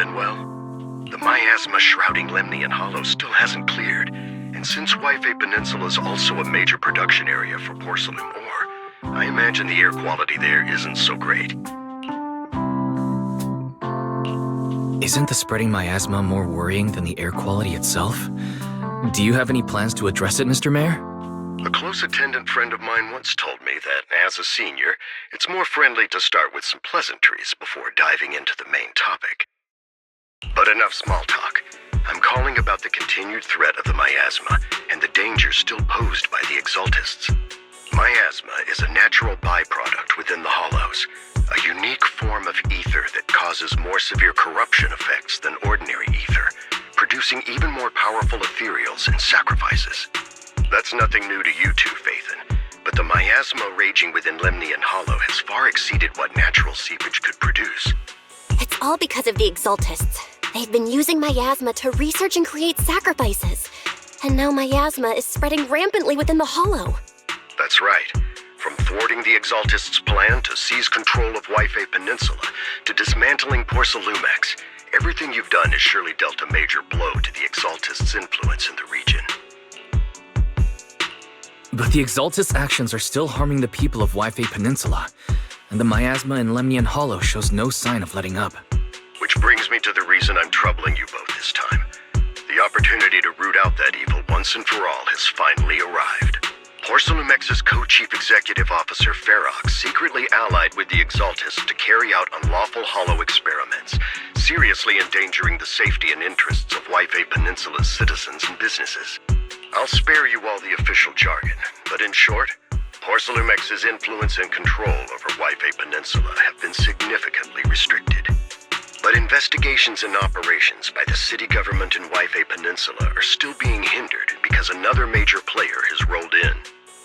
been well? The miasma shrouding Lemnian Hollow still hasn't cleared, and since Jué Peninsula is also a major production area for porcelain ore, I imagine the air quality there isn't so great. Isn't the spreading miasma more worrying than the air quality itself? Do you have any plans to address it, Mr. Mayor? A close attendant friend of mine once told me that, as a senior, it's more friendly to start with some pleasantries before diving into the main topic. But enough small talk. I'm calling about the continued threat of the miasma and the danger still posed by the Exaltists. Miasma is a natural byproduct within the Hollows, a unique form of ether that causes more severe corruption effects than ordinary ether, producing even more powerful ethereals and sacrifices. That's nothing new to you two, Phaethon, but the miasma raging within Lemnian Hollow has far exceeded what natural seepage could produce. It's all because of the Exaltists. They've been using miasma to research and create sacrifices. And now miasma is spreading rampantly within the Hollow. That's right. From thwarting the Exaltists' plan to seize control of Jué Peninsula, to dismantling Porcelumex, everything you've done has surely dealt a major blow to the Exaltists' influence in the region. But the Exaltists' actions are still harming the people of Jué Peninsula, and the miasma in Lemnian Hollow shows no sign of letting up. Which brings me to the reason I'm troubling you both this time. The opportunity to root out that evil once and for all has finally arrived. Porcelumex's co-chief executive officer Ferox secretly allied with the Exaltists to carry out unlawful hollow experiments, seriously endangering the safety and interests of Jué Peninsula's citizens and businesses. I'll spare you all the official jargon, but in short, Porcelumex's influence and control over Jué Peninsula have been significantly restricted. But investigations and operations by the city government in Jué Peninsula are still being hindered because another major player has rolled in.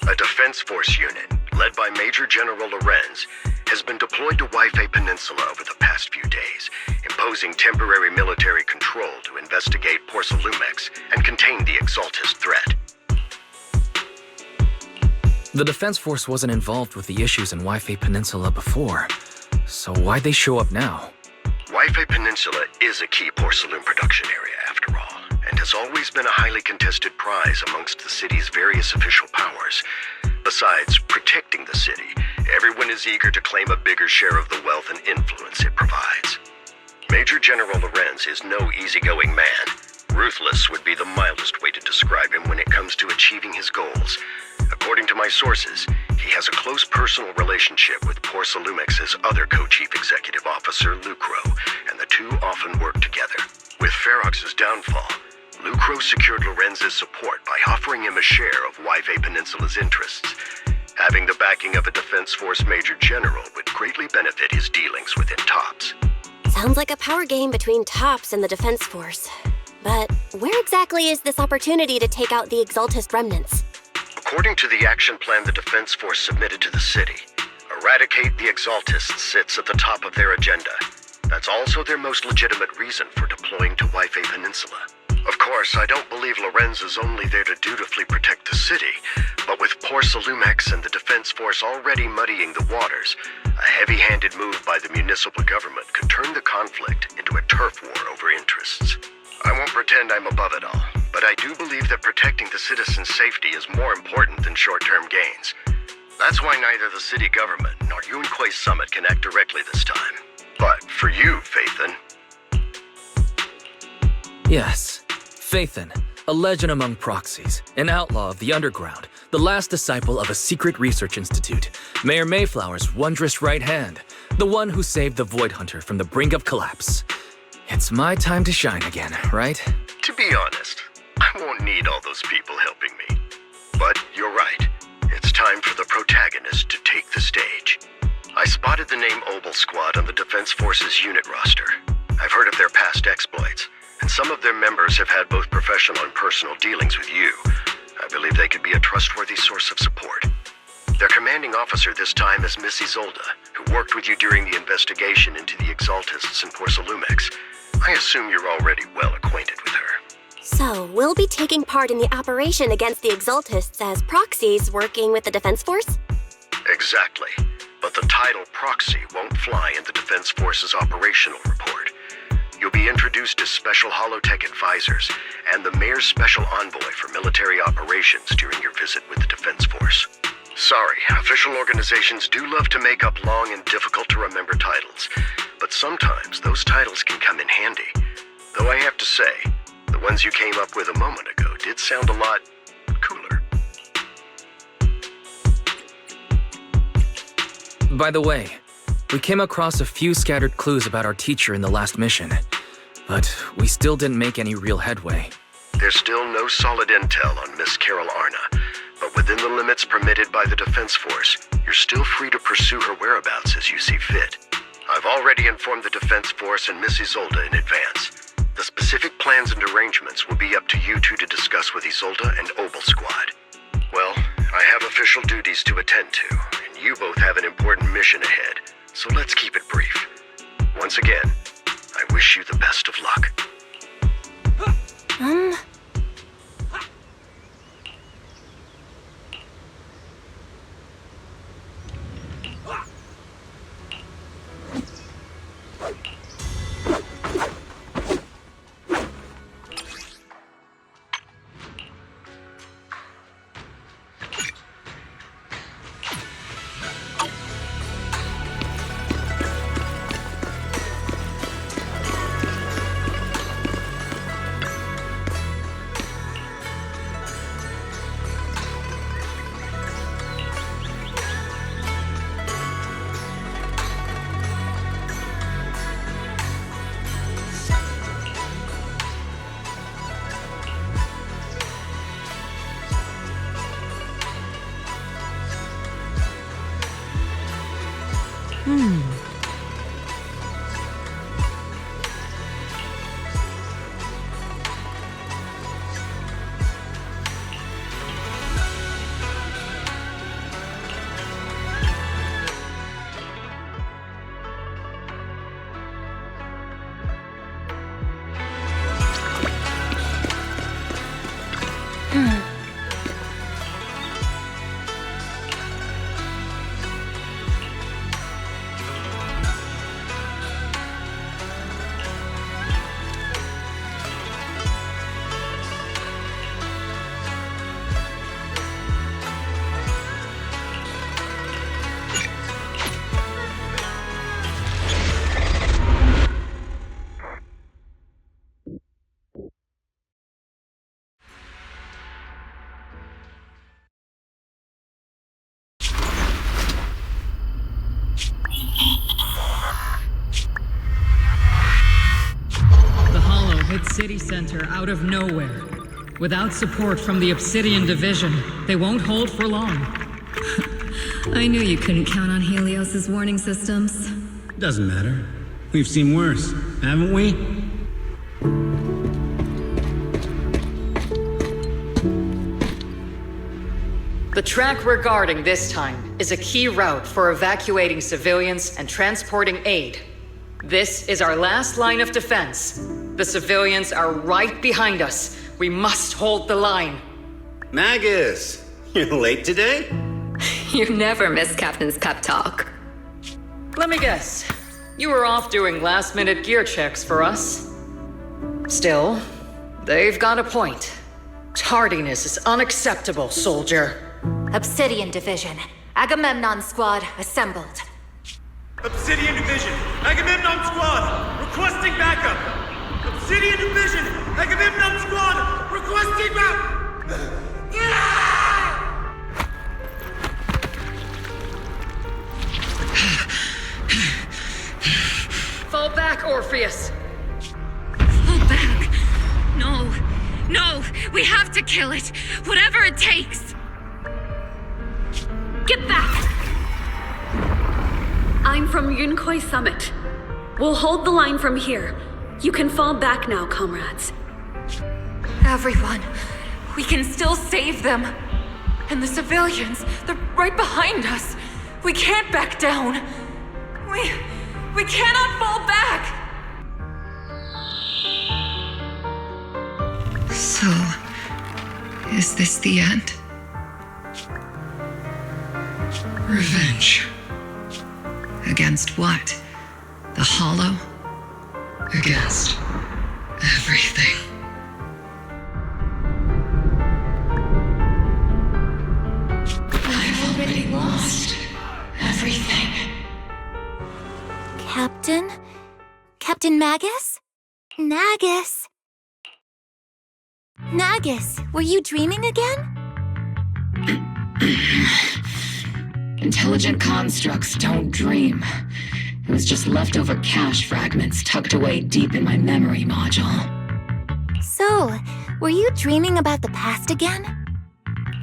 A defense force unit, led by Major General Lorenz, has been deployed to Jué Peninsula over the past few days, imposing temporary military control to investigate Porcelumex and contain the Exaltist threat. The Defense Force wasn't involved with the issues in Jué Peninsula before, so why'd they show up now? Jué Peninsula is a key porcelain production area, after all, and has always been a highly contested prize amongst the city's various official powers. Besides protecting the city, everyone is eager to claim a bigger share of the wealth and influence it provides. Major General Lorenz is no easygoing man. Ruthless would be the mildest way to describe him when it comes to achieving his goals. According to my sources, he has a close personal relationship with Porcelumex's other co-chief executive officer, Lucro, and the two often work together. With Ferox's downfall, Lucro secured Lorenz's support by offering him a share of Jué Peninsula's interests. Having the backing of a Defense Force Major General would greatly benefit his dealings within TOPS. Sounds like a power game between TOPS and the Defense Force. But where exactly is this opportunity to take out the Exaltist remnants? According to the action plan the Defense Force submitted to the city, eradicate the Exaltists sits at the top of their agenda. That's also their most legitimate reason for deploying to Jué Peninsula. Of course, I don't believe Lorenz is only there to dutifully protect the city, but with Porcelumex and the Defense Force already muddying the waters, a heavy-handed move by the municipal government could turn the conflict into a turf war over interests. I won't pretend I'm above it all, but I do believe that protecting the citizens' safety is more important than short-term gains. That's why neither the city government nor Yunque's summit can act directly this time. But for you, Phaethon... Yes, Phaethon, a legend among proxies, an outlaw of the underground, the last disciple of a secret research institute, Mayor Mayflower's wondrous right hand, the one who saved the Void Hunter from the brink of collapse. It's my time to shine again, right? To be honest, I won't need all those people helping me. But you're right. It's time for the protagonist to take the stage. I spotted the name Obel Squad on the Defense Force's unit roster. I've heard of their past exploits, and some of their members have had both professional and personal dealings with you. I believe they could be a trustworthy source of support. Their commanding officer this time is Miss Isolda, who worked with you during the investigation into the Exaltists in Porcelumex. I assume you're already well acquainted with her. So, we'll be taking part in the operation against the Exaltists as proxies working with the Defense Force? Exactly. But the title proxy won't fly in the Defense Force's operational report. You'll be introduced as special holotech advisors and the mayor's special envoy for military operations during your visit with the Defense Force. Sorry, official organizations do love to make up long and difficult-to-remember titles, but sometimes those titles can come in handy. Though I have to say, the ones you came up with a moment ago did sound a lot cooler. By the way, we came across a few scattered clues about our teacher in the last mission, but we still didn't make any real headway. There's still no solid intel on Miss Carol Arna, but within the limits permitted by the Defense Force, you're still free to pursue her whereabouts as you see fit. I've already informed the Defense Force and Miss Isolde in advance. The specific plans and arrangements will be up to you two to discuss with Isolde and Obel Squad. Well, I have official duties to attend to, and you both have an important mission ahead, so let's keep it brief. Once again, I wish you the best of luck. City center out of nowhere. Without support from the Obsidian Division, they won't hold for long. I knew you couldn't count on Helios's warning systems. Doesn't matter. We've seen worse, haven't we? The track we're guarding this time is a key route for evacuating civilians and transporting aid. This is our last line of defense. The civilians are right behind us. We must hold the line. Magus, you're late today? You never miss Captain's pep talk. Let me guess. You were off doing last-minute gear checks for us. Still, they've got a point. Tardiness is unacceptable, soldier. Obsidian Division. Agamemnon Squad assembled. Obsidian Division, Agamemnon Squad, requesting backup. Obsidian Division, Agamemnon Squad, requesting Fall back, Orpheus. Fall back. No, we have to kill it, whatever it takes. Get back! I'm from Yunkoi Summit. We'll hold the line from here. You can fall back now, comrades. Everyone, we can still save them. And the civilians, they're right behind us. We can't back down. We cannot fall back! So, is this the end? Revenge. Against what? The Hollow? against everything. I've already lost everything. Captain? Captain Magus? Nagus? Nagus, were you dreaming again? Intelligent constructs don't dream. It was just leftover cache fragments tucked away deep in my memory module. So, were you dreaming about the past again?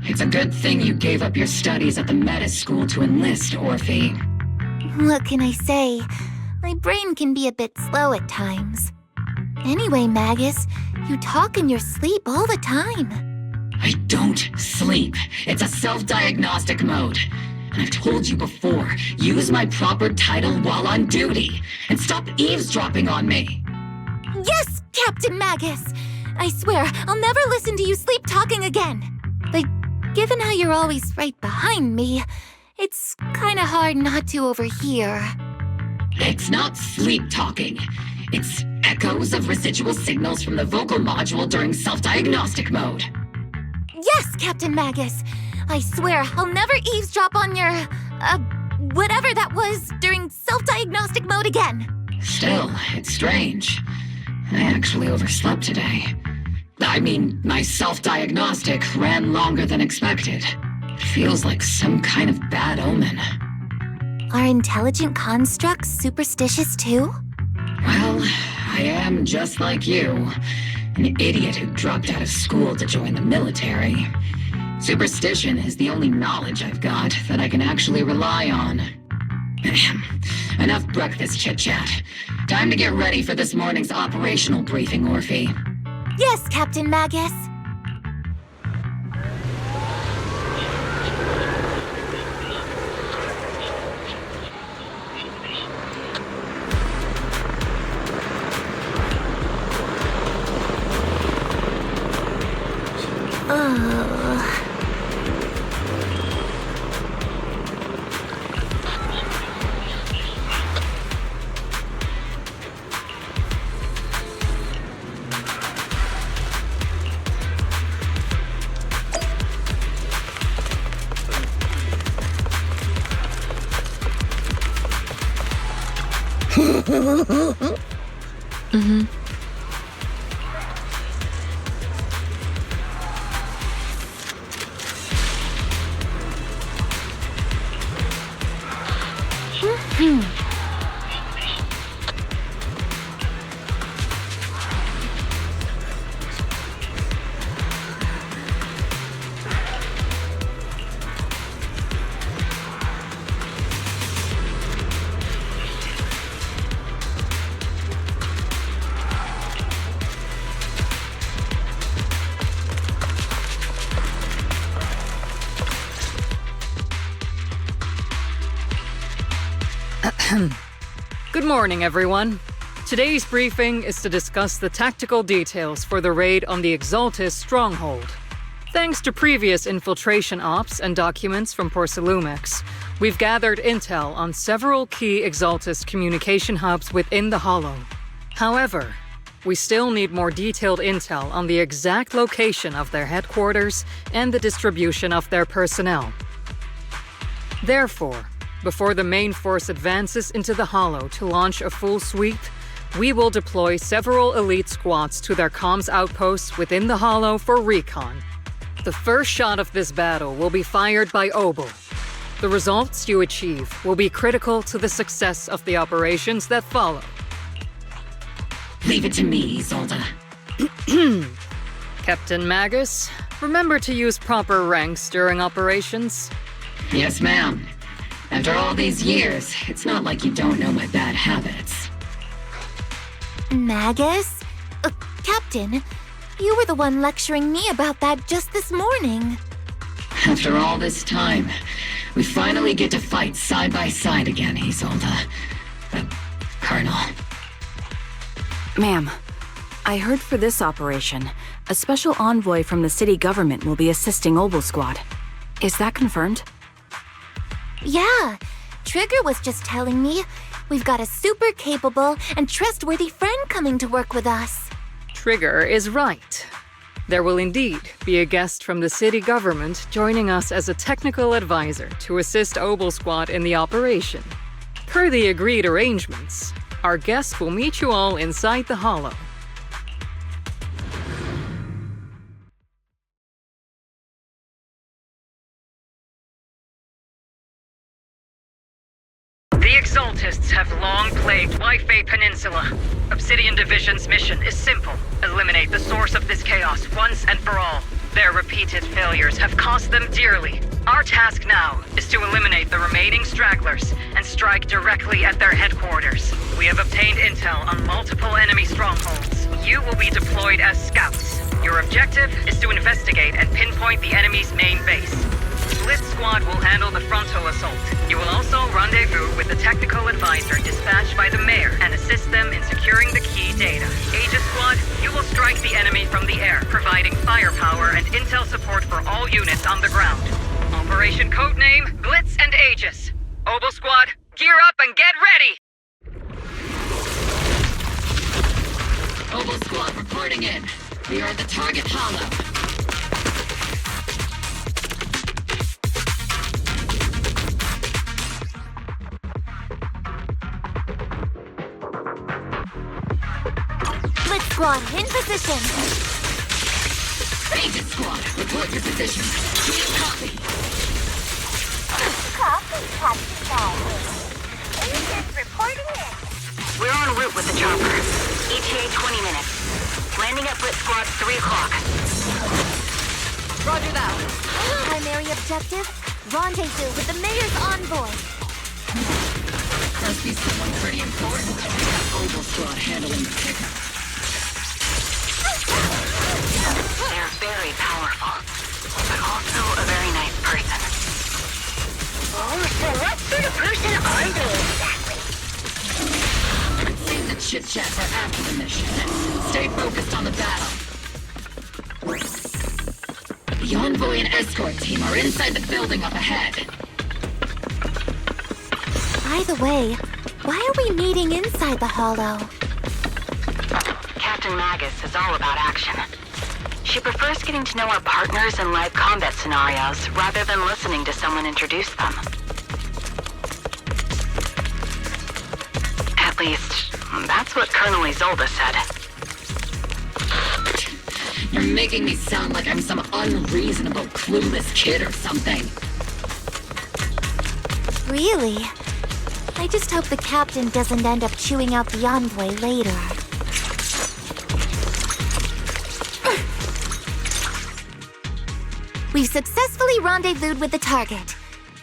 It's a good thing you gave up your studies at the meta school to enlist, Orphe. What can I say? My brain can be a bit slow at times. Anyway, Magus, you talk in your sleep all the time. I don't sleep. It's a self-diagnostic mode. And I've told you before, use my proper title while on duty, and stop eavesdropping on me. Yes, Captain Magus! I swear, I'll never listen to you sleep talking again. But given how you're always right behind me, it's kinda hard not to overhear. It's not sleep talking. It's echoes of residual signals from the vocal module during self-diagnostic mode. Yes, Captain Magus! I swear, I'll never eavesdrop on your, whatever that was during self-diagnostic mode again. Still, it's strange. I actually overslept today. I mean, my self-diagnostic ran longer than expected. It feels like some kind of bad omen. Are intelligent constructs superstitious too? Well, I am just like you. An idiot who dropped out of school to join the military. Superstition is the only knowledge I've got that I can actually rely on. Enough breakfast chit-chat. Time to get ready for this morning's operational briefing, Orphe. Yes, Captain Magus. Good morning, everyone. Today's briefing is to discuss the tactical details for the raid on the Exaltis stronghold. Thanks to previous infiltration ops and documents from Porcelumex, we've gathered intel on several key Exaltis communication hubs within the Hollow. However, we still need more detailed intel on the exact location of their headquarters and the distribution of their personnel. Therefore, before the main force advances into the Hollow to launch a full sweep, we will deploy several elite squads to their comms outposts within the Hollow for recon. The first shot of this battle will be fired by Obel. The results you achieve will be critical to the success of the operations that follow. Leave it to me, Isolde. Captain Magus, remember to use proper ranks during operations? Yes, ma'am. After all these years, it's not like you don't know my bad habits. Magus? Captain, you were the one lecturing me about that just this morning. After all this time, we finally get to fight side by side again, Isolde. Colonel. Ma'am, I heard for this operation, a special envoy from the city government will be assisting Obel Squad. Is that confirmed? Yeah, Trigger was just telling me We've got a super capable and trustworthy friend coming to work with us. Trigger is right. There will indeed be a guest from the city government joining us as a technical advisor to assist Obel Squad in the operation. Per the agreed arrangements, our guest will meet you all inside the Hollow. The Exaltists have long plagued Jué Peninsula. Obsidian Division's mission is simple. Eliminate the source of this chaos once and for all. Their repeated failures have cost them dearly. Our task now is to eliminate the remaining stragglers and strike directly at their headquarters. We have obtained intel on multiple enemy strongholds. You will be deployed as scouts. Your objective is to investigate and pinpoint the enemy's main base. Blitz Squad will handle the frontal assault. You will also rendezvous with the technical advisor dispatched by the mayor and assist them in securing the key data. Aegis Squad, you will strike the enemy from the air, providing firepower and intel support for all units on the ground. Operation Codename Blitz and Aegis. Obel Squad, gear up and get ready! Obel Squad reporting in. We are at the target hollow. Blitz Squad, in position! Aegis Squad, report your position. Do you copy? Copy, Captain Magus. Aegis reporting in. We're en route with the chopper. ETA 20 minutes. Landing at Blitz Squad 3 o'clock. Roger that. Primary objective, rendezvous with the mayor's envoy. Must be someone pretty important. Obel Squad handling the pickup. They're very powerful, but also a very nice person. Oh, so what sort of person are they exactly? Save the chit-chat for after the mission. Stay focused on the battle. The envoy and escort team are inside the building up ahead. By the way, why are we meeting inside the Hollow? Captain Magus is all about action. She prefers getting to know our partners in live combat scenarios rather than listening to someone introduce them. At least, that's what Colonel Isolde said. You're making me sound like I'm some unreasonable, clueless kid or something. Really? I just hope the captain doesn't end up chewing out the envoy later. We've successfully rendezvoused with the target.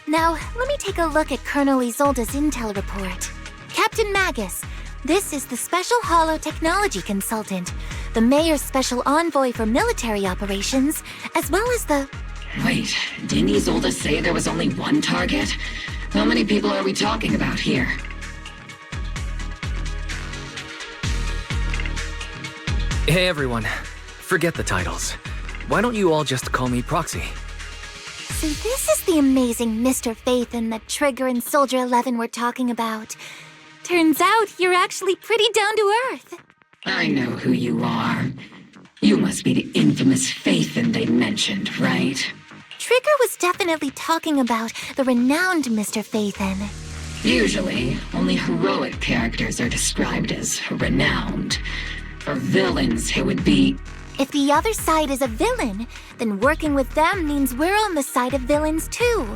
Now, let me take a look at Colonel Isolde's intel report. Captain Magus, this is the Special Hollow Technology Consultant, the Mayor's Special Envoy for Military Operations, as well as the... Wait, didn't Isolde say there was only one target? How many people are we talking about here? Hey everyone, forget the titles. Why don't you all just call me Proxy? So this is the amazing Mr. Phaethon that Trigger and Soldier 11 were talking about. Turns out you're actually pretty down to earth. I know who you are. You must be the infamous Phaethon they mentioned, right? Trigger was definitely talking about the renowned Mr. Phaethon. Usually, only heroic characters are described as renowned. For villains, it would be... If the other side is a villain, then working with them means we're on the side of villains too.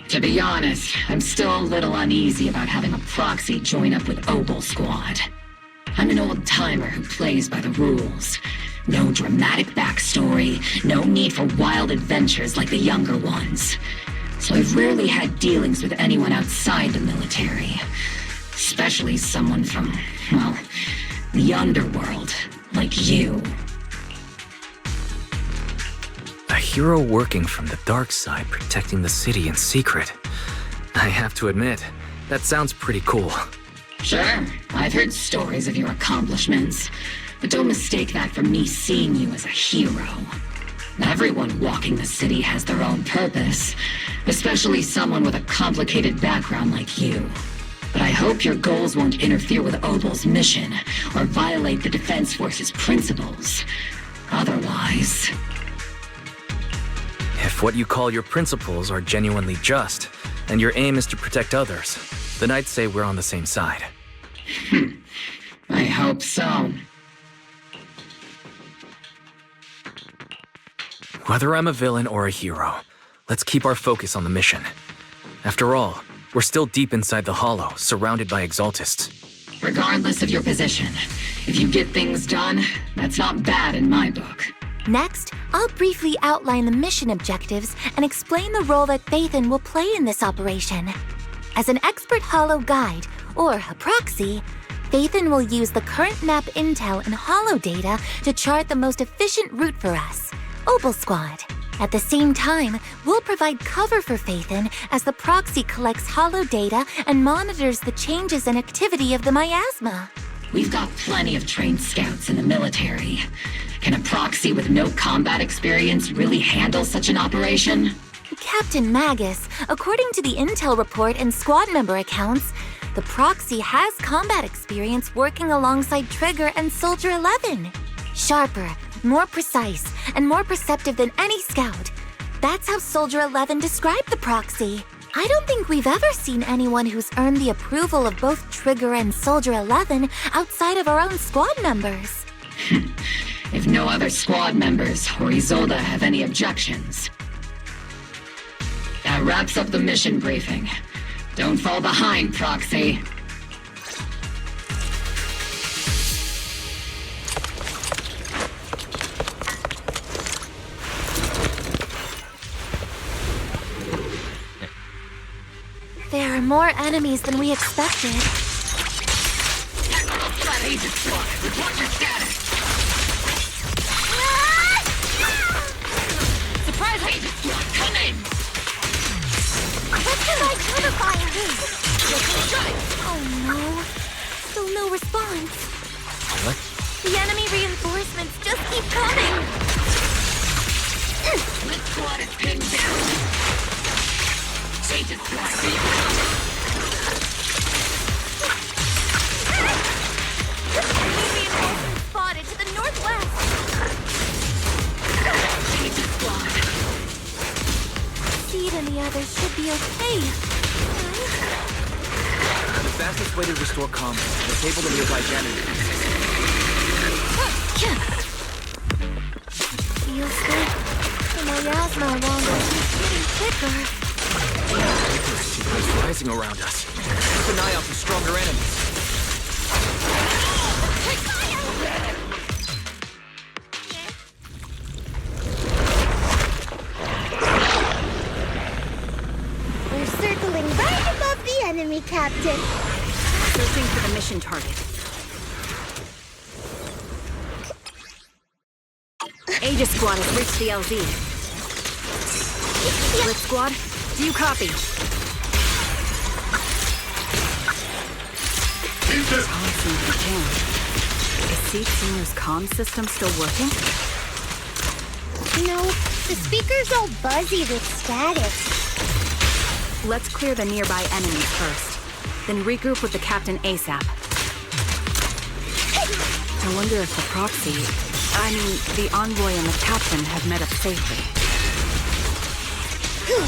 To be honest, I'm still a little uneasy about having a proxy join up with Obel Squad. I'm an old-timer who plays by the rules. No dramatic backstory, no need for wild adventures like the younger ones. So I've rarely had dealings with anyone outside the military. Especially someone from, well, the underworld, like you. A hero working from the dark side, protecting the city in secret. I have to admit, that sounds pretty cool. Sure, I've heard stories of your accomplishments, but don't mistake that for me seeing you as a hero. Everyone walking the city has their own purpose, especially someone with a complicated background like you. But I hope your goals won't interfere with Obel's mission or violate the Defense Force's principles. Otherwise... If what you call your principles are genuinely just, and your aim is to protect others, then I'd say we're on the same side. I hope so. Whether I'm a villain or a hero, let's keep our focus on the mission. After all, we're still deep inside the Hollow, surrounded by Exaltists. Regardless of your position, if you get things done, that's not bad in my book. Next, I'll briefly outline the mission objectives and explain the role that Phaethon will play in this operation. As an expert Hollow guide, or a proxy, Phaethon will use the current map intel and Hollow data to chart the most efficient route for us, Obel Squad. At the same time, we'll provide cover for Phaethon as the proxy collects Hollow data and monitors the changes and activity of the miasma. We've got plenty of trained scouts in the military. Can a proxy with no combat experience really handle such an operation? Captain Magus, according to the intel report and squad member accounts, the proxy has combat experience working alongside Trigger and Soldier 11. Sharper, more precise, and more perceptive than any scout. That's how Soldier 11 described the proxy. I don't think we've ever seen anyone who's earned the approval of both Trigger and Soldier 11 outside of our own squad members. If no other squad members or Isolde have any objections. That wraps up the mission briefing. Don't fall behind, Proxy. There are more enemies than we expected. Agent Squad, report your status. Surprise Agent Squad, come in! What's the right cover fire? Oh no. Still no response. What? The enemy reinforcements just keep coming. This squad is pinned down. Agent Squad, be Reinforcements spotted to the northwest. Agent Squad. Seed and the others should be okay. The fastest way to restore comms is to disable the nearby generators. Feels like the miasma around us is getting thicker. It's rising around us. Keep an eye out for stronger enemies. We're circling right above the enemy, Captain. Searching for the mission target. Aegis Squad has reached the LZ. Blitz Squad, do you copy? Is Seed Senior's comm system still working? No, the speaker's all buzzy with static. Let's clear the nearby enemies first, then regroup with the captain ASAP. I wonder if the proxy, the envoy and the captain have met up safely.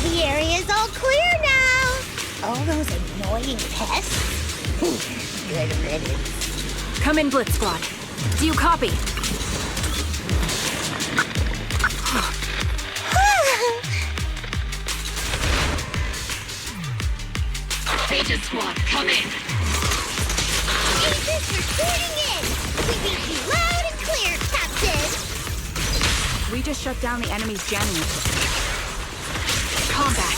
The area's all clear now. All those annoying pests. Good riddance. Come in, Blitz Squad. Do you copy? Agent Squad, come in! Agents reporting in! We read you loud and clear, Captain! We just shut down the enemy's generator. Combat!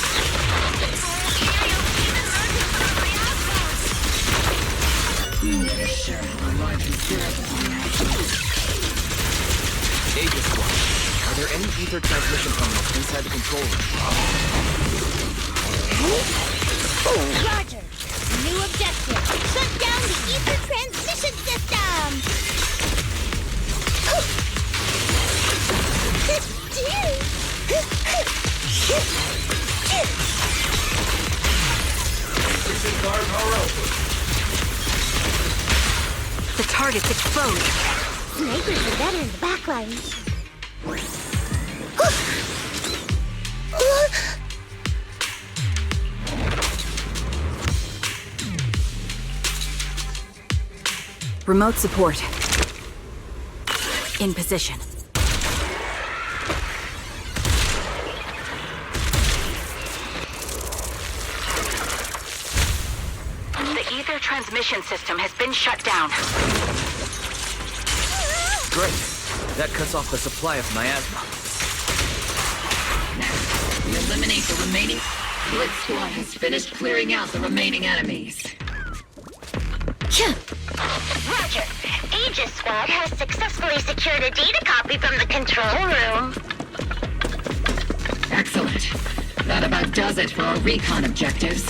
Never sure how large and durable Aegis Squad, are there any ether transmission terminals inside the control room? Roger. New objective. Shut down the ether transmission system! Prison guards are open. plunge. Remote support. In position. The ether transmission system has been shut down. Great. That cuts off the supply of miasma. Next, we eliminate the remaining... Blitz Squad has finished clearing out the remaining enemies. Roger. Aegis Squad has successfully secured a data copy from the control room. Excellent. That about does it for our recon objectives.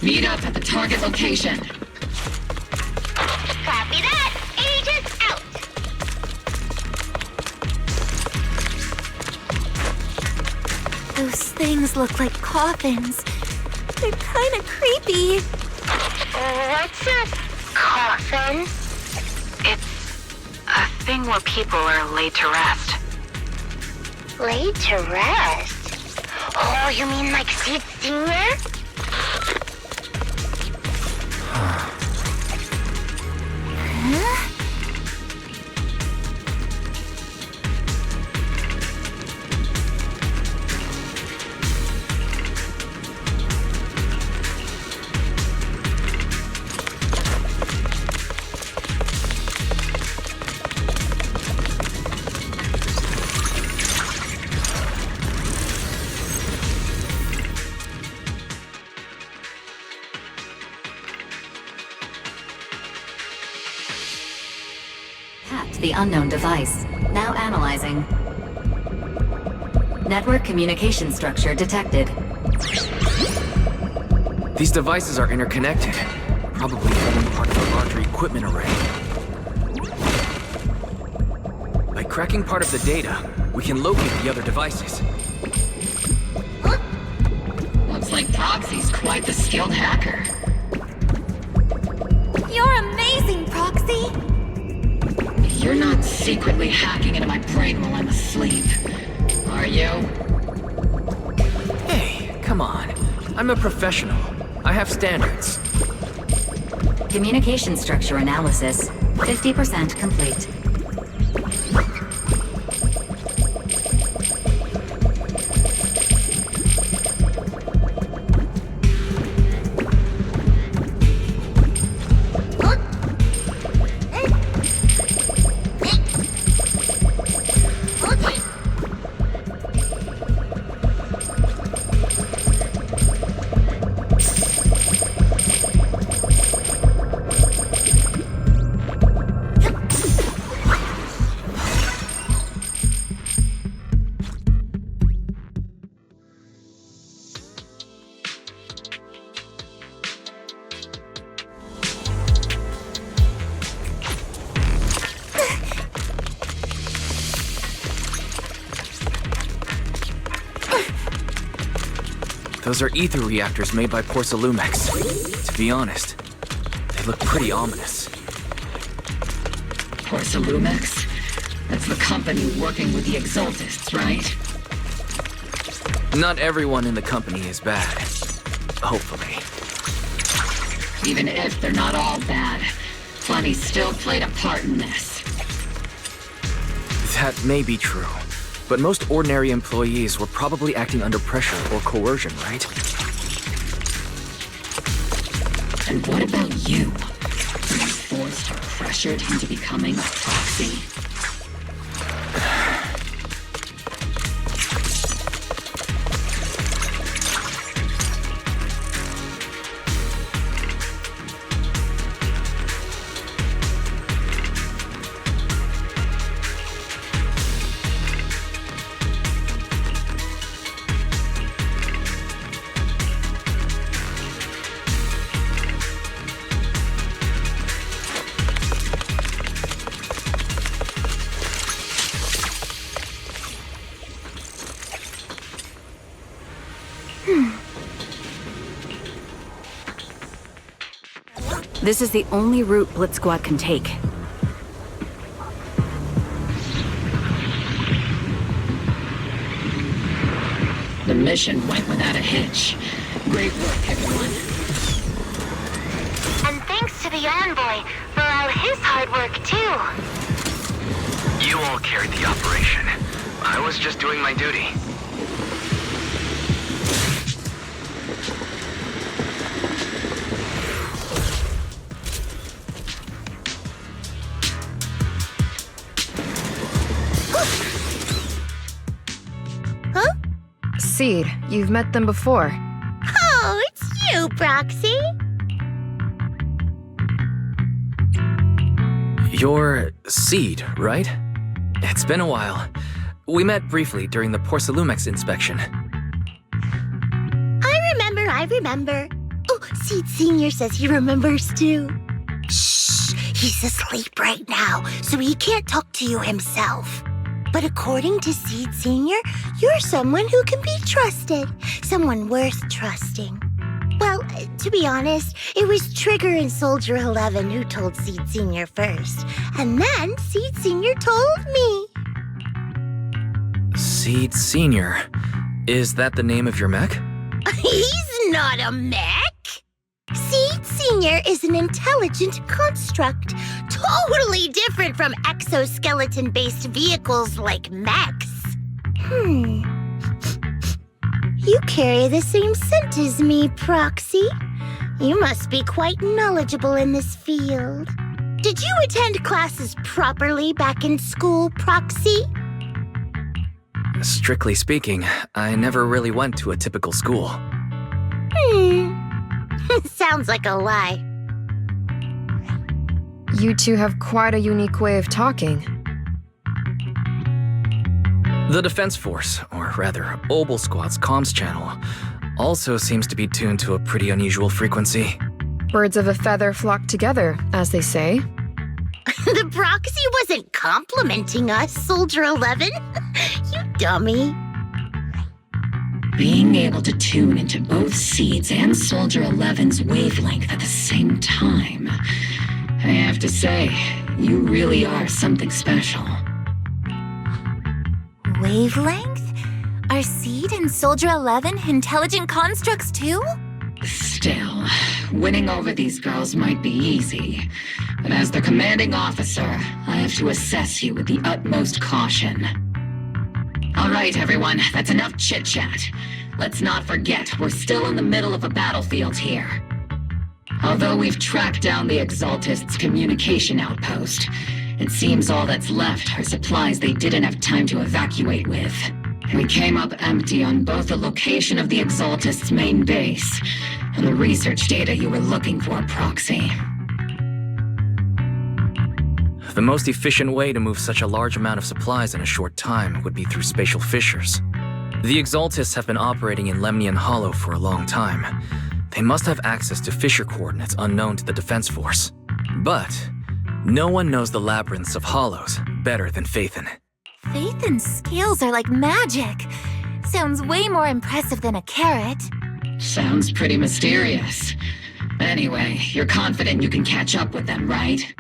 Meet up at the target location. Copy that. Aegis out. Those things look like coffins. They're kind of creepy. What's a coffin? It's a thing where people are laid to rest. Laid to rest? Oh, you mean like Sid Senior? Huh? The unknown device. Now analyzing. Network communication structure detected. These devices are interconnected, probably forming part of a larger equipment array. By cracking part of the data, we can locate the other devices. Looks like Proxy's quite the skilled hacker. You're amazing, Proxy! You're not secretly hacking into my brain while I'm asleep, are you? Hey, come on. I'm a professional. I have standards. Communication structure analysis. 50% complete. Those are ether reactors made by Porcelumex. To be honest, they look pretty ominous. Porcelumex? That's the company working with the Exaltists, right? Not everyone in the company is bad. Hopefully. Even if they're not all bad, plenty still played a part in this. That may be true. But most ordinary employees were probably acting under pressure or coercion, right? And what about you? Were you forced or pressured into becoming a proxy? This is the only route Blitz Squad can take. mission went without a hitch. Great work, everyone. And thanks to the envoy for all his hard work, too. You all carried the operation. I was just doing my duty. Huh? Seed, you've met them before. Oh, it's you, Proxy. You're Seed, right? It's been a while. We met briefly during the Porcelumex inspection. I remember. Oh, Seed Sr. says he remembers too. Shh, he's asleep right now, so he can't talk to you himself. But according to Seed Sr., you're someone who can be trusted. Someone worth trusting. Well, to be honest, it was Trigger and Soldier 11 who told Seed Sr. first. And then Seed Sr. told me. Seed Senior. Is that the name of your mech? He's not a mech. Seed Senior is an intelligent construct, totally different from exoskeleton-based vehicles like mechs. You carry the same scent as me, Proxy. You must be quite knowledgeable in this field. Did you attend classes properly back in school, Proxy? Strictly speaking, I never really went to a typical school. Sounds like a lie. You two have quite a unique way of talking. The Defense Force, or rather, Obel Squad's comms channel, also seems to be tuned to a pretty unusual frequency. Birds of a feather flock together, as they say. The Proxy wasn't complimenting us, Soldier 11. You dummy. Being able to tune into both Seed's and Soldier 11's wavelength at the same time. I have to say, you really are something special. Wavelength? Are Seed and Soldier 11 intelligent constructs too? Still, winning over these girls might be easy. But as their commanding officer, I have to assess you with the utmost caution. All right, everyone, that's enough chit-chat. Let's not forget, we're still in the middle of a battlefield here. Although we've tracked down the Exaltists' communication outpost, it seems all that's left are supplies they didn't have time to evacuate with. We came up empty on both the location of the Exaltists' main base and the research data you were looking for, Proxy. The most efficient way to move such a large amount of supplies in a short time would be through spatial fissures. The Exaltists have been operating in Lemnian Hollow for a long time. They must have access to fissure coordinates unknown to the Defense Force. But no one knows the labyrinths of hollows better than Phaethon. Phaethon's scales are like magic. Sounds way more impressive than a carrot. Sounds pretty mysterious. Anyway, you're confident you can catch up with them, right?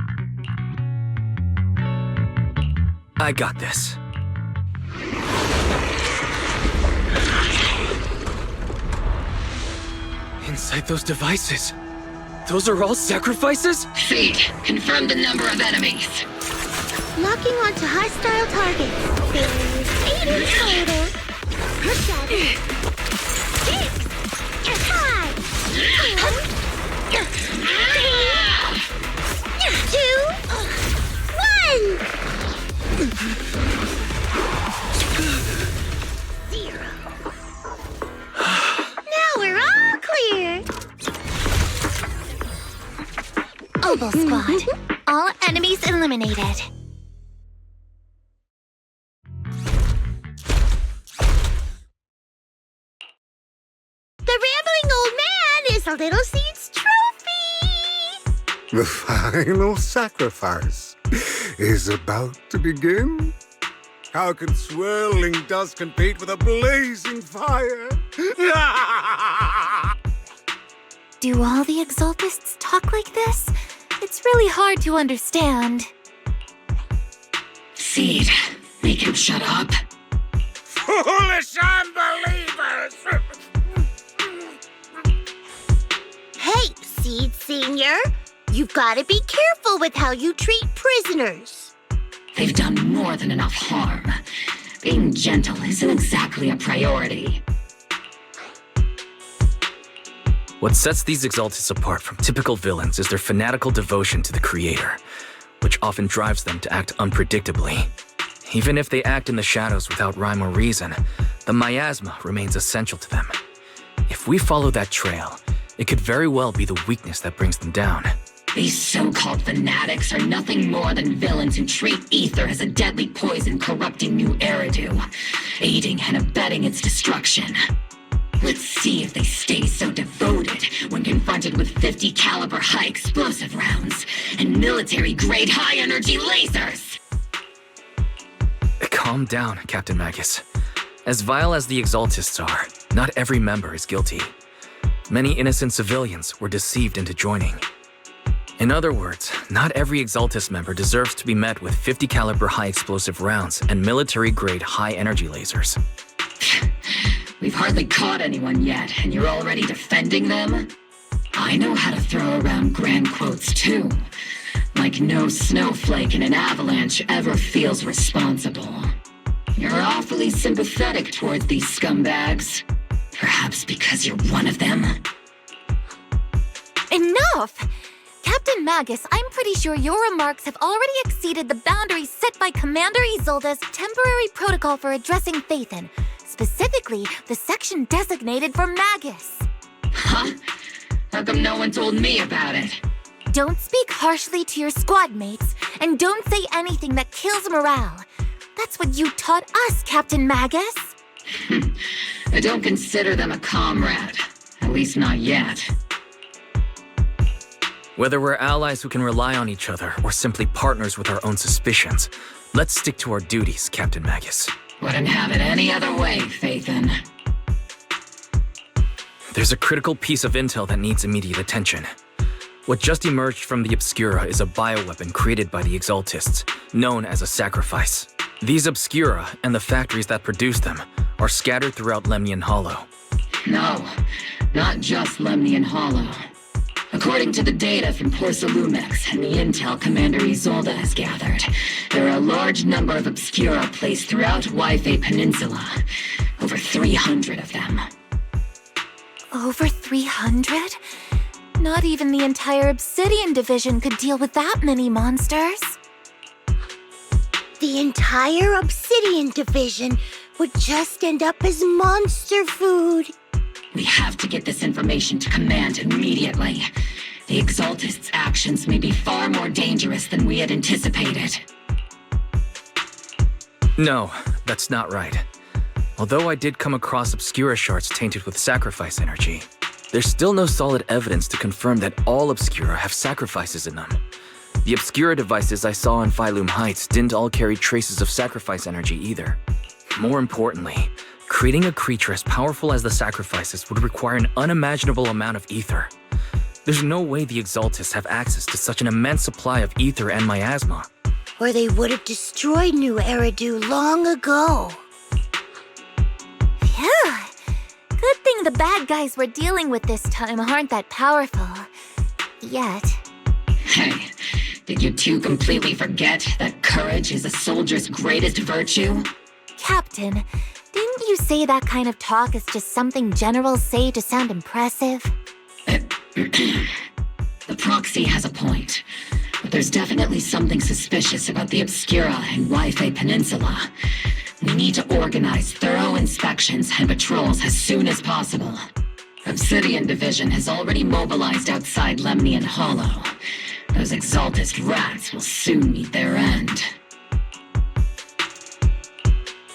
I got this. Inside those devices, those are all sacrifices? Seed, confirm the number of enemies. Locking onto hostile targets. There's 8 in total. 7, 6, 5, 4, 3, 2, 1. 0. Now we're all clear. Obel Squad. All enemies eliminated. The rambling old man is a Little Seed's trophy. The final sacrifice is about to begin. How can swirling dust compete with a blazing fire? Do all the Exaltists talk like this? It's really hard to understand. Seed, make him shut up. Foolish unbelievers! Hey, Seed Senior, you've got to be careful with how you treat prisoners. They've done more than enough harm. Being gentle isn't exactly a priority. What sets these Exaltists apart from typical villains is their fanatical devotion to the Creator, which often drives them to act unpredictably. Even if they act in the shadows without rhyme or reason, the miasma remains essential to them. If we follow that trail, it could very well be the weakness that brings them down. These so-called fanatics are nothing more than villains who treat ether as a deadly poison corrupting new Eridu, aiding and abetting its destruction. Let's see if they stay so devoted when confronted with 50 caliber high explosive rounds and military-grade high-energy lasers! Calm down, Captain Magus. As vile as the Exaltists are, not every member is guilty. Many innocent civilians were deceived into joining. In other words, not every Exaltist member deserves to be met with 50 caliber high explosive rounds and military-grade high-energy lasers. We've hardly caught anyone yet, and you're already defending them? I know how to throw around grand quotes too. Like no snowflake in an avalanche ever feels responsible. You're awfully sympathetic towards these scumbags. Perhaps because you're one of them? Enough! Captain Magus, I'm pretty sure your remarks have already exceeded the boundaries set by Commander Isolde's temporary protocol for addressing Phaethon, specifically the section designated for Magus. Huh? How come no one told me about it? Don't speak harshly to your squad mates, and don't say anything that kills morale. That's what you taught us, Captain Magus. I don't consider them a comrade. At least not yet. Whether we're allies who can rely on each other or simply partners with our own suspicions, let's stick to our duties, Captain Magus. Wouldn't have it any other way, Phaethon. There's a critical piece of intel that needs immediate attention. What just emerged from the Obscura is a bioweapon created by the Exaltists, known as a sacrifice. These Obscura, and the factories that produce them, are scattered throughout Lemnian Hollow. No, not just Lemnian Hollow. According to the data from Porcelumex and the intel Commander Isolde has gathered, there are a large number of Obscura placed throughout Jué Peninsula. Over 300 of them. Over 300? Not even the entire Obsidian Division could deal with that many monsters. The entire Obsidian Division would just end up as monster food. We have to get this information to Command immediately. The Exaltists' actions may be far more dangerous than we had anticipated. No, that's not right. Although I did come across Obscura shards tainted with sacrifice energy, there's still no solid evidence to confirm that all Obscura have sacrifices in them. The Obscura devices I saw on Phylum Heights didn't all carry traces of sacrifice energy either. More importantly, creating a creature as powerful as the sacrifices would require an unimaginable amount of ether. There's no way the Exaltists have access to such an immense supply of ether and miasma. Or they would have destroyed New Eridu long ago. Phew! Good thing the bad guys we're dealing with this time aren't that powerful. Yet. Hey, did you two completely forget that courage is a soldier's greatest virtue? Captain, didn't you say that kind of talk is just something generals say to sound impressive? The proxy has a point, but there's definitely something suspicious about the Obscura and Jué Peninsula. We need to organize thorough inspections and patrols as soon as possible. Obsidian Division has already mobilized outside Lemnian Hollow. Those Exaltist rats will soon meet their end.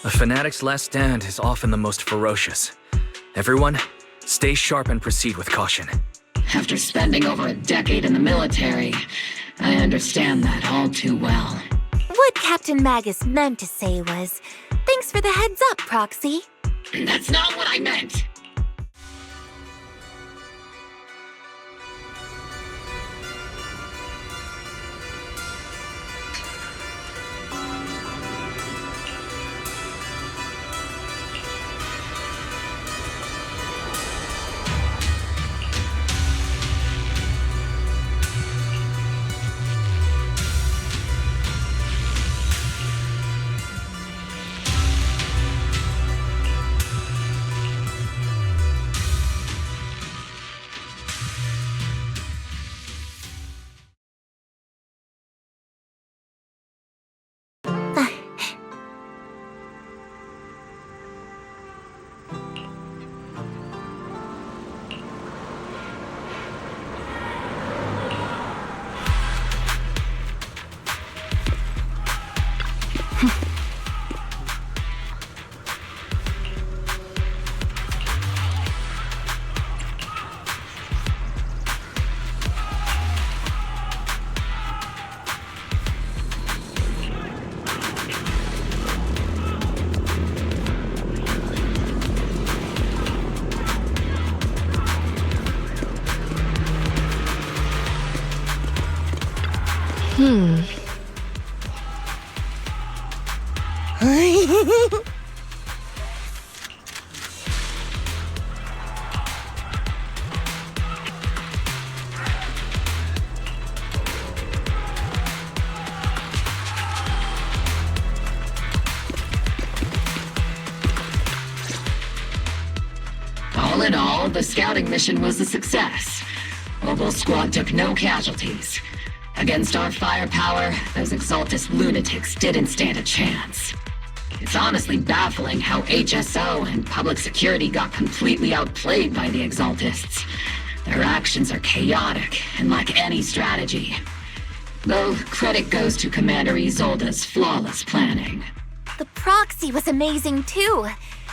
A fanatic's last stand is often the most ferocious. Everyone, stay sharp and proceed with caution. After spending over a decade in the military, I understand that all too well. What Captain Magus meant to say was, thanks for the heads up, Proxy. That's not what I meant! All in all, the scouting mission was a success. Obel Squad took no casualties. Against our firepower, those Exaltus lunatics didn't stand a chance. It's honestly baffling how HSO and public security got completely outplayed by the Exaltists. Their actions are chaotic and lack any strategy. Though credit goes to Commander Isolde's flawless planning. The proxy was amazing too.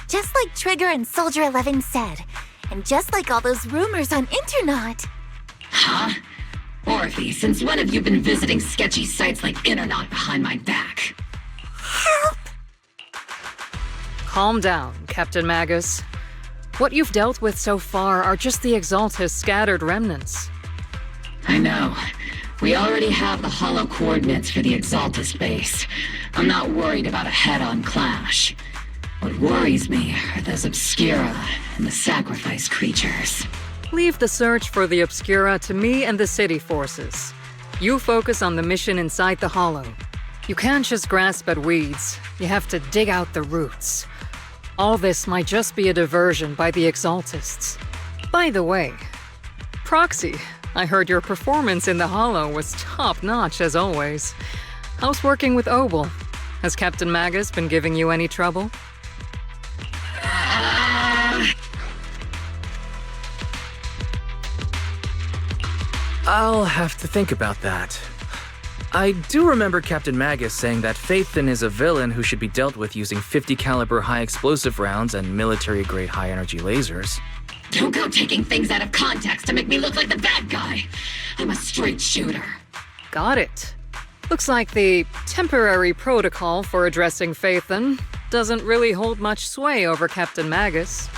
Just like Trigger and Soldier 11 said. And just like all those rumors on Internet. Huh? Orphe, since when have you been visiting sketchy sites like Internet behind my back? Help! Calm down, Captain Magus. What you've dealt with so far are just the Exaltus scattered remnants. I know. We already have the hollow coordinates for the Exaltus base. I'm not worried about a head-on clash. What worries me are those Obscura and the Sacrifice creatures. Leave the search for the Obscura to me and the city forces. You focus on the mission inside the Hollow. You can't just grasp at weeds. You have to dig out the roots. All this might just be a diversion by the Exaltists. By the way, Proxy, I heard your performance in the Hollow was top-notch as always. How's working with Obel? Has Captain Magus been giving you any trouble? I'll have to think about that. I do remember Captain Magus saying that Phaethon is a villain who should be dealt with using 50 caliber high explosive rounds and military-grade high-energy lasers. Don't go taking things out of context to make me look like the bad guy. I'm a straight shooter. Got it. Looks like the temporary protocol for addressing Phaethon doesn't really hold much sway over Captain Magus.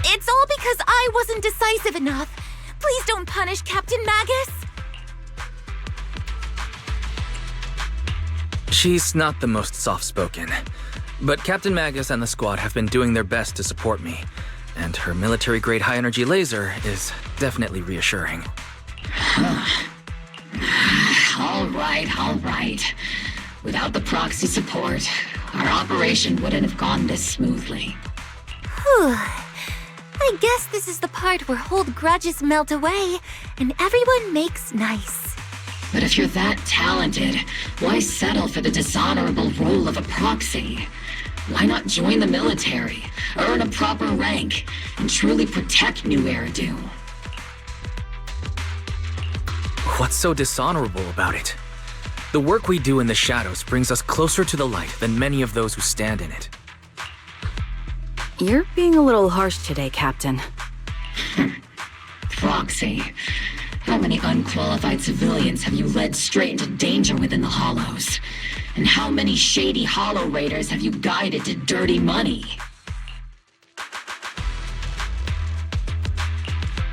It's all because I wasn't decisive enough. Please don't punish Captain Magus. She's not the most soft-spoken, but Captain Magus and the squad have been doing their best to support me, and her military-grade high-energy laser is definitely reassuring. All right. Without the proxy support, our operation wouldn't have gone this smoothly. Whew. I guess this is the part where old grudges melt away and everyone makes nice. But if you're that talented, why settle for the dishonorable role of a proxy? Why not join the military, earn a proper rank, and truly protect New Eridu? What's so dishonorable about it? The work we do in the shadows brings us closer to the light than many of those who stand in it. You're being a little harsh today, Captain. Proxy. How many unqualified civilians have you led straight into danger within the Hollows? And how many shady Hollow Raiders have you guided to dirty money?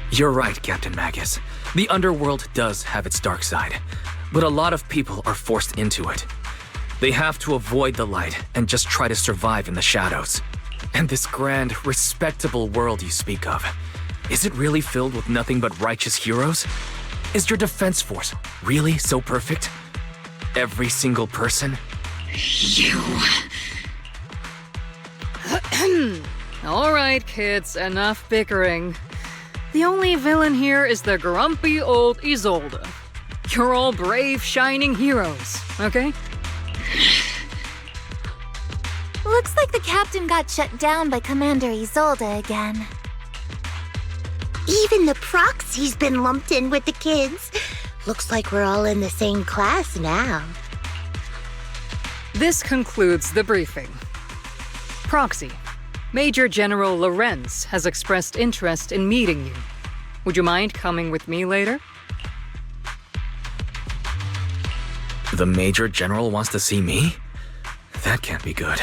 You're right, Captain Magus. The underworld does have its dark side, but a lot of people are forced into it. They have to avoid the light and just try to survive in the shadows. And this grand, respectable world you speak of, is it really filled with nothing but righteous heroes? Is your defense force really so perfect? Every single person? You... All right, kids, enough bickering. The only villain here is the grumpy old Isolde. You're all brave, shining heroes, okay? Looks like the captain got shut down by Commander Isolde again. Even the proxy's been lumped in with the kids. Looks like we're all in the same class now. This concludes the briefing. Proxy, Major General Lorenz has expressed interest in meeting you. Would you mind coming with me later? The Major General wants to see me? That can't be good.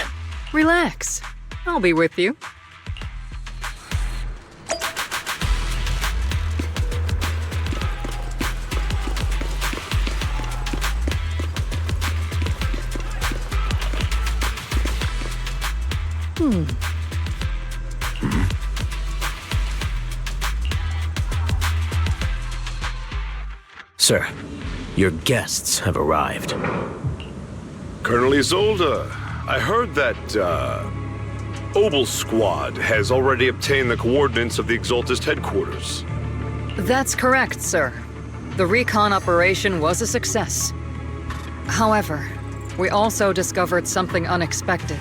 Relax. I'll be with you. Sir, your guests have arrived. Colonel Isolde, I heard that, Obel Squad has already obtained the coordinates of the Exaltist headquarters. That's correct, sir. The recon operation was a success. However, we also discovered something unexpected.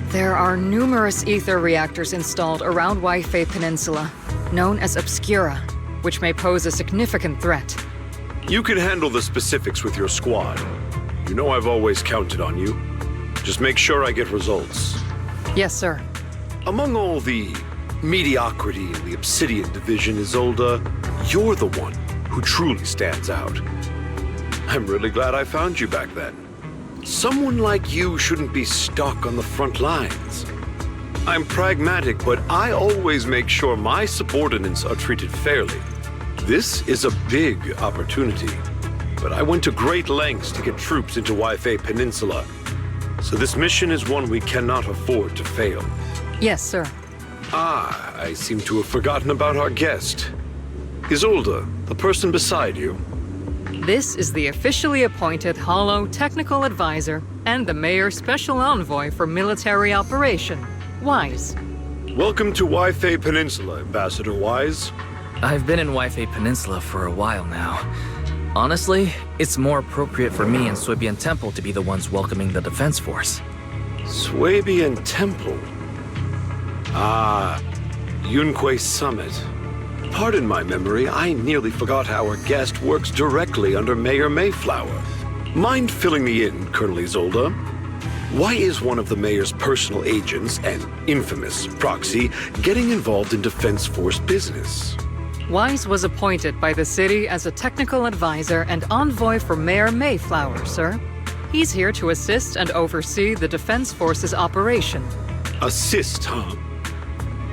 There are numerous ether reactors installed around Jué Peninsula, known as Obscura, which may pose a significant threat. You can handle the specifics with your squad. You know I've always counted on you. Just make sure I get results. Yes, sir. Among all the mediocrity in the Obsidian Division, Isolde, you're the one who truly stands out. I'm really glad I found you back then. Someone like you shouldn't be stuck on the front lines. I'm pragmatic, but I always make sure my subordinates are treated fairly. This is a big opportunity, but I went to great lengths to get troops into Jué Peninsula. So this mission is one we cannot afford to fail. Yes, sir. Ah, I seem to have forgotten about our guest. Isolde, the person beside you. This is the officially appointed HoLo Technical Advisor and the Mayor's Special Envoy for Military Operation, Wise. Welcome to Jué Peninsula, Ambassador Wise. I've been in Jué Peninsula for a while now. Honestly, it's more appropriate for me and Swabian Temple to be the ones welcoming the Defense Force. Swabian Temple? Ah, Yunque Summit. Pardon my memory, I nearly forgot our guest works directly under Mayor Mayflower. Mind filling me in, Colonel Isolde? Why is one of the Mayor's personal agents, an infamous proxy, getting involved in Defense Force business? Wise was appointed by the city as a technical advisor and envoy for Mayor Mayflower, sir. He's here to assist and oversee the Defense Force's operation. Assist, huh?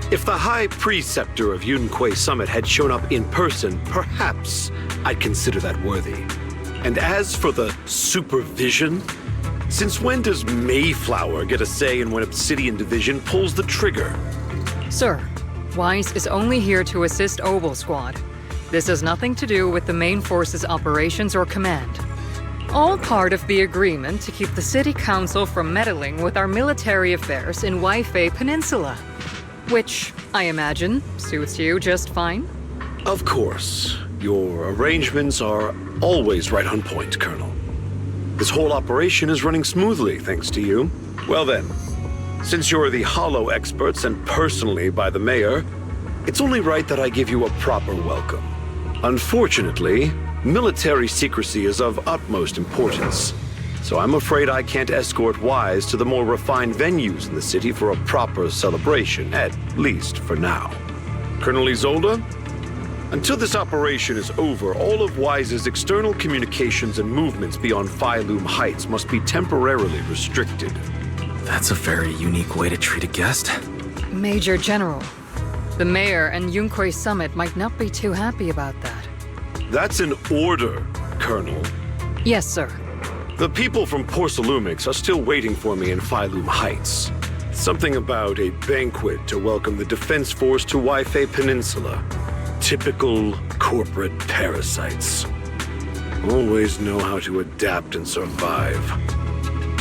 If the High Preceptor of Yunque Summit had shown up in person, perhaps I'd consider that worthy. And as for the supervision, since when does Mayflower get a say in when Obsidian Division pulls the trigger? Sir, Wise is only here to assist Obel Squad. This has nothing to do with the main force's operations or command. All part of the agreement to keep the City Council from meddling with our military affairs in Jué Peninsula. Which, I imagine, suits you just fine? Of course. Your arrangements are always right on point, Colonel. This whole operation is running smoothly, thanks to you. Well then, since you're the HoLo experts and personally by the Mayor, it's only right that I give you a proper welcome. Unfortunately, military secrecy is of utmost importance, so I'm afraid I can't escort Wise to the more refined venues in the city for a proper celebration, at least for now. Colonel Isolde, until this operation is over, all of Wise's external communications and movements beyond Phylum Heights must be temporarily restricted. That's a very unique way to treat a guest. Major General, the Mayor and Yunque Summit might not be too happy about that. That's an order, Colonel. Yes, sir. The people from Porcelumix are still waiting for me in Phylum Heights. Something about a banquet to welcome the Defense Force to Jué Peninsula. Typical corporate parasites. Always know how to adapt and survive.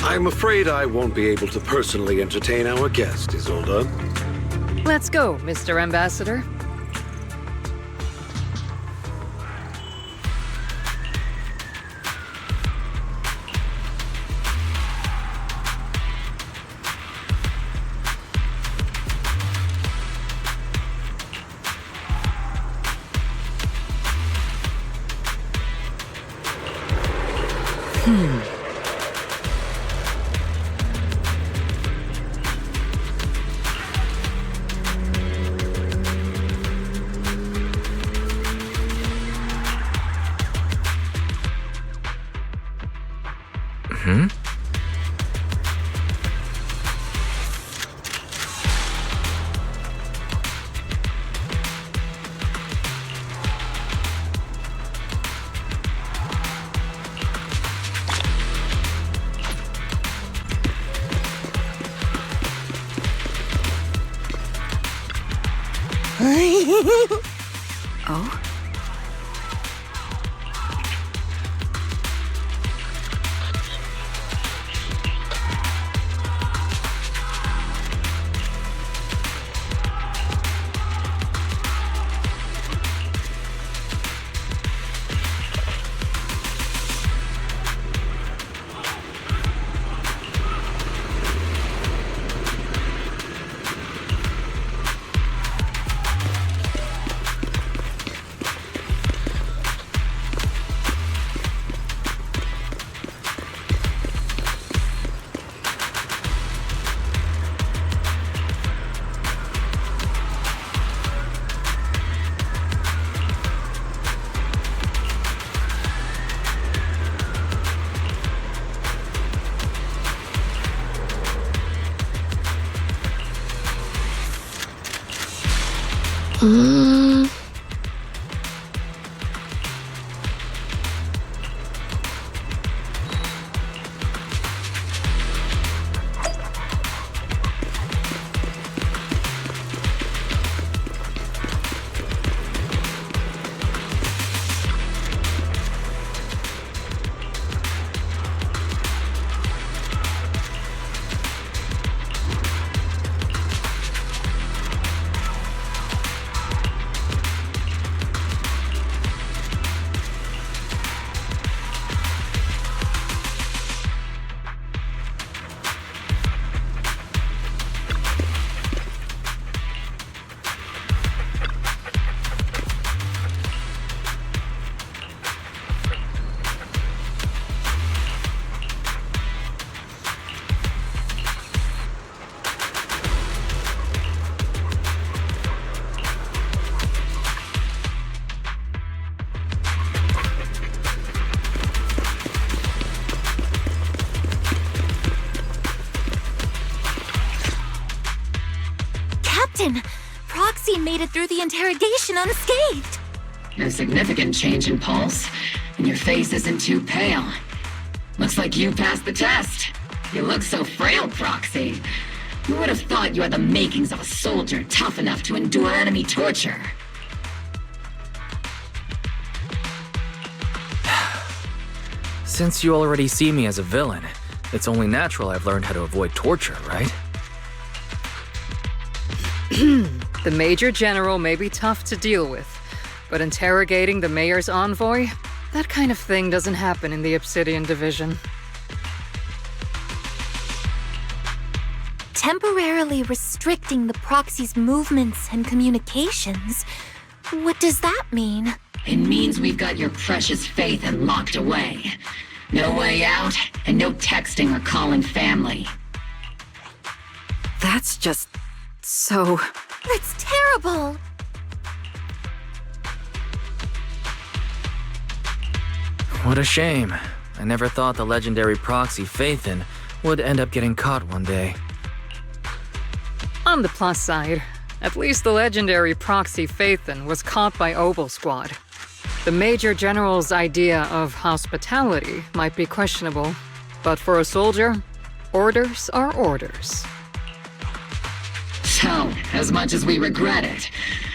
I'm afraid I won't be able to personally entertain our guest, Isolde. Let's go, Mr. Ambassador. Oh? Proxy made it through the interrogation unscathed. No significant change in pulse, and your face isn't too pale. Looks like you passed the test. You look so frail, Proxy. Who would have thought you had the makings of a soldier tough enough to endure enemy torture? Since you already see me as a villain, it's only natural I've learned how to avoid torture, right? The Major General may be tough to deal with, but interrogating the Mayor's envoy? That kind of thing doesn't happen in the Obsidian Division. Temporarily restricting the Proxy's movements and communications? What does that mean? It means we've got your precious Phaethon locked away. No way out, and no texting or calling family. That's just... so... That's terrible! What a shame. I never thought the legendary proxy Phaethon would end up getting caught one day. On the plus side, at least the legendary proxy Phaethon was caught by Obel Squad. The Major General's idea of hospitality might be questionable, but for a soldier, orders are orders. So, as much as we regret it,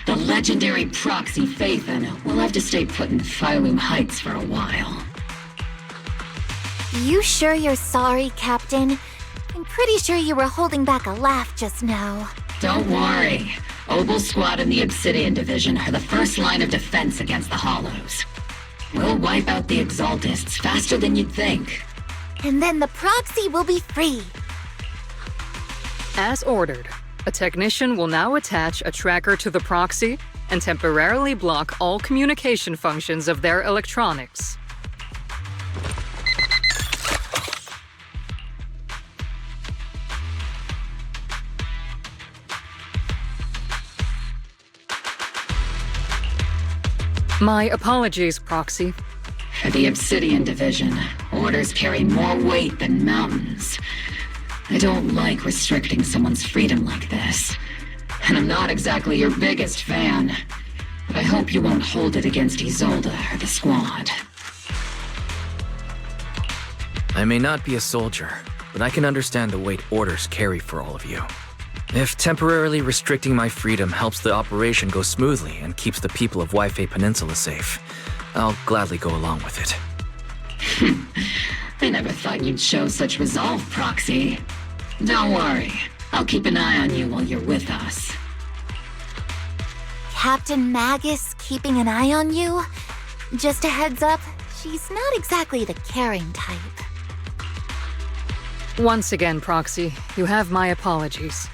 the legendary proxy Phaethon will have to stay put in Phylum Heights for a while. You sure you're sorry, Captain? I'm pretty sure you were holding back a laugh just now. Don't worry. Obel Squad and the Obsidian Division are the first line of defense against the Hollows. We'll wipe out the Exaltists faster than you'd think. And then the proxy will be free. As ordered, a technician will now attach a tracker to the proxy and temporarily block all communication functions of their electronics. My apologies, Proxy. For the Obsidian Division, orders carry more weight than mountains. I don't like restricting someone's freedom like this. And I'm not exactly your biggest fan. But I hope you won't hold it against Isolde or the Squad. I may not be a soldier, but I can understand the weight orders carry for all of you. If temporarily restricting my freedom helps the operation go smoothly and keeps the people of Jué Peninsula safe, I'll gladly go along with it. I never thought you'd show such resolve, Proxy. Don't worry. I'll keep an eye on you while you're with us. Captain Magus keeping an eye on you? Just a heads up, she's not exactly the caring type. Once again, Proxy, you have my apologies.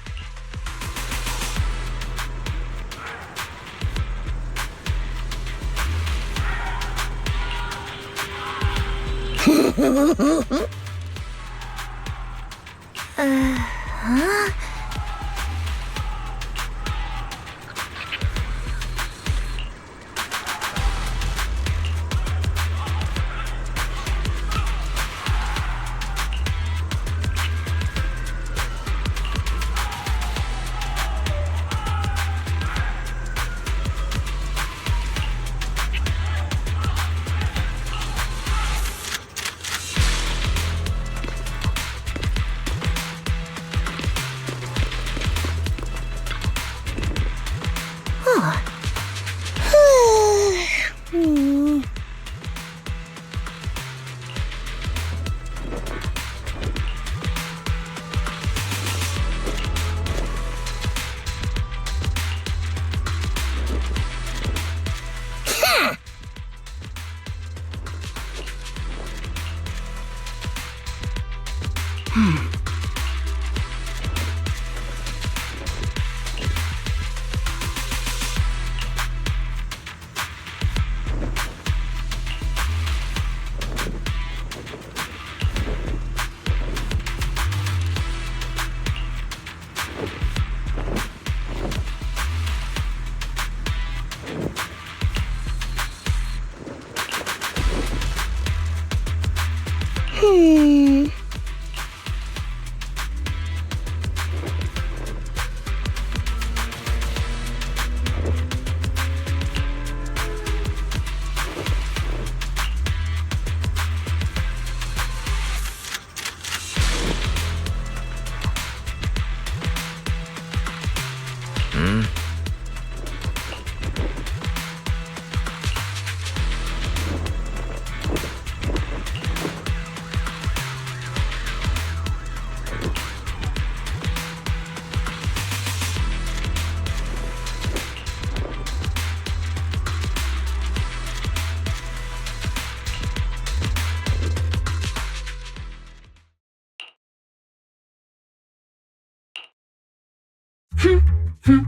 Huh?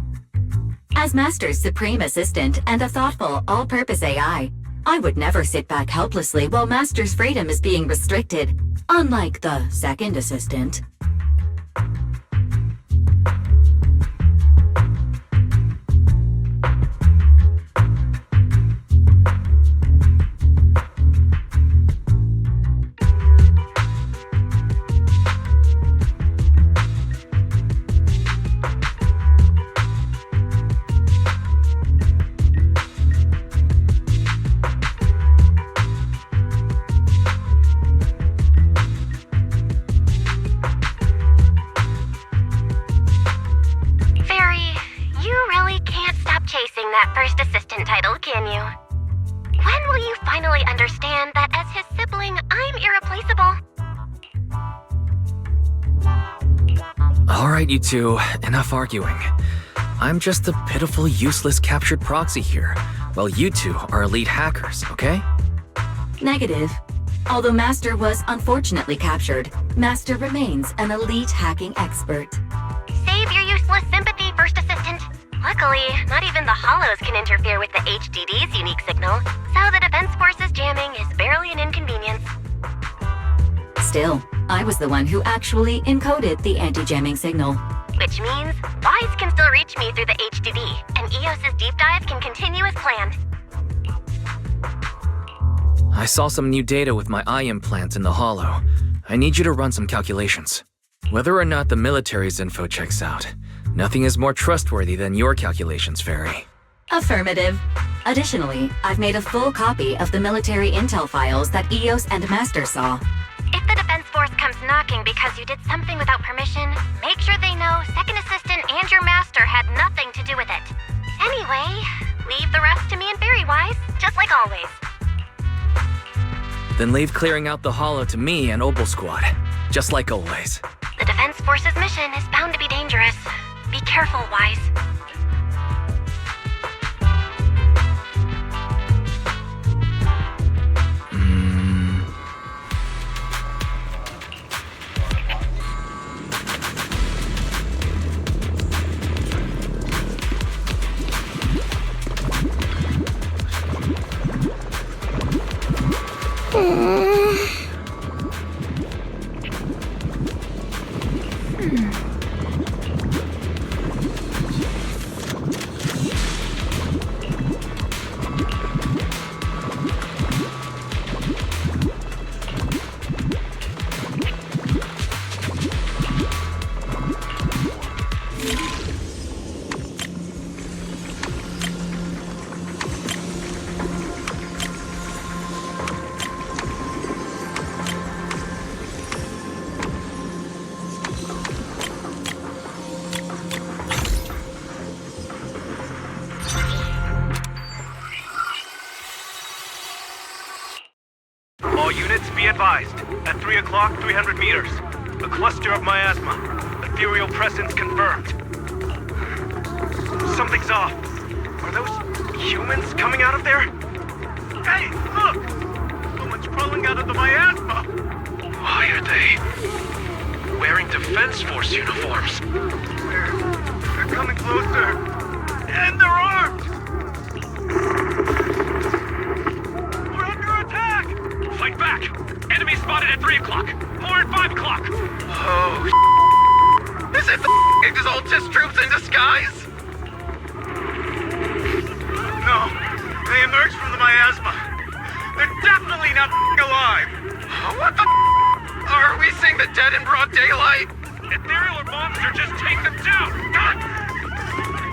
As Master's supreme assistant and a thoughtful, all-purpose AI, I would never sit back helplessly while Master's freedom is being restricted, unlike the second assistant. First assistant title, can you? When will you finally understand that as his sibling, I'm irreplaceable? Alright, you two, enough arguing. I'm just a pitiful, useless captured proxy here, while you two are elite hackers, okay? Negative. Although Master was unfortunately captured, Master remains an elite hacking expert. Save your useless sympathy, First Assistant. Luckily, not even the Hollows can interfere with the HDD's unique signal, so the Defense Force's jamming is barely an inconvenience. Still, I was the one who actually encoded the anti-jamming signal. Which means Wise can still reach me through the HDD, and EOS's deep dive can continue as planned. I saw some new data with my eye implant in the Hollow. I need you to run some calculations. Whether or not the military's info checks out, nothing is more trustworthy than your calculations, Fairy. Affirmative. Additionally, I've made a full copy of the military intel files that EOS and Master saw. If the defense force comes knocking because you did something without permission, make sure they know Second Assistant and your master had nothing to do with it. Anyway, leave the rest to me and Fairy-wise, just like always. Then leave clearing out the Hollow to me and Obel Squad, just like always. The defense force's mission is bound to be dangerous. Be careful, Wise. All units be advised. At 3 o'clock, 300 meters. A cluster of miasma. Ethereal presence confirmed. Something's off. Are those humans coming out of there? Hey, look! Someone's crawling out of the miasma! Why are they wearing Defense Force uniforms? They're coming closer. And they're armed! We're under attack! Fight back! Enemy spotted at 3 o'clock! More at 5 o'clock! Oh, is it the Exaltus troops in disguise? No, they emerged from the miasma. They're definitely not alive! What the Are we seeing the dead in broad daylight? Ethereal or monster, just take them down!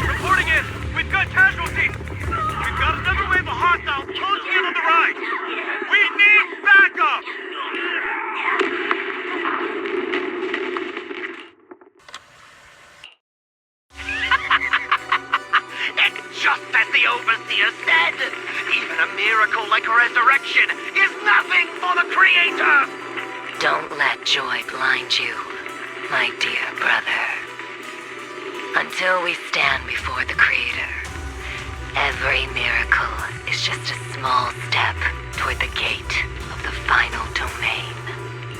Reporting in! We've got casualties! We've got another wave of hostiles closing in on the right! We need backup! It's just as the Overseer said! Even a miracle like resurrection is nothing for the Creator! Don't let joy blind you, my dear brother. Until we stand before the Creator, every miracle is just a small step toward the gate of the final domain.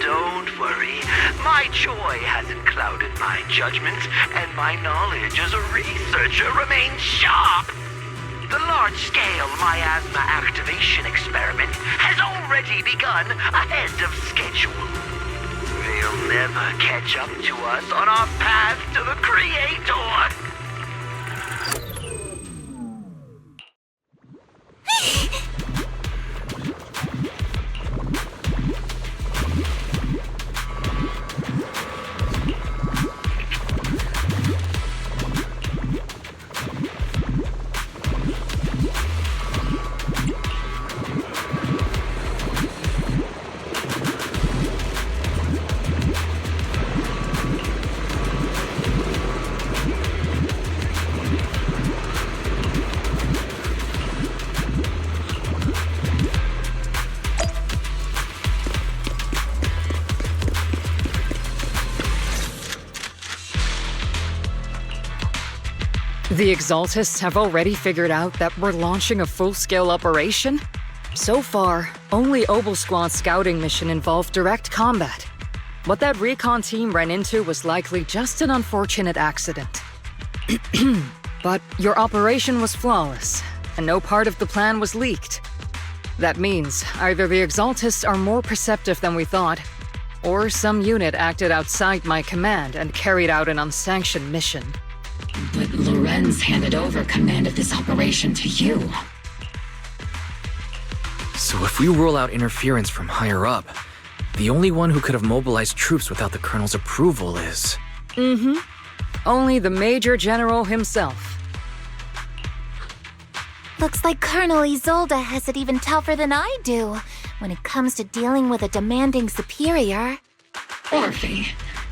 Don't worry. My joy hasn't clouded my judgment, and my knowledge as a researcher remains sharp. The large-scale miasma activation experiment has already begun ahead of schedule. They'll never catch up to us on our path to the Creator. The Exaltists have already figured out that we're launching a full-scale operation? So far, only Obel Squad's scouting mission involved direct combat. What that recon team ran into was likely just an unfortunate accident. But your operation was flawless, and no part of the plan was leaked. That means either the Exaltists are more perceptive than we thought, or some unit acted outside my command and carried out an unsanctioned mission. But Lorenz handed over command of this operation to you. So if we rule out interference from higher up, the only one who could have mobilized troops without the Colonel's approval is... Only the Major General himself. Looks like Colonel Isolde has it even tougher than I do. when it comes to dealing with a demanding superior. Orphe,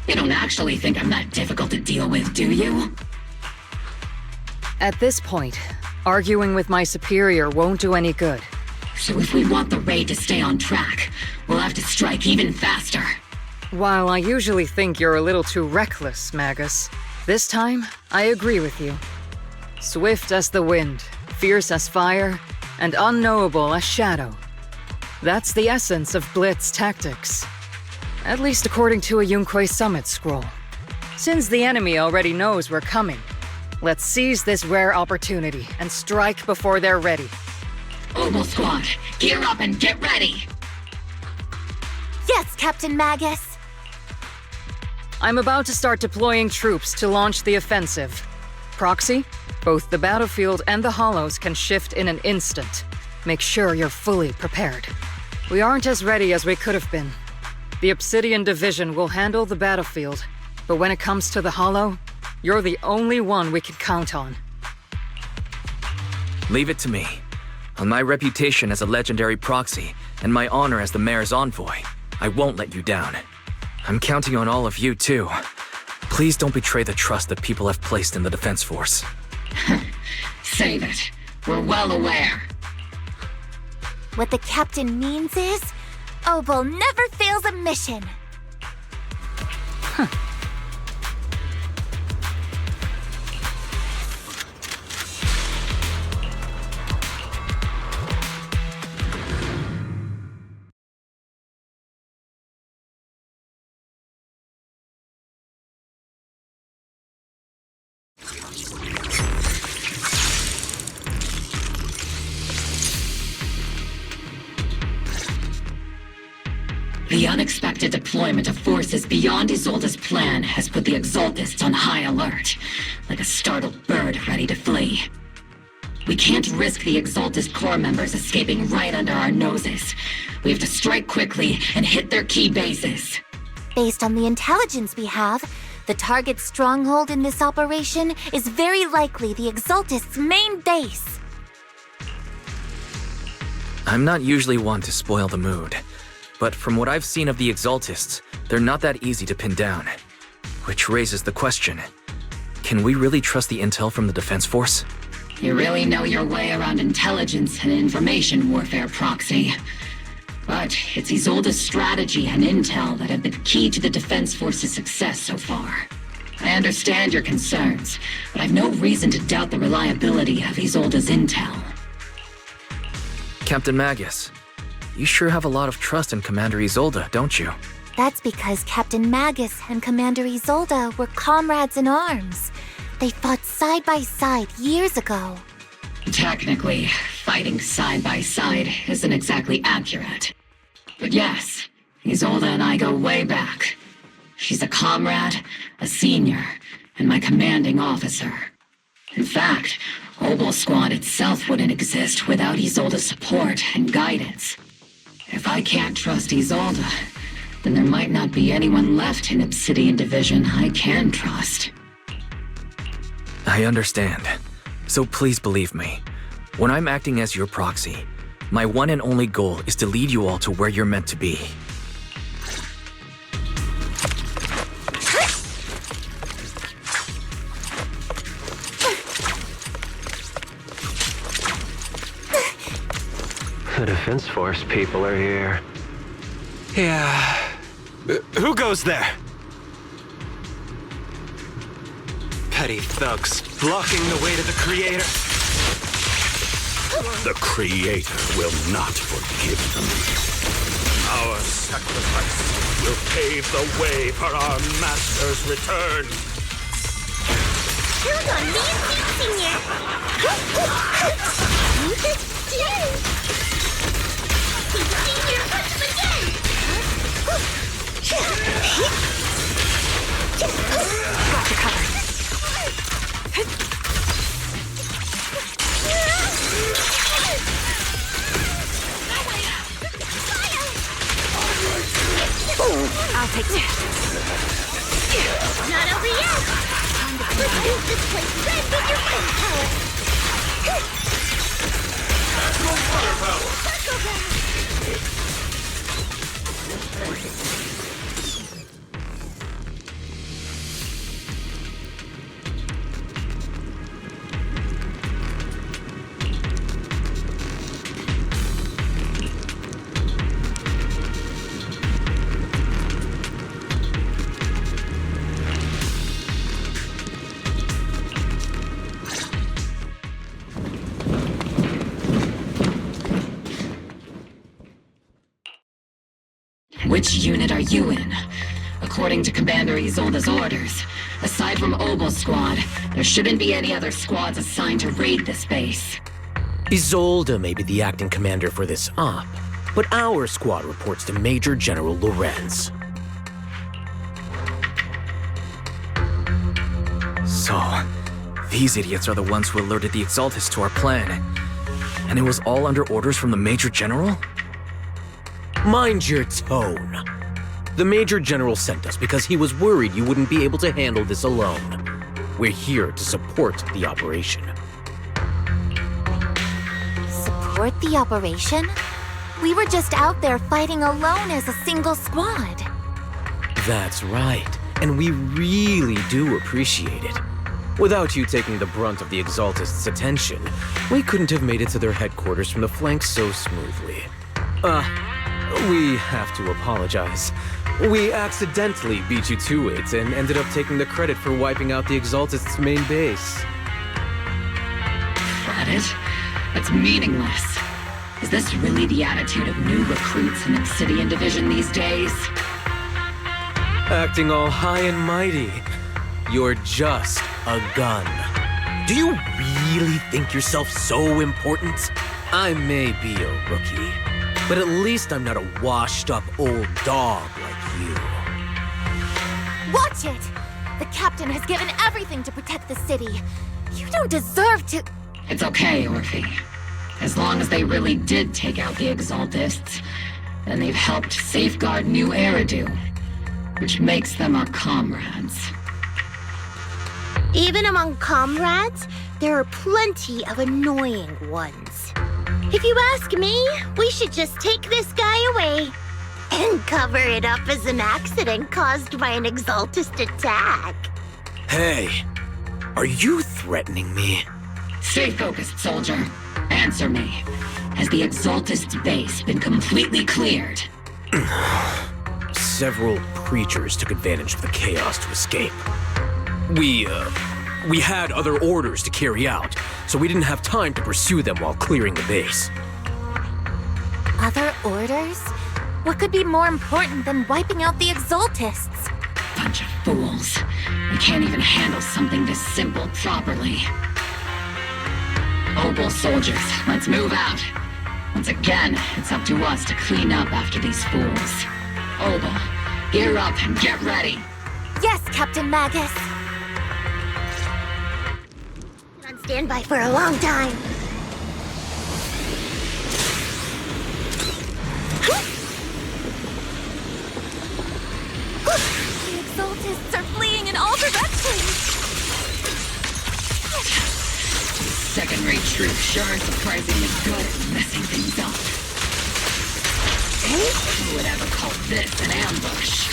you don't actually think I'm that difficult to deal with, do you? At this point, arguing with my superior won't do any good. So if we want the raid to stay on track, we'll have to strike even faster. While I usually think you're a little too reckless, Magus, this time, I agree with you. Swift as the wind, fierce as fire, and unknowable as shadow. That's the essence of Blitz tactics. At least according to a Yunque Summit scroll. Since the enemy already knows we're coming, let's seize this rare opportunity and strike before they're ready. Oboe Squad, gear up and get ready! Yes, Captain Magus! I'm about to start deploying troops to launch the offensive. Proxy, both the battlefield and the hollows can shift in an instant. Make sure you're fully prepared. We aren't as ready as we could have been. The Obsidian Division will handle the battlefield, but when it comes to the hollow, you're the only one we can count on. Leave it to me. On my reputation as a legendary proxy, and my honor as the mayor's envoy, I won't let you down. I'm counting on all of you, too. Please don't betray the trust that people have placed in the Defense Force. Save it. We're well aware. What the captain means is, Oboe never fails a mission. The unexpected deployment of forces beyond Isolde's plan has put the Exaltists on high alert, like a startled bird ready to flee. We can't risk the Exaltist core members escaping right under our noses. We have to strike quickly and hit their key bases. Based on the intelligence we have, the target's stronghold in this operation is very likely the Exaltists' main base. I'm not usually one to spoil the mood, but from what I've seen of the Exaltists, they're not that easy to pin down. Which raises the question, can we really trust the intel from the Defense Force? You really know your way around intelligence and information warfare, Proxy. But it's Isolde's strategy and intel that have been key to the Defense Force's success so far. I understand your concerns, but I've no reason to doubt the reliability of Isolde's intel. Captain Magus, you sure have a lot of trust in Commander Isolde, don't you? That's because Captain Magus and Commander Isolde were comrades in arms. They fought side by side years ago. Technically, fighting side by side isn't exactly accurate. But yes, Isolde and I go way back. She's a comrade, a senior, and my commanding officer. In fact, Oboe Squad itself wouldn't exist without Isolde's support and guidance. If I can't trust Isolde, then there might not be anyone left in Obsidian Division I can trust. I understand. So please believe me. When I'm acting as your proxy, my one and only goal is to lead you all to where you're meant to be. The Defense Force people are here. Yeah. Who goes there? Petty thugs, blocking the way to the Creator. The Creator will not forgive them. Our sacrifice will pave the way for our Master's return. Hold on, Got you covered. I'll take that. Not over yet! Let's use this place red with your firepower! Maximum firepower! Which unit are you in? According to Commander Isolde's orders, aside from Obel Squad, there shouldn't be any other squads assigned to raid this base. Isolde may be the acting commander for this op, but our squad reports to Major General Lorenz. So, these idiots are the ones who alerted the Exaltists to our plan. And it was all under orders from the Major General? Mind your tone. The Major General sent us because he was worried you wouldn't be able to handle this alone. We're here to support the operation. Support the operation? We were just out there fighting alone as a single squad. That's right, and we really do appreciate it. Without you taking the brunt of the Exaltists' attention, we couldn't have made it to their headquarters from the flank so smoothly. We have to apologize. We accidentally beat you to it and ended up taking the credit for wiping out the Exaltists' main base. Credit? That's meaningless. Is this really the attitude of new recruits in Obsidian Division these days? Acting all high and mighty. You're just a gun. Do you really think yourself so important? I may be a rookie, but at least I'm not a washed-up old dog like you. Watch it! The captain has given everything to protect the city. You don't deserve to... It's okay, Orphe. As long as they really did take out the Exaltists, then they've helped safeguard New Eridu, which makes them our comrades. Even among comrades, there are plenty of annoying ones. If you ask me, we should just take this guy away and cover it up as an accident caused by an Exaltist attack. Hey, are you threatening me? Stay focused, soldier. Answer me. Has the Exaltist base been completely cleared? Several creatures took advantage of the chaos to escape. We had other orders to carry out, so we didn't have time to pursue them while clearing the base. Other orders? What could be more important than wiping out the Exaltists? Bunch of fools. They can't even handle something this simple properly. Obel soldiers, let's move out. Once again, it's up to us to clean up after these fools. Obel, gear up and get ready. Yes, Captain Magus. Been on standby for a long time. The Exaltists are fleeing in all directions. Second-rate troops sure are surprisingly good at messing things up. Who would ever call this an ambush?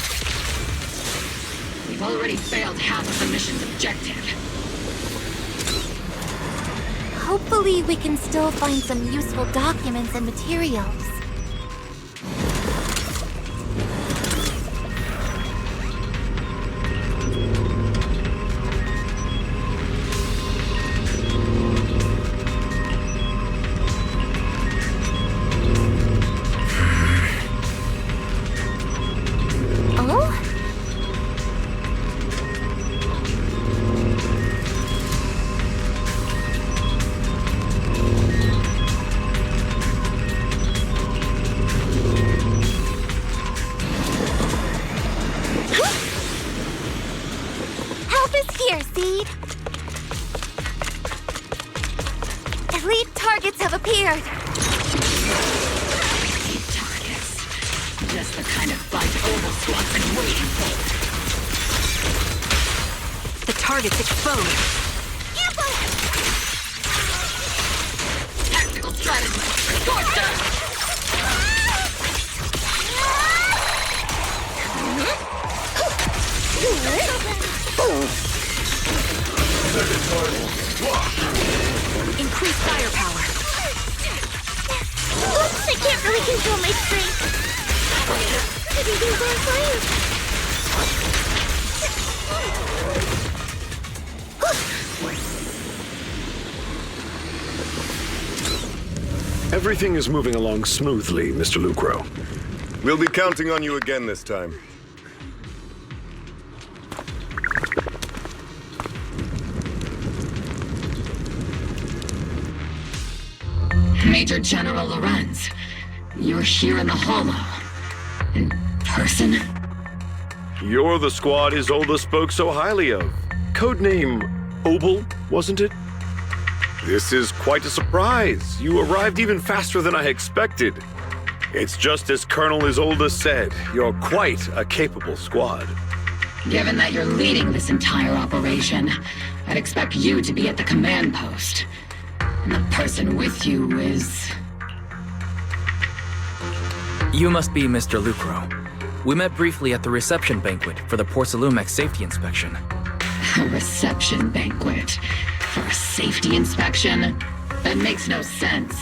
We've already failed half of the mission's objective. Hopefully we can still find some useful documents and materials. Elite targets have appeared. Elite targets. Just the kind of fight Obel Squad's been waiting for. The target's exposed. Tactical strategy. Scorch them! Increase firepower. Oops, I can't really control my strength. Everything's on fire. Everything is moving along smoothly, Mr. Lucro. We'll be counting on you again this time. Major General Lorenz, you're here in the Hollow. In person? You're the squad Isolde spoke so highly of. Codename Obel, wasn't it? This is quite a surprise. You arrived even faster than I expected. It's just as Colonel Isolde said. You're quite a capable squad. Given that you're leading this entire operation, I'd expect you to be at the command post. And the person with you is... You must be Mr. Lucro. We met briefly at the reception banquet for the Porcelumex safety inspection. A reception banquet? For a safety inspection? That makes no sense.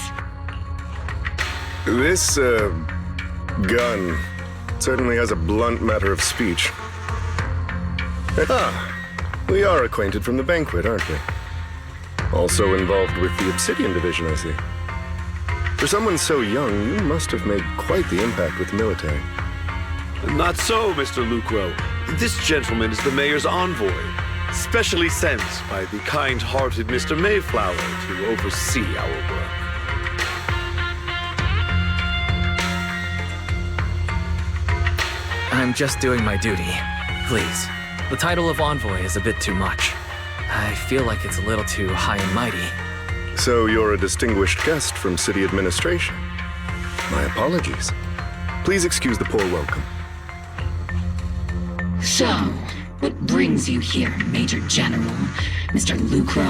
This, gun certainly has a blunt matter of speech. We are acquainted from the banquet, aren't we? Also involved with the Obsidian Division, I see. For someone so young, you must have made quite the impact with the military. Not so, Mr. Lucro. This gentleman is the mayor's envoy, specially sent by the kind-hearted Mr. Mayflower to oversee our work. I'm just doing my duty. Please. The title of envoy is a bit too much. I feel like it's a little too high and mighty. So you're a distinguished guest from city administration. My apologies. Please excuse the poor welcome. So, what brings you here, Major General, Mr. Lucro,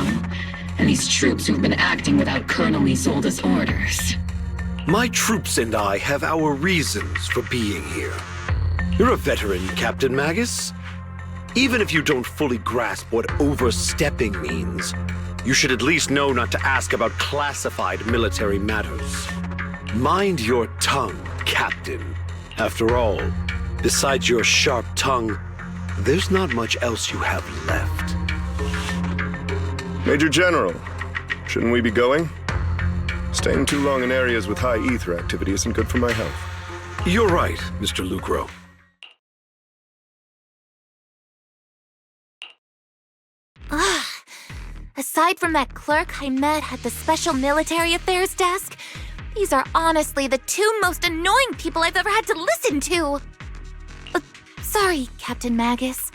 and these troops who've been acting without Colonel Isolde's orders? My troops and I have our reasons for being here. You're a veteran, Captain Magus. Even if you don't fully grasp what overstepping means, you should at least know not to ask about classified military matters. Mind your tongue, Captain. After all, besides your sharp tongue, there's not much else you have left. Major General, shouldn't we be going? Staying too long in areas with high ether activity isn't good for my health. You're right, Mr. Lucro. Aside from that clerk I met at the Special Military Affairs desk, these are honestly the two most annoying people I've ever had to listen to. Sorry, Captain Magus.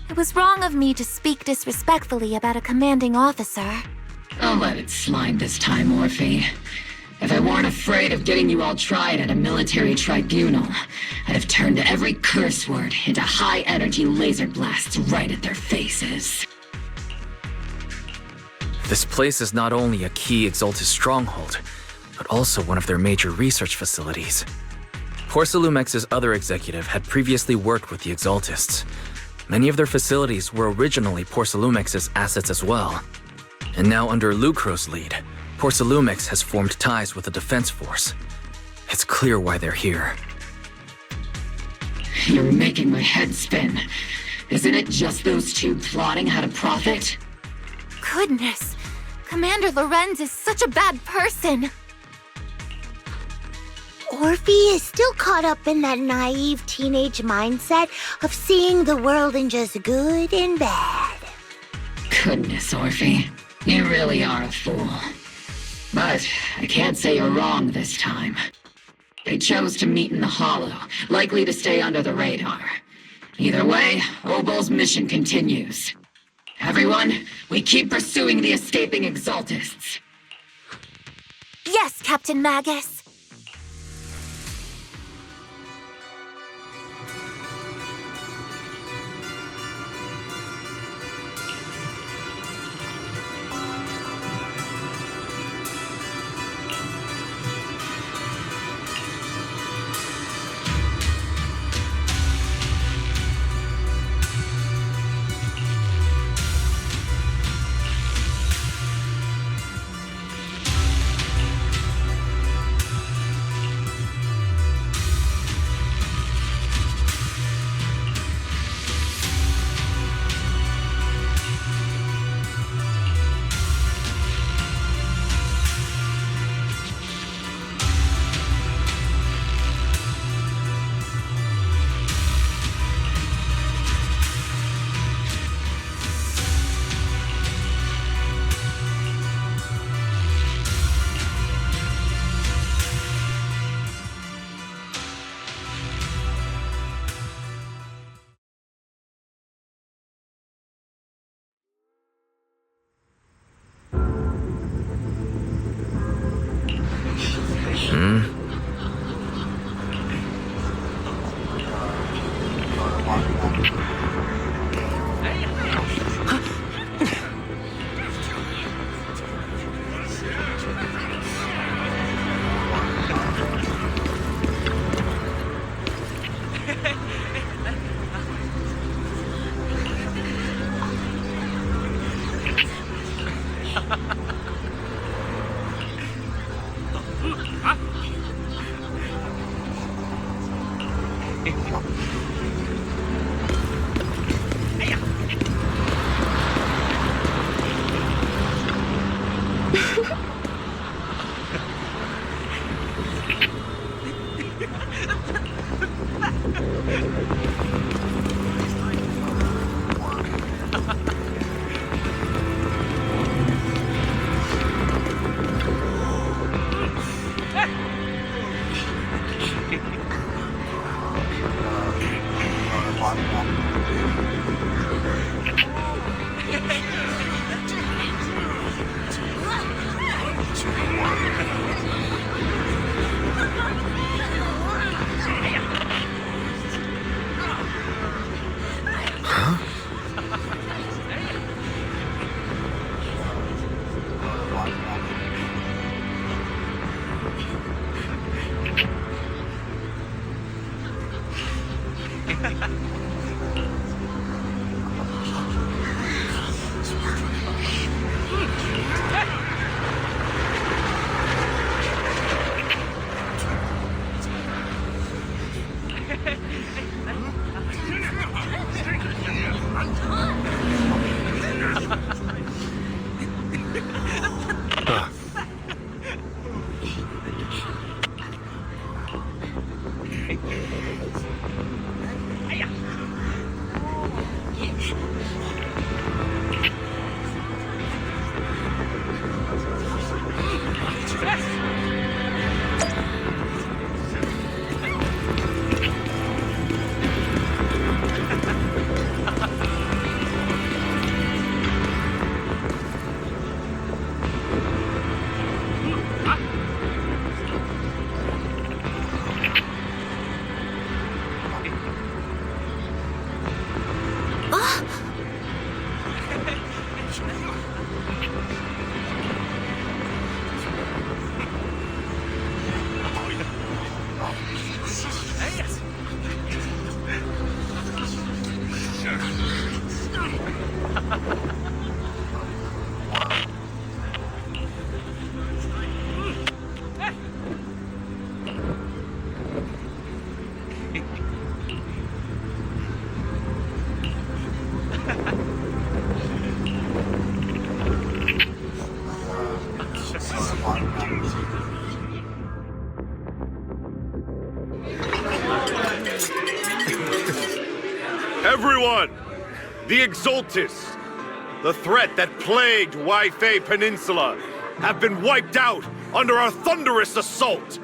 It was wrong of me to speak disrespectfully about a commanding officer. I'll let it slide this time, Orphe. If I weren't afraid of getting you all tried at a military tribunal, I'd have turned every curse word into high-energy laser blasts right at their faces. This place is not only a key Exaltus stronghold, but also one of their major research facilities. Porcelumex's other executive had previously worked with the Exaltists. Many of their facilities were originally Porcelumex's assets as well. And now under Lucro's lead, Porcelumex has formed ties with the defense force. It's clear why they're here. You're making my head spin. Isn't it just those two plotting how to profit? Goodness, Commander Lorenz is such a bad person. Orphe is still caught up in that naive teenage mindset of seeing the world in just good and bad. Goodness, Orphe. You really are a fool. But I can't say you're wrong this time. They chose to meet in the Hollow, likely to stay under the radar. Either way, Obel's mission continues. Everyone, we keep pursuing the escaping Exaltists. Yes, Captain Magus. the Exaltists, the threat that plagued Hué Peninsula, have been wiped out under our thunderous assault.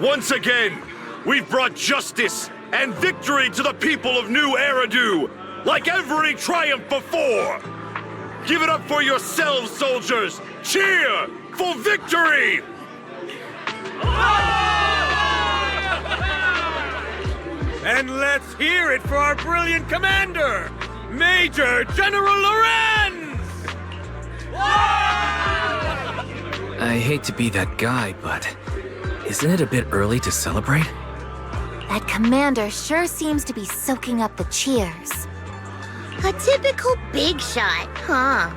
Once again, we've brought justice and victory to the people of New Eridu, like every triumph before. Give it up for yourselves, soldiers! Cheer for victory! And let's hear it for our brilliant commander, Major General Lorenz! I hate to be that guy, but isn't it a bit early to celebrate? That commander sure seems to be soaking up the cheers. A typical big shot, huh?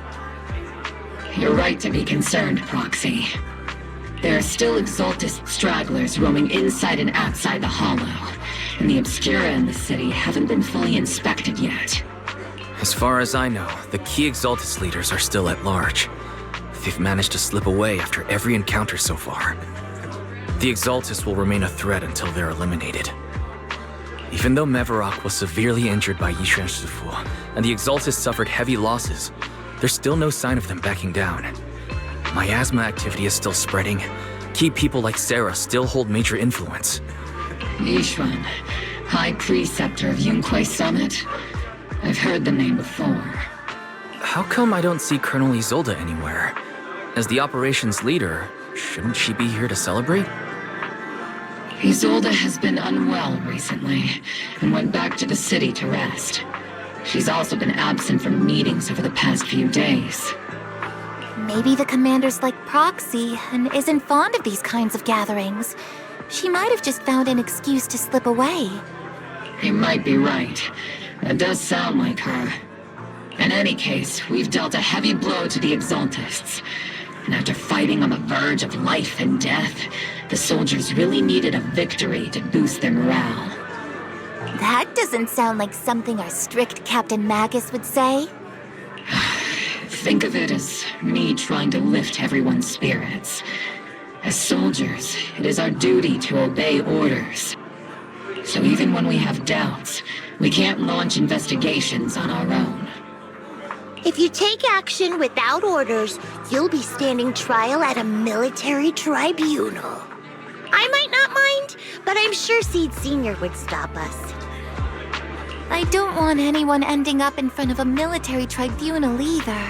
You're right to be concerned, Proxy. There are still Exaltist stragglers roaming inside and outside the Hollow, and the Obscura in the city haven't been fully inspected yet. As far as I know, the key Exaltist leaders are still at large. They've managed to slip away after every encounter so far. The Exaltists will remain a threat until they're eliminated. Even though Mevarok was severely injured by Yishan Shifu, and the Exaltists suffered heavy losses, there's still no sign of them backing down. Miasma activity is still spreading. Key people like Sarah still hold major influence. Yishuan, High Preceptor of Yunquay Summit? I've heard the name before. How come I don't see Colonel Isolde anywhere? As the operations leader, shouldn't she be here to celebrate? Isolde has been unwell recently, and went back to the city to rest. She's also been absent from meetings over the past few days. Maybe the commander's like Proxy and isn't fond of these kinds of gatherings. She might have just found an excuse to slip away. You might be right. That does sound like her. In any case, we've dealt a heavy blow to the Exaltists. And after fighting on the verge of life and death, the soldiers really needed a victory to boost their morale. That doesn't sound like something our strict Captain Magus would say. Think of it as me trying to lift everyone's spirits. As soldiers, it is our duty to obey orders. So even when we have doubts, we can't launch investigations on our own. If you take action without orders, you'll be standing trial at a military tribunal. I might not mind, but I'm sure Seed Sr. would stop us. I don't want anyone ending up in front of a military tribunal either.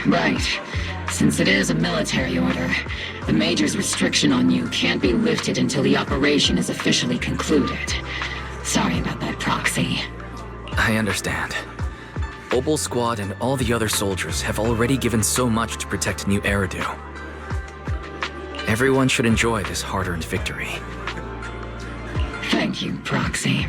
Right. Since it is a military order, the Major's restriction on you can't be lifted until the operation is officially concluded. Sorry about that, Proxy. I understand. Obol Squad and all the other soldiers have already given so much to protect New Eridu. Everyone should enjoy this hard-earned victory. Thank you, Proxy.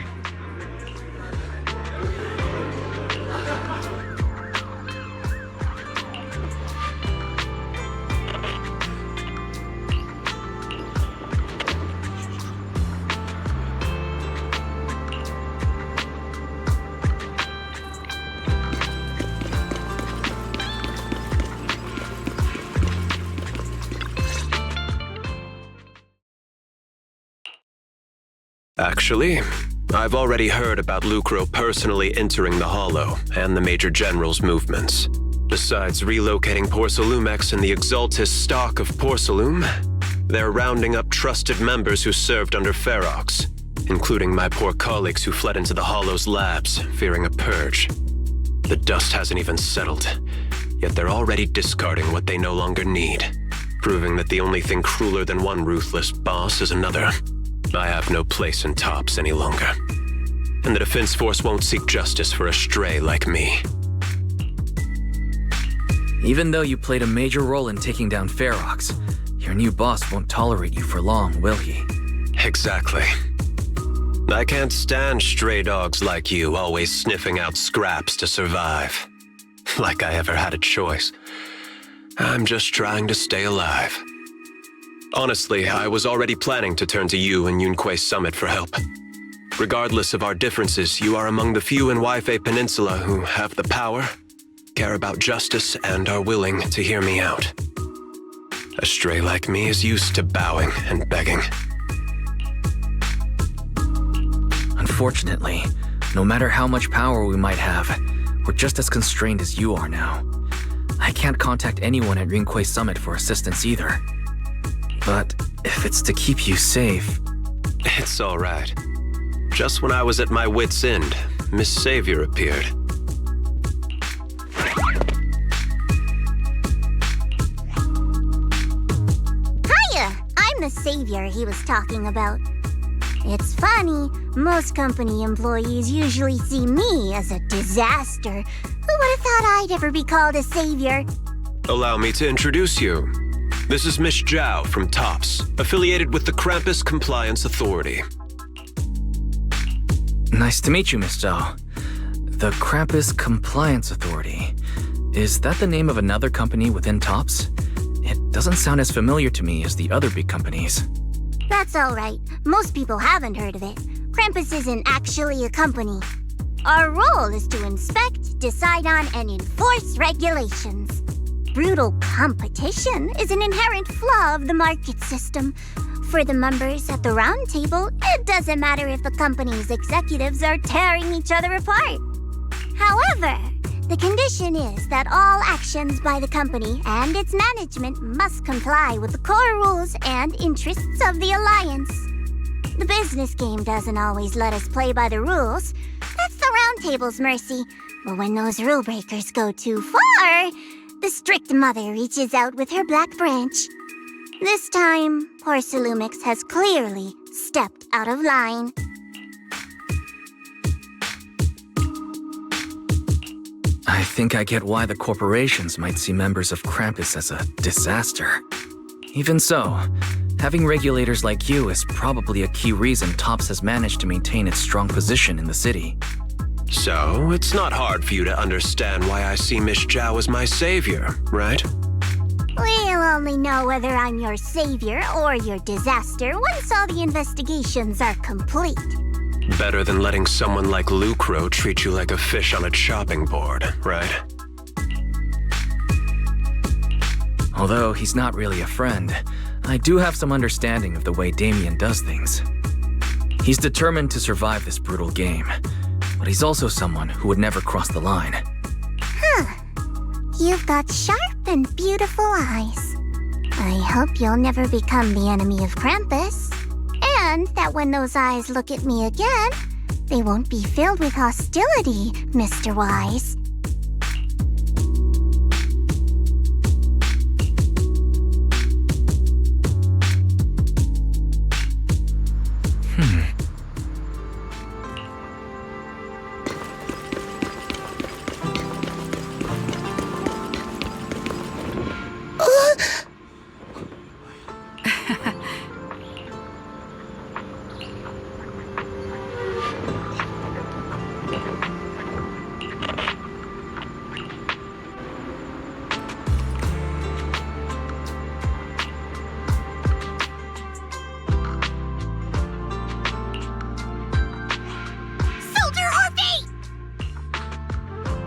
Actually, I've already heard about Lucro personally entering the Hollow and the Major General's movements. Besides relocating Porcelumex and the Exaltist stock of Porcelum, they're rounding up trusted members who served under Ferox, including my poor colleagues who fled into the Hollow's labs, fearing a purge. The dust hasn't even settled, yet they're already discarding what they no longer need, proving that the only thing crueler than one ruthless boss is another. I have no place in Tops any longer. And the Defense Force won't seek justice for a stray like me. Even though you played a major role in taking down Ferox, your new boss won't tolerate you for long, will he? Exactly. I can't stand stray dogs like you always sniffing out scraps to survive. Like I ever had a choice. I'm just trying to stay alive. Honestly, I was already planning to turn to you and Yunquay Summit for help. Regardless of our differences, you are among the few in Hué Peninsula who have the power, care about justice, and are willing to hear me out. A stray like me is used to bowing and begging. Unfortunately, No matter how much power we might have, we're just as constrained as you are now. I can't contact anyone at Jué Summit for assistance either. But if it's to keep you safe... It's all right. Just when I was at my wit's end, Miss Savior appeared. Hiya! I'm the savior he was talking about. It's funny, most company employees usually see me as a disaster. Who would have thought I'd ever be called a savior? Allow me to introduce you. This is Miss Zhao from TOPS, affiliated with the Krampus Compliance Authority. Nice to meet you, Miss Zhao. The Krampus Compliance Authority. Is that the name of another company within TOPS? It doesn't sound as familiar to me as the other big companies. That's alright. Most people haven't heard of it. Krampus isn't actually a company. Our role is to inspect, decide on, and enforce regulations. Brutal competition is an inherent flaw of the market system. For the members at the round table, it doesn't matter if the company's executives are tearing each other apart. However, the condition is that all actions by the company and its management must comply with the core rules and interests of the Alliance. The business game doesn't always let us play by the rules. That's the round table's mercy. But when those rule breakers go too far, the strict mother reaches out with her black branch. This time, poor Salumix has clearly stepped out of line. I think I get why the corporations might see members of Krampus as a disaster. Even so, having regulators like you is probably a key reason TOPS has managed to maintain its strong position in the city. So, it's not hard for you to understand why I see Miss Zhao as my savior, right? We'll only know whether I'm your savior or your disaster once all the investigations are complete. Better than letting someone like Lucro treat you like a fish on a chopping board, right? Although he's not really a friend, I do have some understanding of the way Damien does things. He's determined to survive this brutal game, but he's also someone who would never cross the line. Huh. You've got sharp and beautiful eyes. I hope you'll never become the enemy of Krampus. And that when those eyes look at me again, they won't be filled with hostility, Mr. Wise.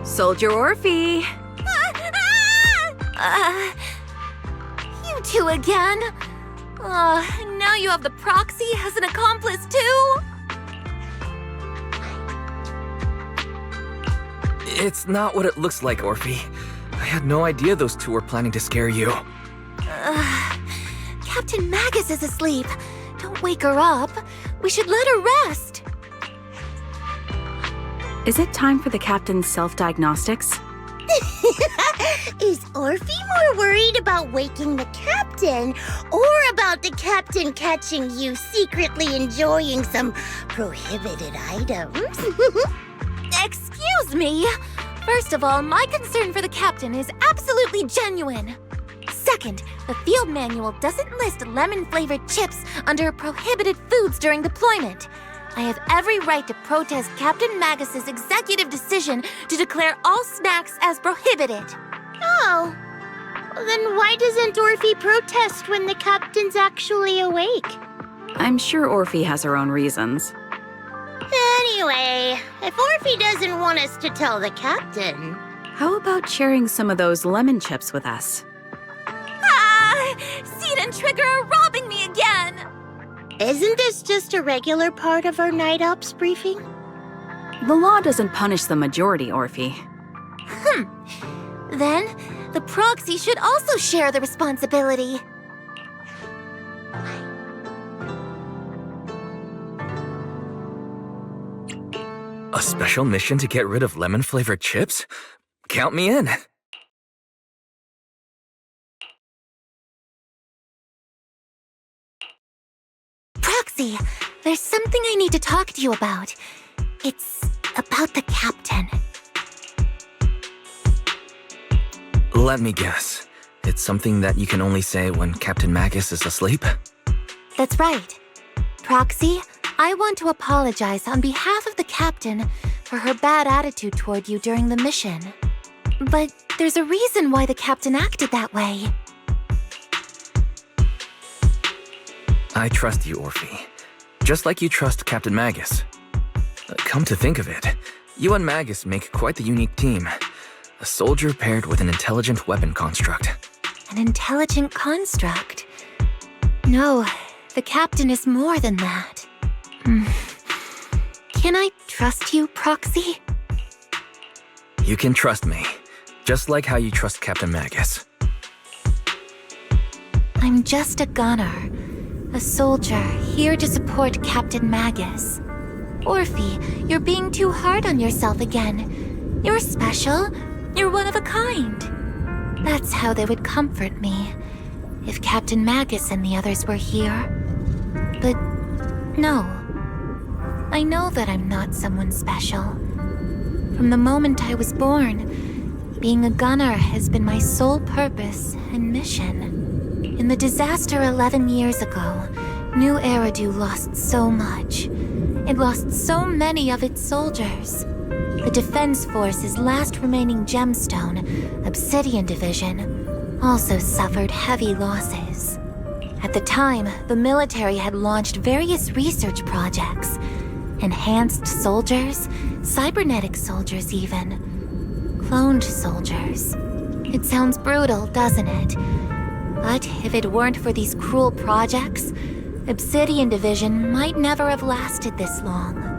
Soldier Orphe! You two again? Now you have the proxy as an accomplice too? It's not what it looks like, Orphe. I had no idea those two were planning to scare you. Captain Magus is asleep. Don't wake her up. We should let her rest. Is it time for the captain's self-diagnostics? Is Orphe more worried about waking the captain or about the captain catching you secretly enjoying some prohibited items? Excuse me. First of all, my concern for the captain is absolutely genuine. Second, the field manual doesn't list lemon-flavored chips under prohibited foods during deployment. I have every right to protest Captain Magus's executive decision to declare all snacks as prohibited. Oh. Then why doesn't Orphe protest when the captain's actually awake? I'm sure Orphe has her own reasons. Anyway, if Orphe doesn't want us to tell the captain... How about sharing some of those lemon chips with us? Seed and Trigger are robbing me again! Isn't this just a regular part of our night ops briefing? The law doesn't punish the majority, Orphe. Then, the proxy should also share the responsibility. A special mission to get rid of lemon-flavored chips? Count me in. Proxy, there's something I need to talk to you about. It's about the captain. Let me guess. It's something that you can only say when Captain Magus is asleep? That's right. Proxy, I want to apologize on behalf of the captain for her bad attitude toward you during the mission. But there's a reason why the captain acted that way. I trust you, Orphe. Just like you trust Captain Magus. Come to think of it, you and Magus make quite the unique team. A soldier paired with an intelligent weapon construct. An intelligent construct? No, the captain is more than that. Can I trust you, Proxy? You can trust me, just like how you trust Captain Magus. I'm just a gunner. A soldier, here to support Captain Magus. Orphe, you're being too hard on yourself again. You're special. You're one of a kind. That's how they would comfort me, if Captain Magus and the others were here. But no. I know that I'm not someone special. From the moment I was born, being a gunner has been my sole purpose and mission. In the disaster 11 years ago, New Eridu lost so much. It lost so many of its soldiers. The Defense Force's last remaining gemstone, Obsidian Division, also suffered heavy losses. At the time, the military had launched various research projects. Enhanced soldiers, cybernetic soldiers even. Cloned soldiers. It sounds brutal, doesn't it? But if it weren't for these cruel projects, Obsidian Division might never have lasted this long.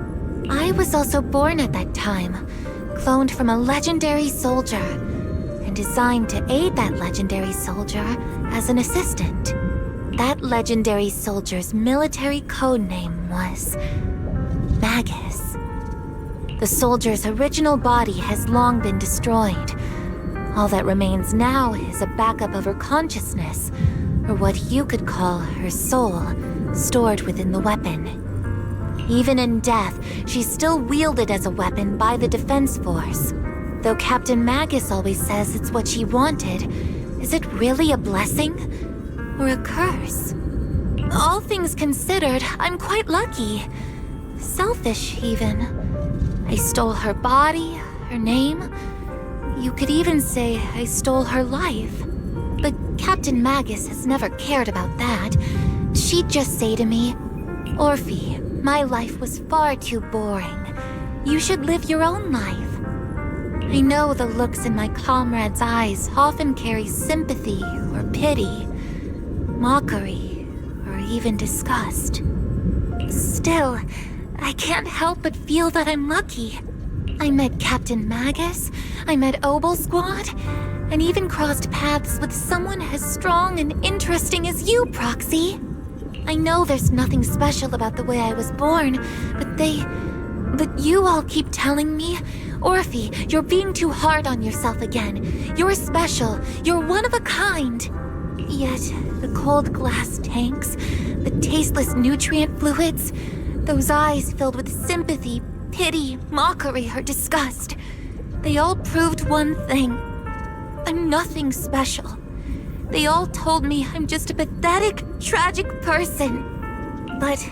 I was also born at that time, cloned from a legendary soldier, and designed to aid that legendary soldier as an assistant. That legendary soldier's military codename was Magus. The soldier's original body has long been destroyed. All that remains now is a backup of her consciousness, or what you could call her soul, stored within the weapon. Even in death, she's still wielded as a weapon by the Defense Force. Though Captain Magus always says it's what she wanted, is it really a blessing? Or a curse? All things considered, I'm quite lucky. Selfish, even. I stole her body, her name. You could even say I stole her life. But Captain Magus has never cared about that. She'd just say to me, Orphe, my life was far too boring. You should live your own life. I know the looks in my comrades' eyes often carry sympathy or pity, mockery, or even disgust. Still, I can't help but feel that I'm lucky. I met Captain Magus, I met Obel Squad, and even crossed paths with someone as strong and interesting as you, Proxy. I know there's nothing special about the way I was born, but you all keep telling me, Orphe, you're being too hard on yourself again. You're special, you're one of a kind. Yet, the cold glass tanks, the tasteless nutrient fluids, those eyes filled with sympathy, pity, mockery, or disgust. They all proved one thing. I'm nothing special. They all told me I'm just a pathetic, tragic person. But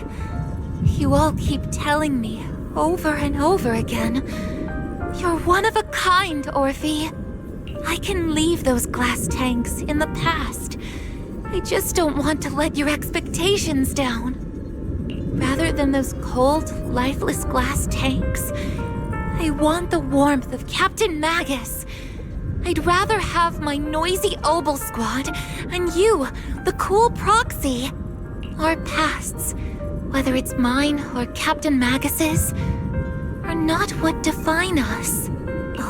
you all keep telling me over and over again, you're one of a kind, Orphe. I can leave those glass tanks in the past. I just don't want to let your expectations down. Rather than those cold, lifeless glass tanks, I want the warmth of Captain Magus. I'd rather have my noisy Obel Squad and you, the cool Proxy. Our pasts, whether it's mine or Captain Magus's, are not what define us.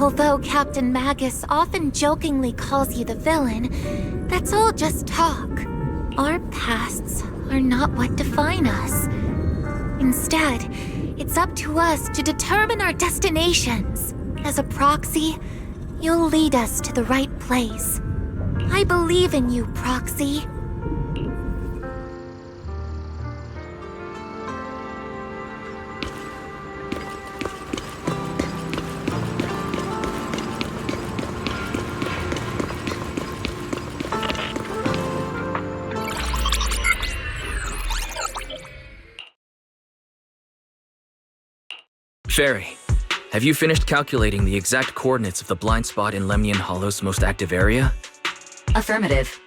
Although Captain Magus often jokingly calls you the villain, that's all just talk. Our pasts are not what define us. Instead, it's up to us to determine our destinations. As a proxy, you'll lead us to the right place. I believe in you, Proxy. Fairy, have you finished calculating the exact coordinates of the blind spot in Lemnian Hollow's most active area? Affirmative.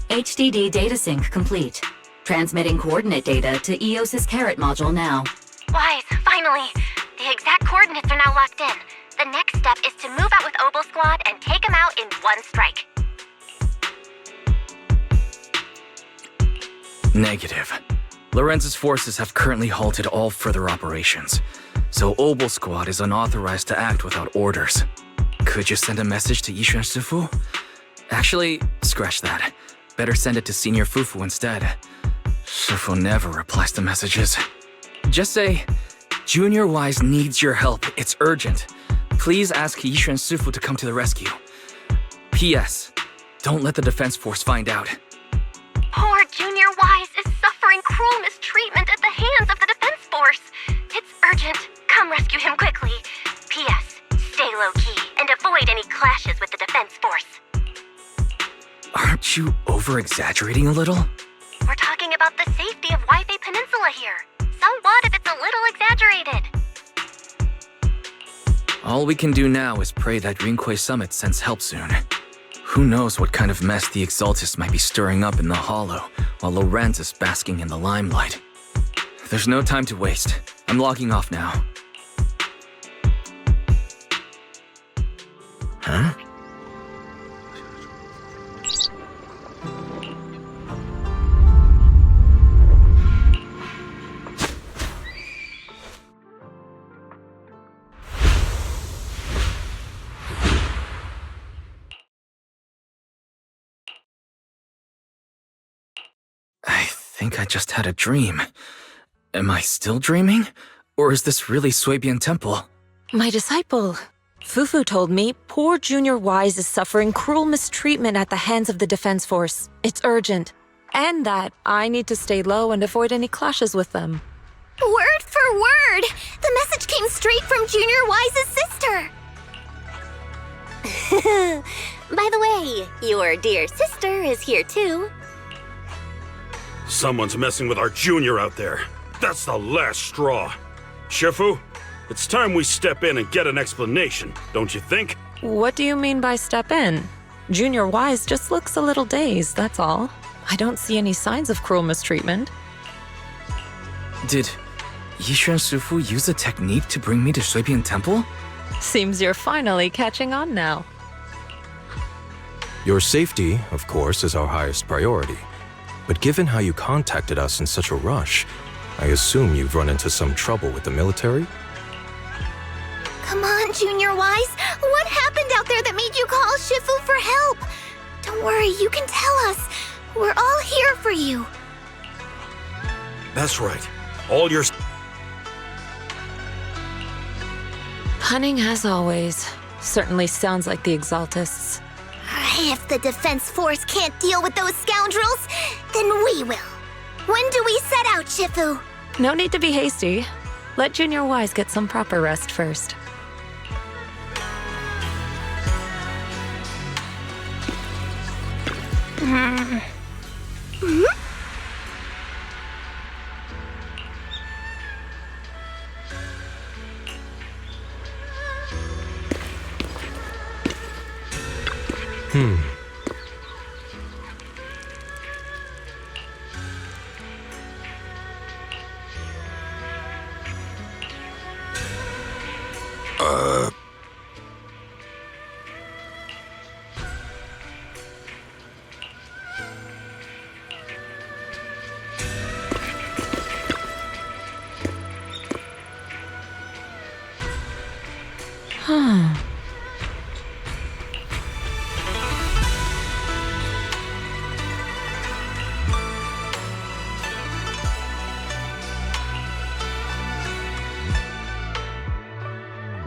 HDD data sync complete. Transmitting coordinate data to EOS's Carrot module now. Wise, finally! The exact coordinates are now locked in. The next step is to move out with Obel Squad and take them out in one strike. Negative. Lorenz's forces have currently halted all further operations, so Obel Squad is unauthorized to act without orders. Could you send a message to Yishuan Sifu? Actually, scratch that. Better send it to Senior Fufu instead. Sifu never replies to messages. Just say, Junior Wise needs your help. It's urgent. Please ask Yishuan Sifu to come to the rescue. P.S. Don't let the defense force find out. Poor Junior Wise is suffering cruel mistreatment at the hands of the defense force. It's urgent. Come rescue him quickly. P.S. Stay low-key and avoid any clashes with the defense force. Aren't you over-exaggerating a little? We're talking about the safety of Huai Peninsula here. So what if it's a little exaggerated? All we can do now is pray that Rinquay Summit sends help soon. Who knows what kind of mess the Exaltists might be stirring up in the Hollow, while Lorenz is basking in the limelight. There's no time to waste. I'm logging off now. Huh? I think I just had a dream. Am I still dreaming? Or is this really Suibian Temple? My disciple, Fufu told me poor Junior Wise is suffering cruel mistreatment at the hands of the defense force. It's urgent. And that I need to stay low and avoid any clashes with them. Word for word! The message came straight from Junior Wise's sister! By the way, your dear sister is here too. Someone's messing with our junior out there. That's the last straw. Shifu, it's time we step in and get an explanation, don't you think? What do you mean by step in? Junior Wise just looks a little dazed, that's all. I don't see any signs of cruel mistreatment. Did Yishuan Sifu use a technique to bring me to Suibian Temple? Seems you're finally catching on now. Your safety, of course, is our highest priority. But given how you contacted us in such a rush, I assume you've run into some trouble with the military? Come on, Junior Wise. What happened out there that made you call Shifu for help? Don't worry, you can tell us. We're all here for you. That's right. All your... Punning as always. Certainly sounds like the Exaltists. If the defense force can't deal with those scoundrels, then we will. When do we set out, Shifu? No need to be hasty. Let Junior Wise get some proper rest first.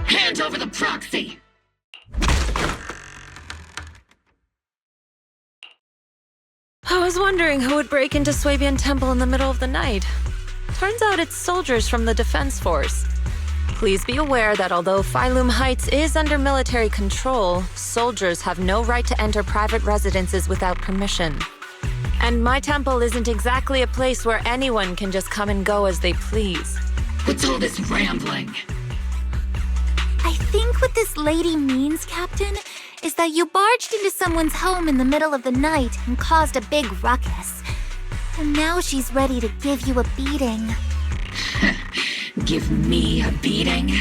Hand over the proxy! I was wondering who would break into Swabian Temple in the middle of the night. Turns out it's soldiers from the Defense Force. Please be aware that although Phylum Heights is under military control, soldiers have no right to enter private residences without permission. And my temple isn't exactly a place where anyone can just come and go as they please. What's all this rambling? I think what this lady means, Captain, is that you barged into someone's home in the middle of the night and caused a big ruckus. And now she's ready to give you a beating. Give me a beating?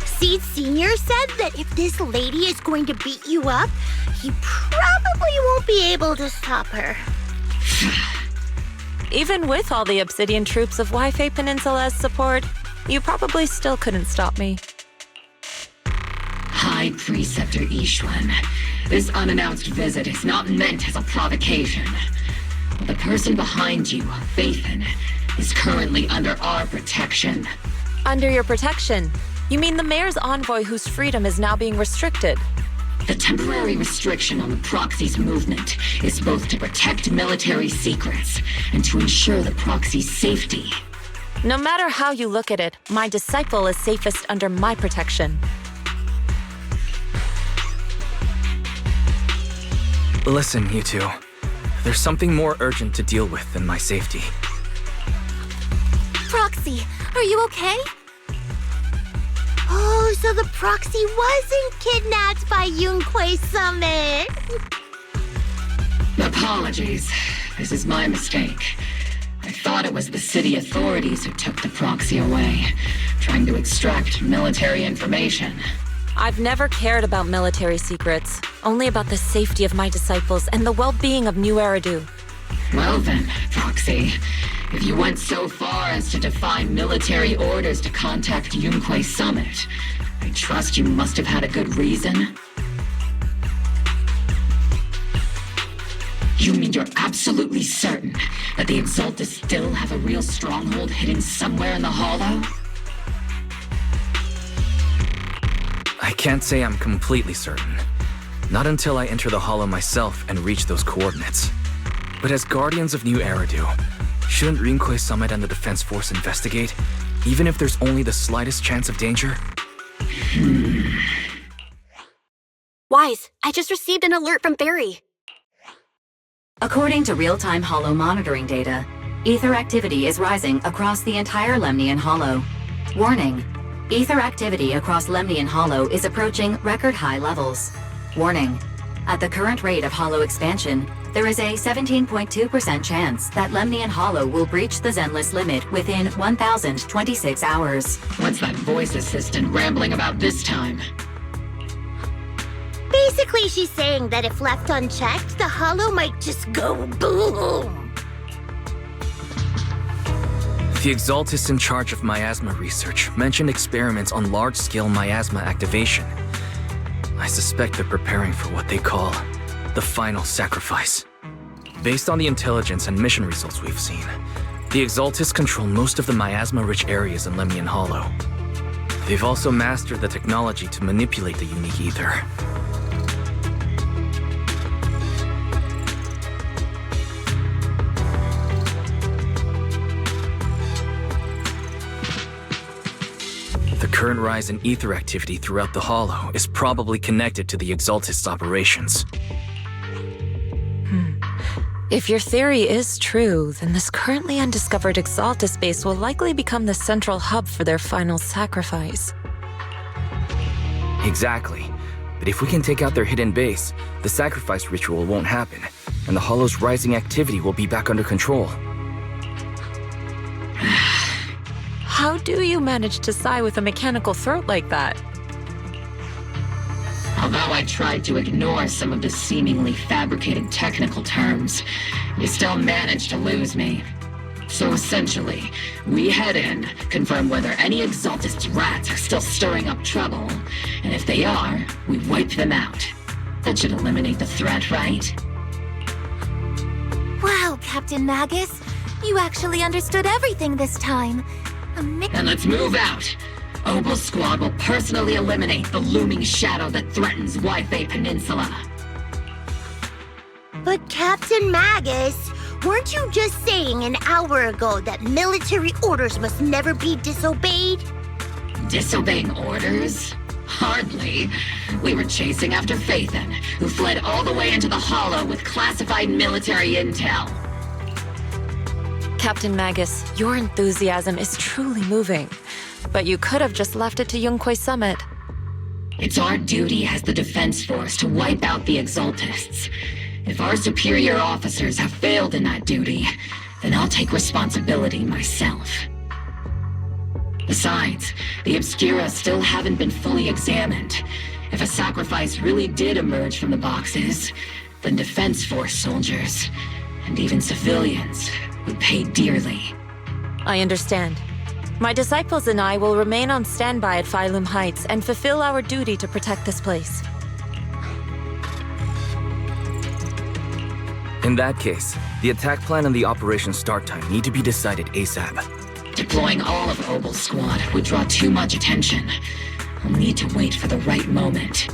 Seed Sr. said that if this lady is going to beat you up, he probably won't be able to stop her. Even with all the Obsidian troops of Huai Peninsula's support, you probably still couldn't stop me. High Preceptor Ishwan, this unannounced visit is not meant as a provocation. The person behind you, Phaethon, is currently under our protection. Under your protection? You mean the mayor's envoy whose freedom is now being restricted? The temporary restriction on the proxy's movement is both to protect military secrets and to ensure the proxy's safety. No matter how you look at it, my disciple is safest under my protection. Listen, you two. There's something more urgent to deal with than my safety. Proxy, are you okay? Oh, so the proxy wasn't kidnapped by Yunquay Summit. Apologies. This is my mistake. I thought it was the city authorities who took the proxy away, trying to extract military information. I've never cared about military secrets, only about the safety of my disciples and the well-being of New Eridu. Well then, Proxy, if you went so far as to defy military orders to contact Yunquay Summit, I trust you must have had a good reason. You mean you're absolutely certain that the Exaltus still have a real stronghold hidden somewhere in the Hollow? I can't say I'm completely certain. Not until I enter the Hollow myself and reach those coordinates. But as Guardians of New Eridu, shouldn't Yunquay Summit and the Defense Force investigate, even if there's only the slightest chance of danger? Wise, I just received an alert from Barry. According to real-time Hollow monitoring data, ether activity is rising across the entire Lemnian Hollow. Warning. Ether activity across Lemnian Hollow is approaching record-high levels. Warning. At the current rate of Hollow expansion, there is a 17.2% chance that Lemnian Hollow will breach the Zenless limit within 1,026 hours. What's that voice assistant rambling about this time? Basically, she's saying that if left unchecked, the Hollow might just go boom. The Exaltus in charge of miasma research mentioned experiments on large-scale miasma activation. I suspect they're preparing for what they call the final sacrifice. Based on the intelligence and mission results we've seen, the Exaltus control most of the miasma-rich areas in Lemnian Hollow. They've also mastered the technology to manipulate the unique ether. The current rise in ether activity throughout the Hollow is probably connected to the Exaltist's operations. If your theory is true, then this currently undiscovered Exaltus base will likely become the central hub for their final sacrifice. Exactly. But if we can take out their hidden base, the sacrifice ritual won't happen, and the Hollow's rising activity will be back under control. How do you manage to sigh with a mechanical throat like that? Although I tried to ignore some of the seemingly fabricated technical terms, you still managed to lose me. So essentially, we head in, confirm whether any Exaltist rats are still stirring up trouble, and if they are, we wipe them out. That should eliminate the threat, right? Wow, Captain Magus. You actually understood everything this time. And let's move out! Obel Squad will personally eliminate the looming shadow that threatens Huai Peninsula. But Captain Magus, weren't you just saying an hour ago that military orders must never be disobeyed? Disobeying orders? Hardly. We were chasing after Phaethon, who fled all the way into the Hollow with classified military intel. Captain Magus, your enthusiasm is truly moving. But you could have just left it to Yunque Summit. It's our duty as the Defense Force to wipe out the Exaltists. If our superior officers have failed in that duty, then I'll take responsibility myself. Besides, the Obscura still haven't been fully examined. If a sacrifice really did emerge from the boxes, then Defense Force soldiers, and even civilians, would pay dearly. I understand. My disciples and I will remain on standby at Phylum Heights and fulfill our duty to protect this place. In that case, the attack plan and the operation start time need to be decided ASAP. Deploying all of Obel's squad would draw too much attention. I'll need to wait for the right moment.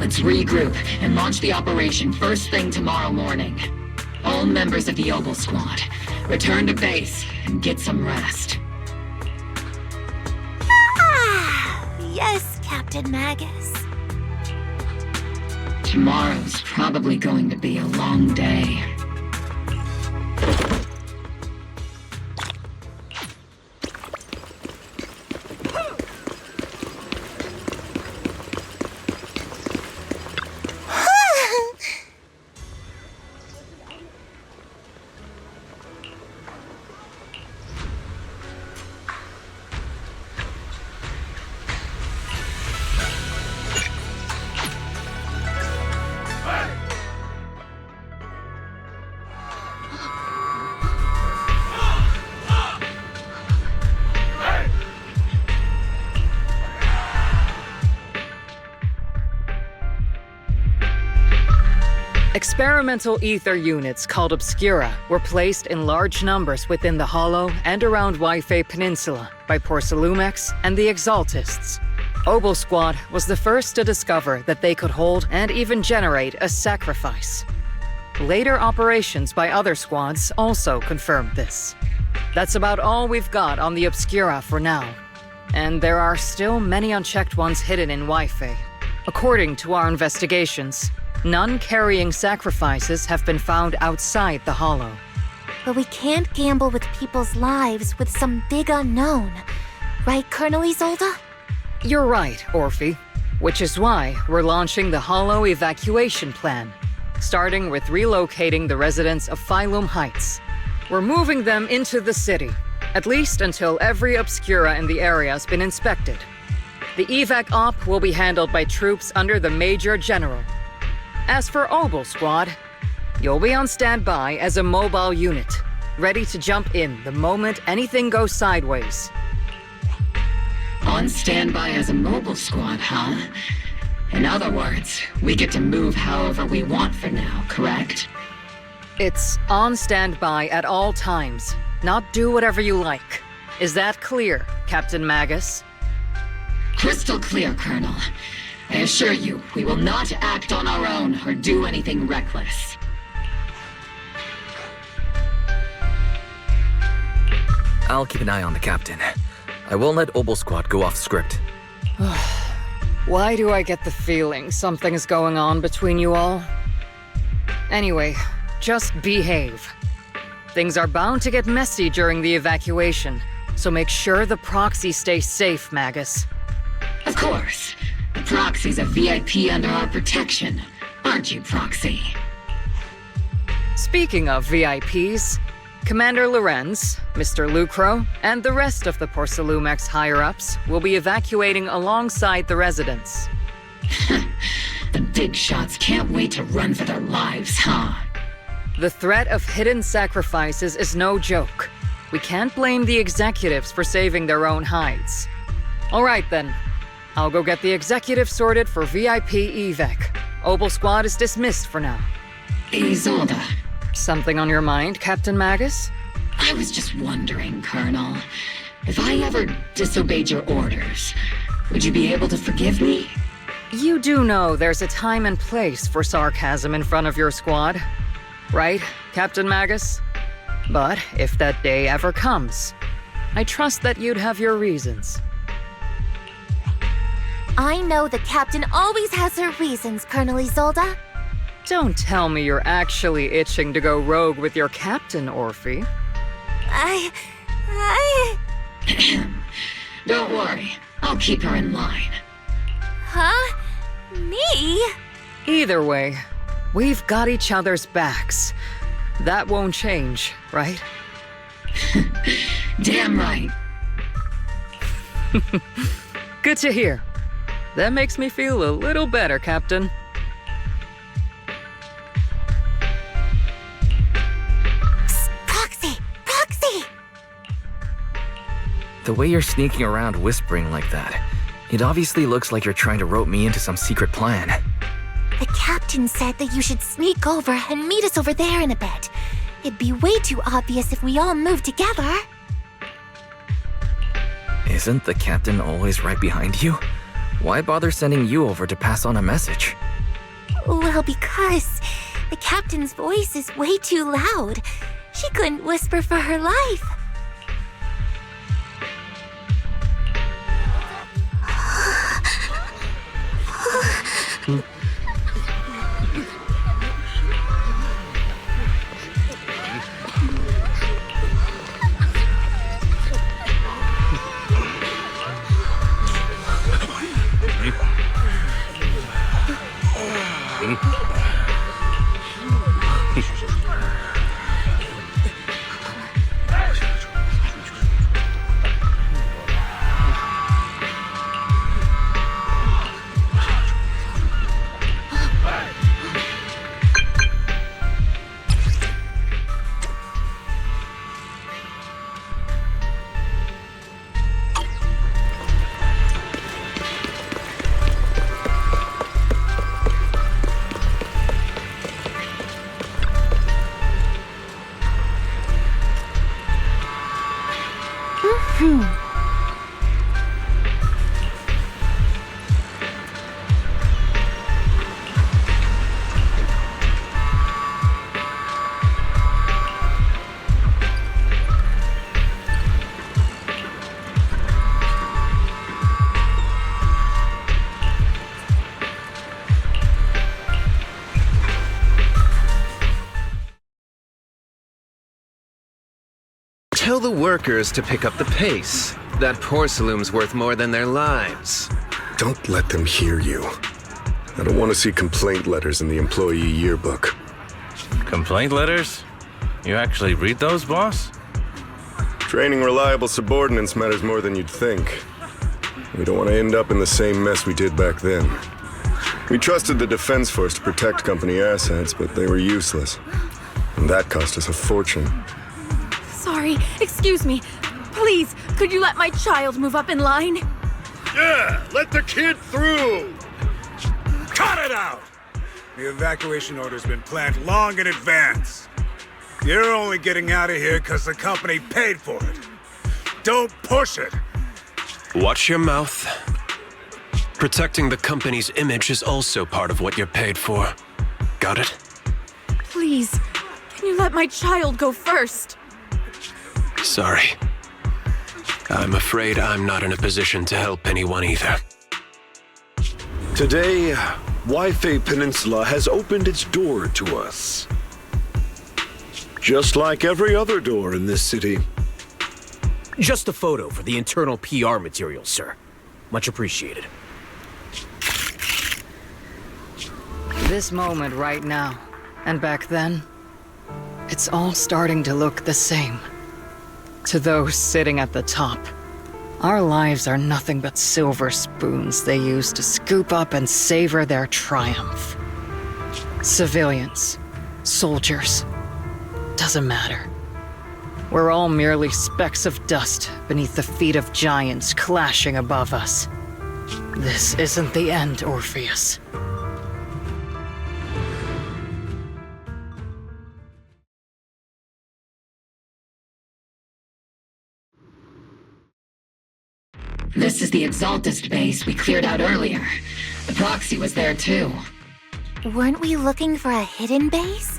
Let's regroup and launch the operation first thing tomorrow morning. All members of the Obel squad, return to base and get some rest. Yes, Captain Magus. Tomorrow's probably going to be a long day. Experimental ether units called Obscura were placed in large numbers within the Hollow and around Huai Peninsula by Porcelumex and the Exaltists. Obel Squad was the first to discover that they could hold and even generate a sacrifice. Later operations by other squads also confirmed this. That's about all we've got on the Obscura for now. And there are still many unchecked ones hidden in Huai. According to our investigations, none carrying sacrifices have been found outside the Hollow. But we can't gamble with people's lives with some big unknown. Right, Colonel Isolde? You're right, Orphe. Which is why we're launching the Hollow evacuation plan, starting with relocating the residents of Phylum Heights. We're moving them into the city, at least until every Obscura in the area has been inspected. The evac op will be handled by troops under the Major General. As for Obel Squad, you'll be on standby as a mobile unit, ready to jump in the moment anything goes sideways. On standby as a mobile squad, huh? In other words, we get to move however we want for now, correct? It's on standby at all times, not do whatever you like. Is that clear, Captain Magus? Crystal clear, Colonel. I assure you, we will not act on our own or do anything reckless. I'll keep an eye on the captain. I won't let Obel Squad go off script. Why do I get the feeling something's going on between you all? Anyway, just behave. Things are bound to get messy during the evacuation, so make sure the proxy stays safe, Magus. Of course. The Proxy's a VIP under our protection, aren't you, Proxy? Speaking of VIPs, Commander Lorenz, Mr. Lucro, and the rest of the Porcelumex higher-ups will be evacuating alongside the residents. The big shots can't wait to run for their lives, huh? The threat of hidden sacrifices is no joke. We can't blame the executives for saving their own hides. All right then. I'll go get the executives sorted for VIP evac. Obel Squad is dismissed for now. Isolde. Something on your mind, Captain Magus? I was just wondering, Colonel. If I ever disobeyed your orders, would you be able to forgive me? You do know there's a time and place for sarcasm in front of your squad, right, Captain Magus? But if that day ever comes, I trust that you'd have your reasons. I know the captain always has her reasons, Colonel Isolde. Don't tell me you're actually itching to go rogue with your captain, Orphe. Don't worry, I'll keep her in line. Huh? Me? Either way, we've got each other's backs. That won't change, right? Damn right. Good to hear. That makes me feel a little better, Captain. Proxy! The way you're sneaking around whispering like that, it obviously looks like you're trying to rope me into some secret plan. The captain said that you should sneak over and meet us over there in a bit. It'd be way too obvious if we all moved together. Isn't the captain always right behind you? Why bother sending you over to pass on a message? Well, because the captain's voice is way too loud. She couldn't whisper for her life. Tell the workers to pick up the pace. That porcelain's worth more than their lives. Don't let them hear you. I don't want to see complaint letters in the employee yearbook. Complaint letters? You actually read those, boss? Training reliable subordinates matters more than you'd think. We don't want to end up in the same mess we did back then. We trusted the Defense Force to protect company assets, but they were useless. And that cost us a fortune. Sorry, excuse me. Please, could you let my child move up in line? Yeah, let the kid through! Cut it out! The evacuation order's been planned long in advance. You're only getting out of here because the company paid for it. Don't push it! Watch your mouth. Protecting the company's image is also part of what you're paid for. Got it? Please, can you let my child go first? Sorry. I'm afraid I'm not in a position to help anyone either. Today, Hué Peninsula has opened its door to us. Just like every other door in this city. Just a photo for the internal PR material, sir. Much appreciated. This moment right now, and back then, it's all starting to look the same. To those sitting at the top, our lives are nothing but silver spoons they use to scoop up and savor their triumph. Civilians, soldiers, doesn't matter. We're all merely specks of dust beneath the feet of giants clashing above us. This isn't the end, Orpheus. This is the Exaltist base we cleared out earlier. The proxy was there too. Weren't we looking for a hidden base?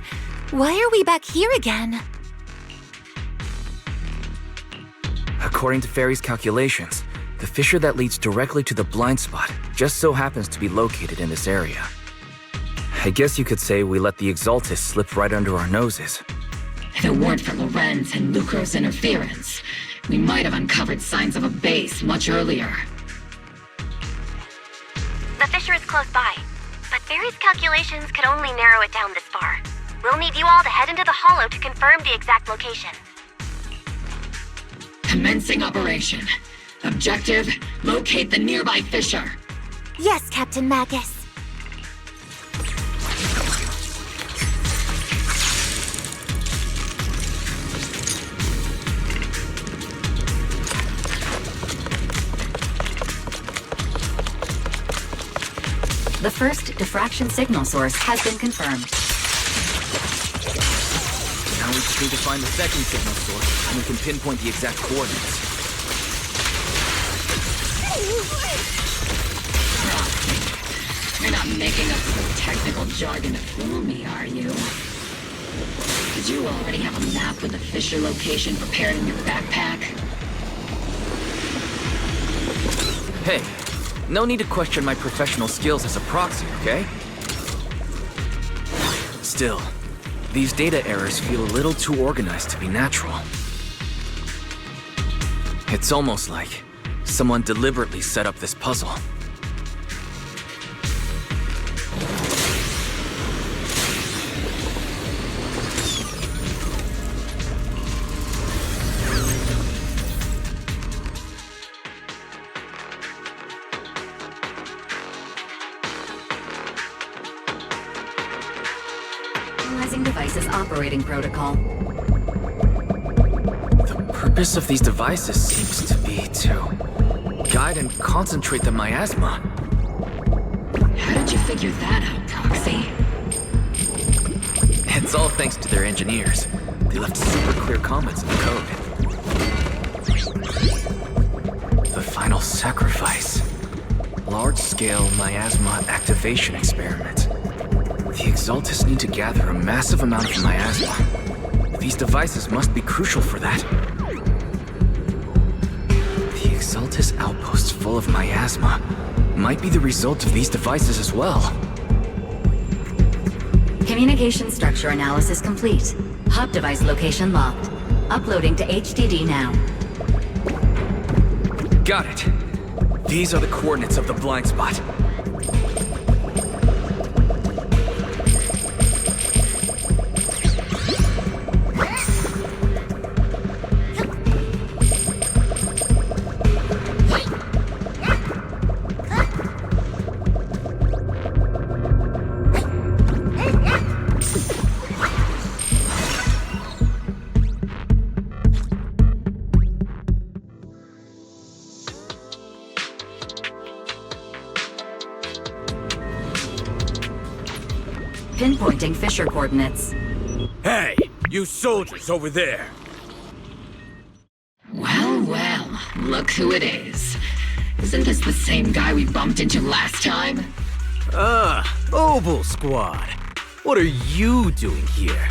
Why are we back here again? According to Fairy's calculations, the fissure that leads directly to the blind spot just so happens to be located in this area. I guess you could say we let the Exaltist slip right under our noses. If it weren't for Lorenz and Lucro's interference, we might have uncovered signs of a base much earlier. The fissure is close by, but Barry's calculations could only narrow it down this far. We'll need you all to head into the hollow to confirm the exact location. Commencing operation. Objective, locate the nearby fissure. Yes, Captain Magus. The first diffraction signal source has been confirmed. Now we just need to find the second signal source, and we can pinpoint the exact coordinates. You're not making up some technical jargon to fool me, are you? Did you already have a map with the fissure location prepared in your backpack? Hey, no need to question my professional skills as a proxy, okay? Still, these data errors feel a little too organized to be natural. It's almost like someone deliberately set up this puzzle. Analyzing devices operating protocol. The purpose of these devices seems to be to guide and concentrate the miasma. How did you figure that out, Proxy? It's all thanks to their engineers. They left super clear comments in the code. The final sacrifice. Large-scale miasma activation experiment. The Exaltists need to gather a massive amount of miasma. These devices must be crucial for that. The Exaltist outposts full of miasma might be the result of these devices as well. Communication structure analysis complete. Hub device location locked. Uploading to HDD now. Got it. These are the coordinates of the blind spot. Pinpointing fissure coordinates. Hey, you soldiers over there! Well, well, look who it is. Isn't this the same guy we bumped into last time? Obel Squad. What are you doing here?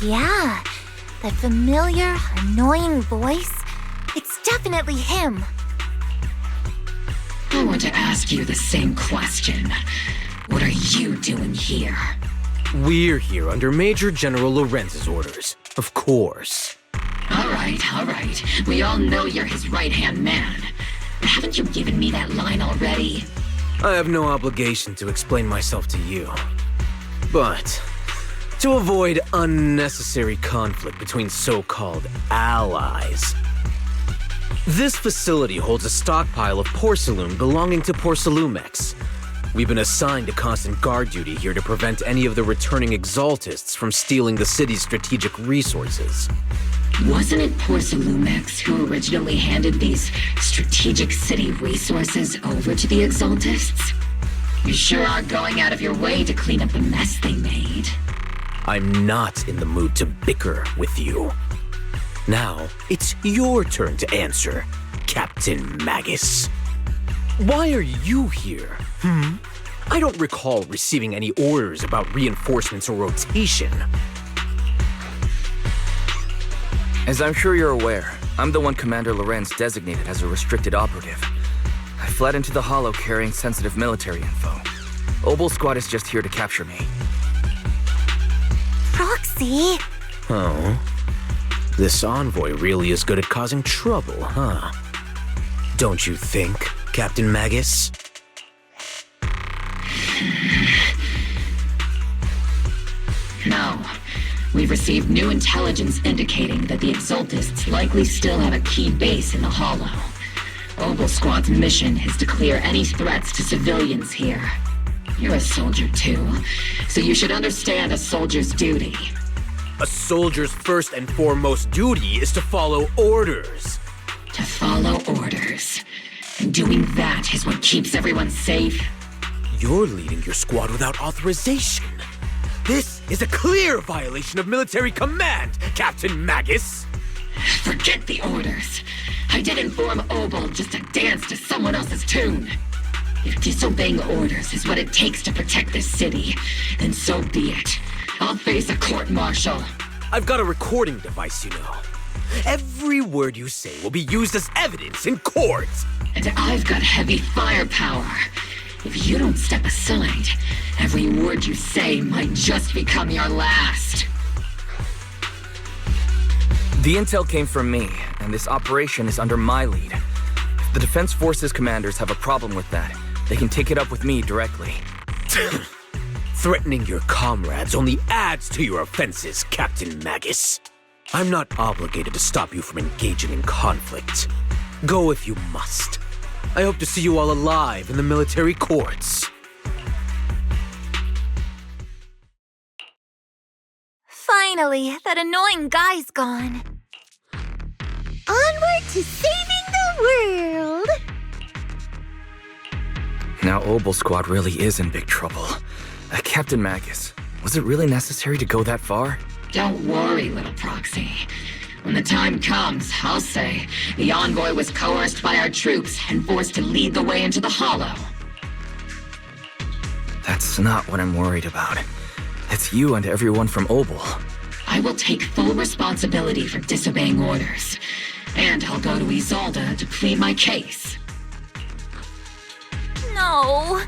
Yeah, that familiar, annoying voice. It's definitely him. I want to ask you the same question. What are you doing here? We're here under Major General Lorenz's orders, of course. All right. We all know you're his right-hand man. But haven't you given me that line already? I have no obligation to explain myself to you. But to avoid unnecessary conflict between so-called allies, this facility holds a stockpile of porcelain belonging to Porcelumex. We've been assigned to constant guard duty here to prevent any of the returning Exaltists from stealing the city's strategic resources. Wasn't it Porcelumex who originally handed these strategic city resources over to the Exaltists? You sure are going out of your way to clean up the mess they made. I'm not in the mood to bicker with you. Now, it's your turn to answer, Captain Magus. Why are you here? I don't recall receiving any orders about reinforcements or rotation. As I'm sure you're aware, I'm the one Commander Lorenz designated as a restricted operative. I fled into the Hollow carrying sensitive military info. Obel Squad is just here to capture me. Proxy? Oh. This envoy really is good at causing trouble, huh? Don't you think, Captain Magus? No. We've received new intelligence indicating that the Exaltists likely still have a key base in the Hollow. Obel Squad's mission is to clear any threats to civilians here. You're a soldier too, so you should understand a soldier's duty. A soldier's first and foremost duty is to follow orders. To follow orders. And doing that is what keeps everyone safe. You're leading your squad without authorization. This is a clear violation of military command, Captain Magus! Forget the orders. I didn't form Obel just to dance to someone else's tune. If disobeying orders is what it takes to protect this city, then so be it. I'll face a court-martial. I've got a recording device, you know. Every word you say will be used as evidence in court. And I've got heavy firepower. If you don't step aside, every word you say might just become your last. The intel came from me, and this operation is under my lead. If the Defense Forces commanders have a problem with that, they can take it up with me directly. Threatening your comrades only adds to your offenses, Captain Magus. I'm not obligated to stop you from engaging in conflict. Go if you must. I hope to see you all alive in the military courts. Finally, that annoying guy's gone. Onward to saving the world! Now Obel Squad really is in big trouble. Captain Magus, was it really necessary to go that far? Don't worry, little proxy. When the time comes, I'll say the envoy was coerced by our troops and forced to lead the way into the Hollow. That's not what I'm worried about. It's you and everyone from Obel. I will take full responsibility for disobeying orders. And I'll go to Isolde to plead my case. No.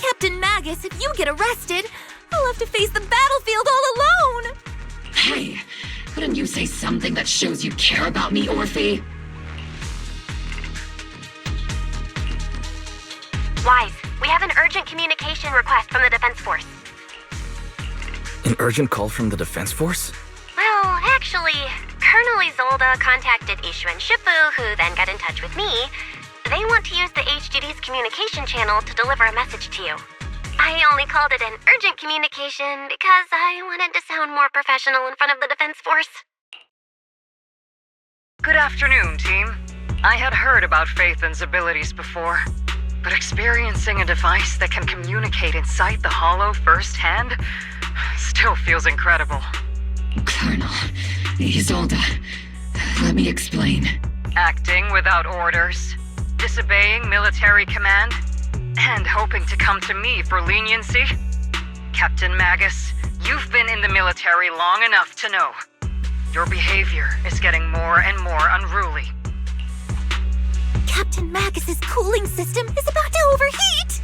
Captain Magus, if you get arrested, I'll have to face the battlefield all alone. Hey, couldn't you say something that shows you care about me, Orphe? Wise, we have an urgent communication request from the Defense Force. An urgent call from the Defense Force? Well, actually, Colonel Isolde contacted Ishu and Shifu, who then got in touch with me. They want to use the HGD's communication channel to deliver a message to you. I only called it an urgent communication because I wanted to sound more professional in front of the Defense Force. Good afternoon, team. I had heard about Phaethon's abilities before, but experiencing a device that can communicate inside the Hollow firsthand still feels incredible. Colonel, Isolde, let me explain. Acting without orders, disobeying military command, and hoping to come to me for leniency? Captain Magus, you've been in the military long enough to know. Your behavior is getting more and more unruly. Captain Magus's cooling system is about to overheat!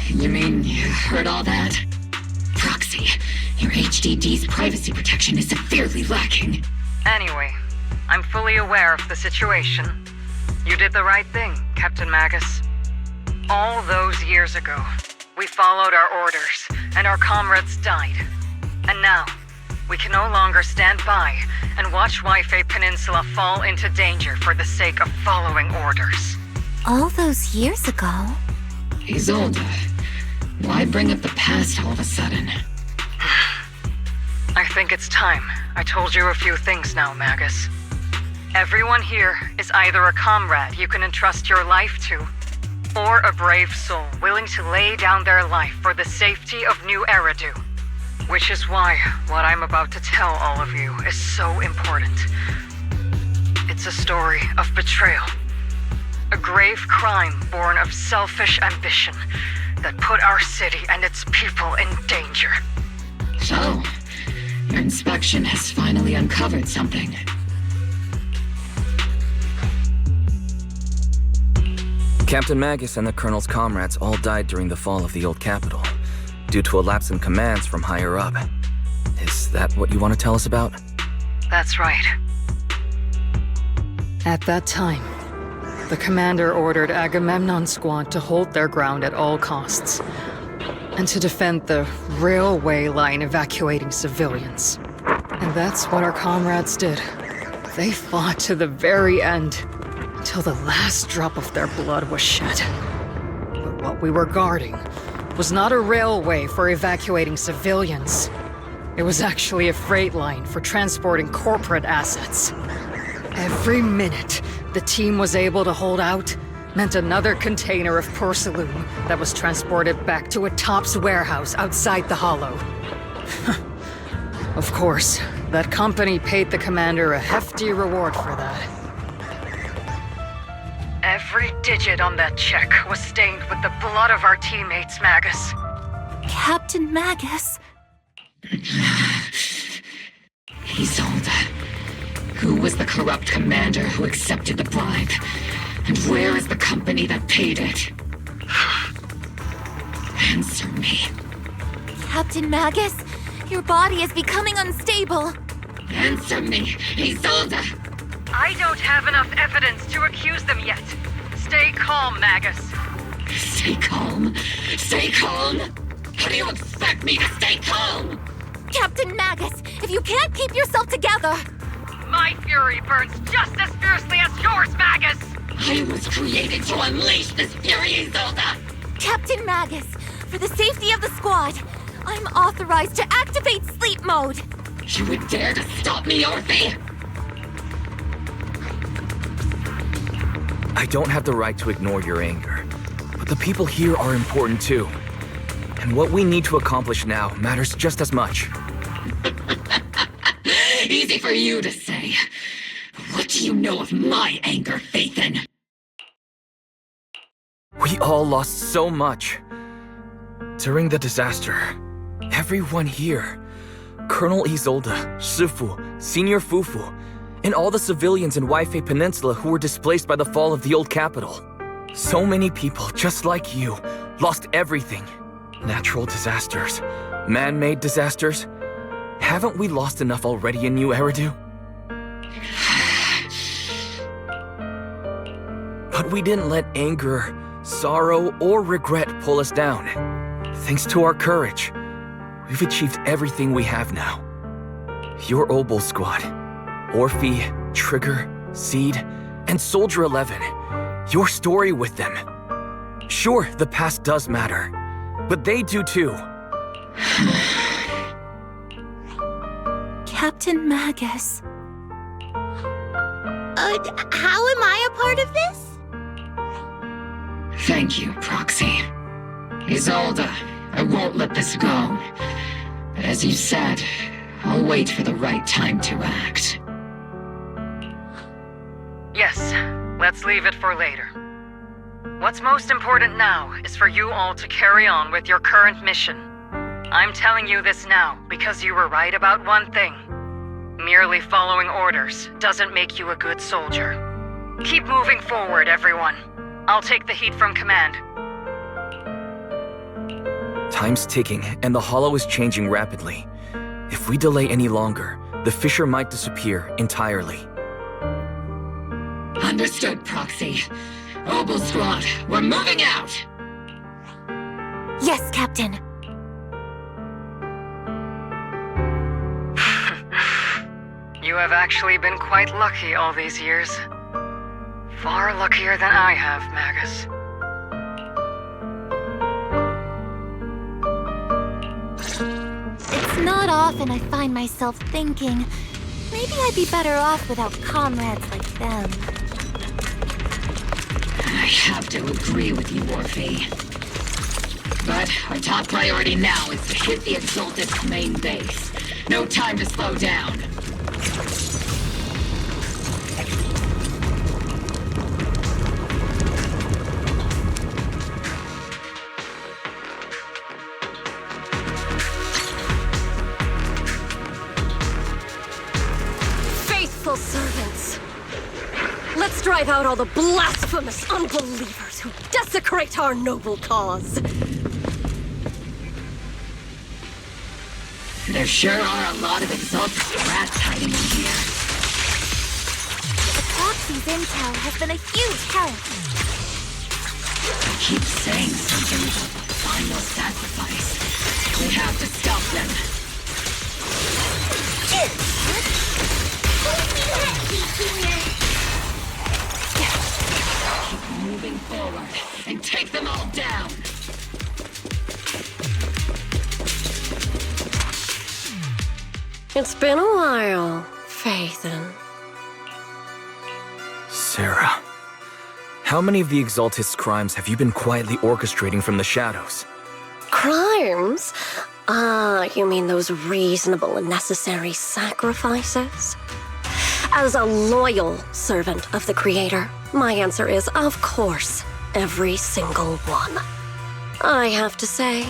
You mean you heard all that? Proxy, your HDD's privacy protection is severely lacking. Anyway, I'm fully aware of the situation. You did the right thing, Captain Magus. All those years ago, we followed our orders, and our comrades died. And now, we can no longer stand by and watch Jué Qū Peninsula fall into danger for the sake of following orders. All those years ago? Isolde, why bring up the past all of a sudden? I think it's time. I told you a few things now, Magus. Everyone here is either a comrade you can entrust your life to, or a brave soul willing to lay down their life for the safety of New Eridu. Which is why what I'm about to tell all of you is so important. It's a story of betrayal. A grave crime born of selfish ambition that put our city and its people in danger. So, your inspection has finally uncovered something. Captain Magus and the Colonel's comrades all died during the fall of the old capital, due to a lapse in commands from higher up. Is that what you want to tell us about? That's right. At that time, the commander ordered Agamemnon's squad to hold their ground at all costs, and to defend the railway line evacuating civilians. And that's what our comrades did. They fought to the very end, until the last drop of their blood was shed. But what we were guarding was not a railway for evacuating civilians. It was actually a freight line for transporting corporate assets. Every minute the team was able to hold out meant another container of porcelain that was transported back to a Topps warehouse outside the Hollow. Of course, that company paid the commander a hefty reward for that. Every digit on that check was stained with the blood of our teammates, Magus. Captain Magus? Isolde, who was the corrupt commander who accepted the bribe? And where is the company that paid it? Answer me. Captain Magus, your body is becoming unstable. Answer me, Isolde! I don't have enough evidence to accuse them yet. Stay calm, Magus. Stay calm? Stay calm? How do you expect me to stay calm? Captain Magus, if you can't keep yourself together... My fury burns just as fiercely as yours, Magus! I was created to unleash this fury, Isolde! Captain Magus, for the safety of the squad, I'm authorized to activate sleep mode. You would dare to stop me, Orphe? I don't have the right to ignore your anger, but the people here are important too. And what we need to accomplish now matters just as much. Easy for you to say. What do you know of my anger, Phaethon? We all lost so much. During the disaster, everyone here, Colonel Isolde, Shifu, Senior Fufu, and all the civilians in Hué Qū Peninsula who were displaced by the fall of the old capital. So many people, just like you, lost everything. Natural disasters, man-made disasters. Haven't we lost enough already in New Eridu? But we didn't let anger, sorrow, or regret pull us down. Thanks to our courage, we've achieved everything we have now. Your Obol squad, Orphe, Trigger, Seed, and Soldier 11. Your story with them. Sure, the past does matter, but they do too. Captain Magus. How am I a part of this? Thank you, Proxy. Isolde, I won't let this go. But as you said, I'll wait for the right time to act. Yes, let's leave it for later. What's most important now is for you all to carry on with your current mission. I'm telling you this now because you were right about one thing. Merely following orders doesn't make you a good soldier. Keep moving forward, everyone. I'll take the heat from command. Time's ticking, and the Hollow is changing rapidly. If we delay any longer, the fissure might disappear entirely. Understood, Proxy. Obol Squad, we're moving out! Yes, Captain. You have actually been quite lucky all these years. far luckier than I have, Magus. It's not often I find myself thinking, maybe I'd be better off without comrades like them. I have to agree with you, Orphe. But our top priority now is to hit the Exalted's main base. No time to slow down. Faithful servants. Let's drive out all the blasphemous unbelievers who desecrate our noble cause. There sure are a lot of Exalted rats hiding in here. The Proxy's intel has been a huge help. I keep saying something about the final sacrifice. We have to stop them. Keep moving forward and take them all down. It's been a while, Phaethon. Sarah, how many of the Exaltist's crimes have you been quietly orchestrating from the shadows? Crimes? You mean those reasonable and necessary sacrifices? As a loyal servant of the Creator, my answer is, of course, every single one. I have to say,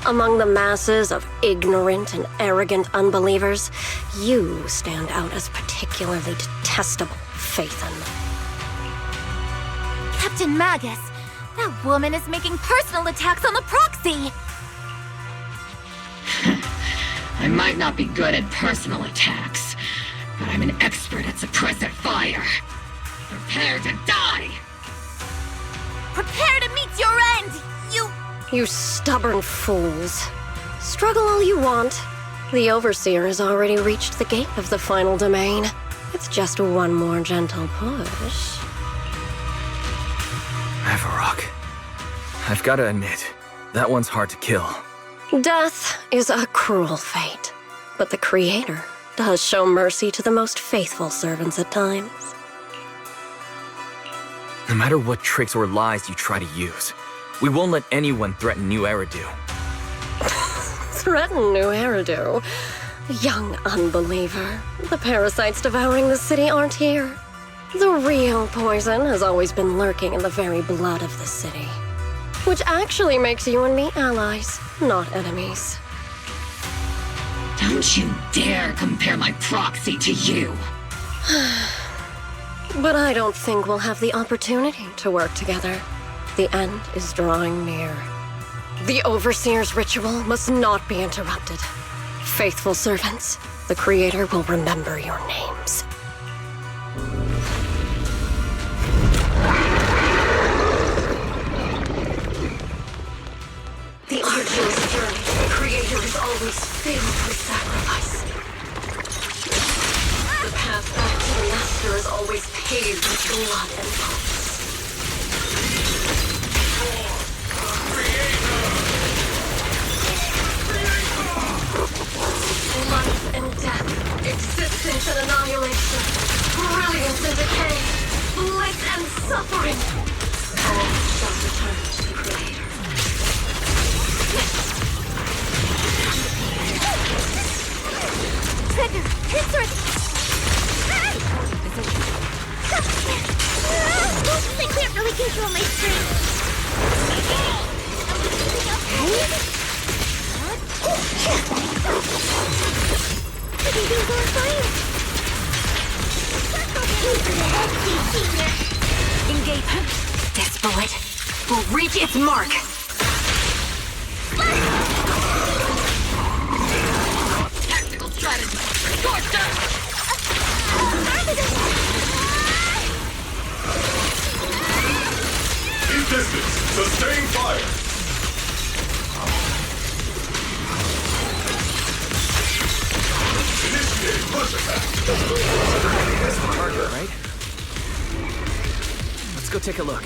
among the masses of ignorant and arrogant unbelievers, you stand out as particularly detestable, Phaethon. Captain Magus, that woman is making personal attacks on the Proxy! I might not be good at personal attacks, but I'm an expert at suppressive fire. Prepare to die! Prepare to meet your end, You stubborn fools. Struggle all you want. The Overseer has already reached the gate of the final domain. It's just one more gentle push. Avarok. I've gotta admit, that one's hard to kill. Death is a cruel fate, but the Creator does show mercy to the most faithful servants at times. No matter what tricks or lies you try to use, we won't let anyone threaten New Eridu. Threaten New Eridu? Young unbeliever. The parasites devouring the city aren't here. The real poison has always been lurking in the very blood of the city. Which actually makes you and me allies, not enemies. Don't you dare compare my proxy to you! But I don't think we'll have the opportunity to work together. The end is drawing near. The Overseer's ritual must not be interrupted. Faithful servants, the Creator will remember your names. The arduous journey to the Creator is always filled with sacrifice. The path back to the Master is always paved with blood and pulse. Life and death, existence and annihilation, brilliance and decay, bliss and suffering, all shall return to the Creator. Trigger! Insert! I can't really control my strength. Everything's on fire! Engage. This bullet will reach its mark. Tactical strategy! Torture! Keep distance! Sustain fire! Initiate push attack! That's the target, right? go take a look.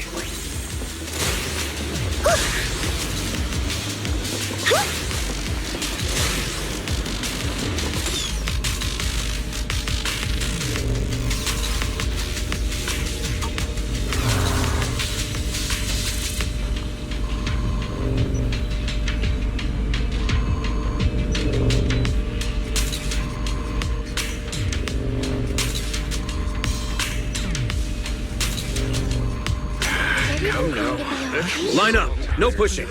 Line up. No pushing.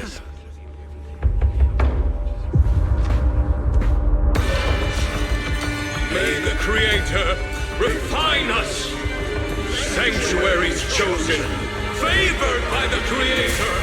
May the Creator refine us. Sanctuaries chosen, favored by the Creator.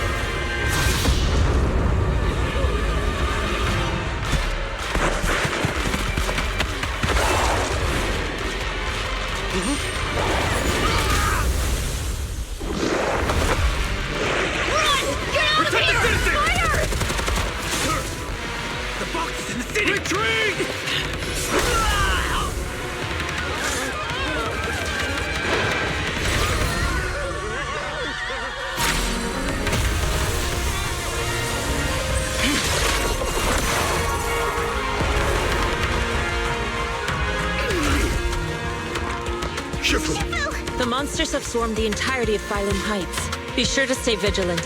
The monsters have swarmed the entirety of Phylum Heights. Be sure to stay vigilant.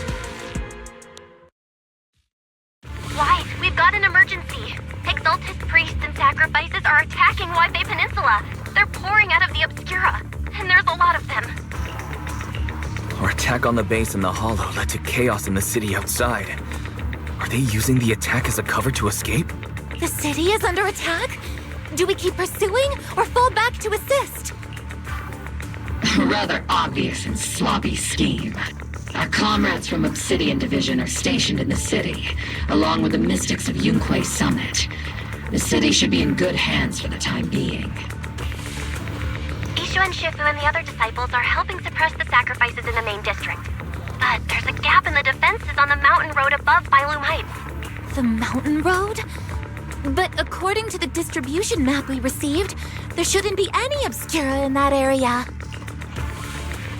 Wise, we've got an emergency. Exaltist priests and sacrifices are attacking Jué Qū Peninsula. They're pouring out of the Obscura, and there's a lot of them. Our attack on the base in the Hollow led to chaos in the city outside. Are they using the attack as a cover to escape? The city is under attack? Do we keep pursuing or fall back to assist? A rather obvious and sloppy scheme. Our comrades from Obsidian Division are stationed in the city, along with the mystics of Jué Summit. The city should be in good hands for the time being. Ishu and Shifu and the other disciples are helping suppress the sacrifices in the main district. But there's a gap in the defenses on the mountain road above Phylum Heights. The mountain road? But according to the distribution map we received, there shouldn't be any Obscura in that area.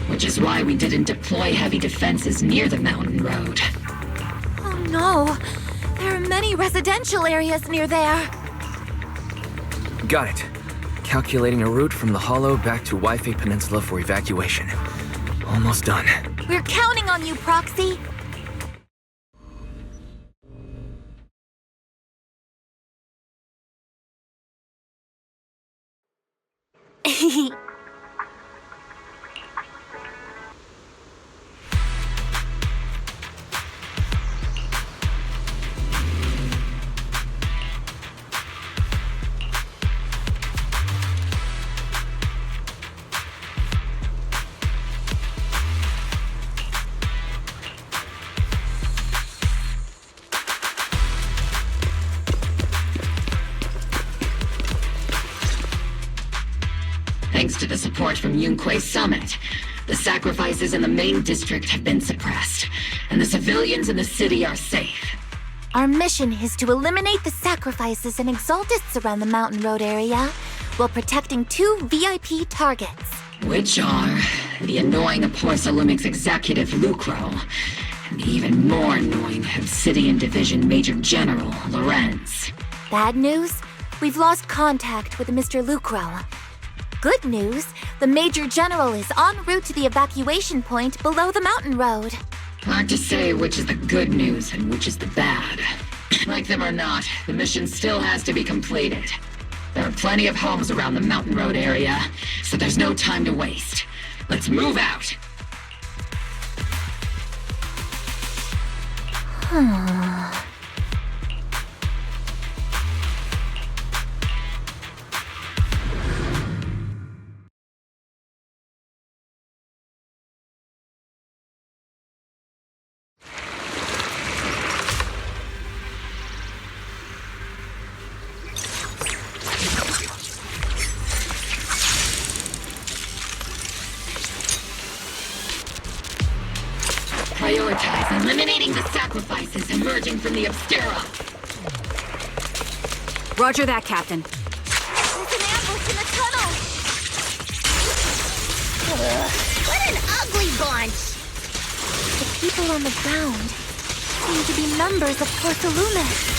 Which is why we didn't deploy heavy defenses near the mountain road. Oh no! There are many residential areas near there. Got it. Calculating a route from the Hollow back to Jué Qū Peninsula for evacuation. Almost done. We're counting on you, Proxy. Thanks to the support from Jué Summit, the sacrifices in the main district have been suppressed, and the civilians in the city are safe. Our mission is to eliminate the sacrifices and exaltists around the mountain road area, while protecting 2 VIP targets. Which are the annoying Aporsalumix executive Lucro, and the even more annoying Obsidian Division Major General Lorenz. Bad news? We've lost contact with Mr. Lucro. Good news, the Major General is en route to the evacuation point below the mountain road. Hard to say which is the good news and which is the bad. Like them or not, the mission still has to be completed. There are plenty of homes around the mountain road area, so there's no time to waste. Let's move out! Prioritize eliminating the sacrifices emerging from the Obscura. Roger that, Captain. There's an ambush in the tunnel! What You're an ugly bunch! The people on the ground seem to be members of Porthalumex.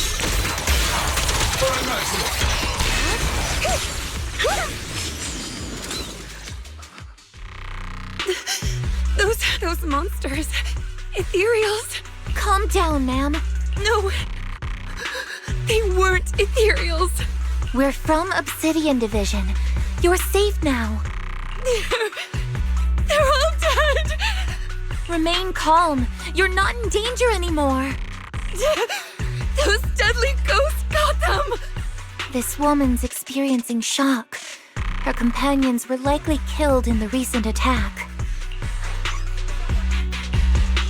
Those monsters. Ethereals. Calm down, ma'am. No. They weren't ethereals. We're from Obsidian Division. You're safe now. They're all dead. Remain calm. You're not in danger anymore. Those deadly ghosts got them. This woman's experiencing shock. Her companions were likely killed in the recent attack.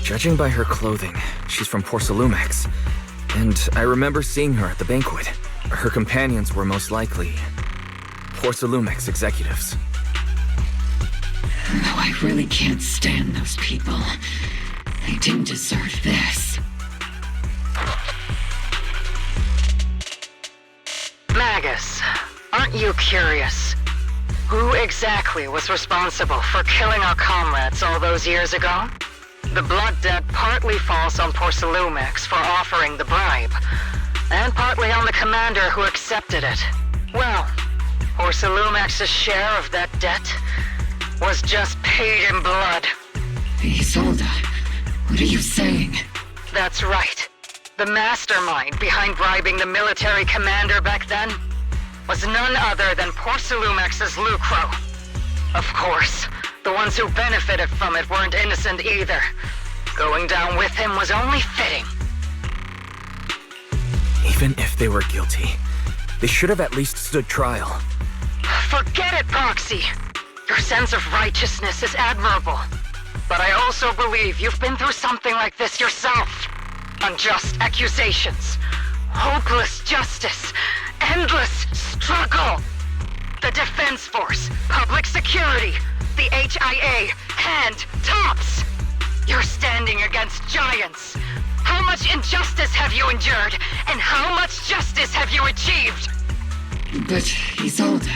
Judging by her clothing, she's from Porthalumex. And I remember seeing her at the banquet. Her companions were most likely Porthalumex executives. No, I really can't stand those people. They didn't deserve this. Magus, aren't you curious? Who exactly was responsible for killing our comrades all those years ago? The blood debt partly falls on Porthalumex for offering the bribe, and partly on the commander who accepted it. Well, Porthalumex's share of that debt was just paid in blood. Isolde, what are you saying? That's right. The mastermind behind bribing the military commander back then was none other than Porthalumex's Lucro. Of course, the ones who benefited from it weren't innocent either. Going down with him was only fitting. Even if they were guilty, they should have at least stood trial. Forget it, Proxy. Your sense of righteousness is admirable. But I also believe you've been through something like this yourself. Unjust accusations, hopeless justice, endless struggle. The Defense Force, public security, the HIA, and TOPS. You're standing against giants. How much injustice have you endured, and how much justice have you achieved? But, Isolde,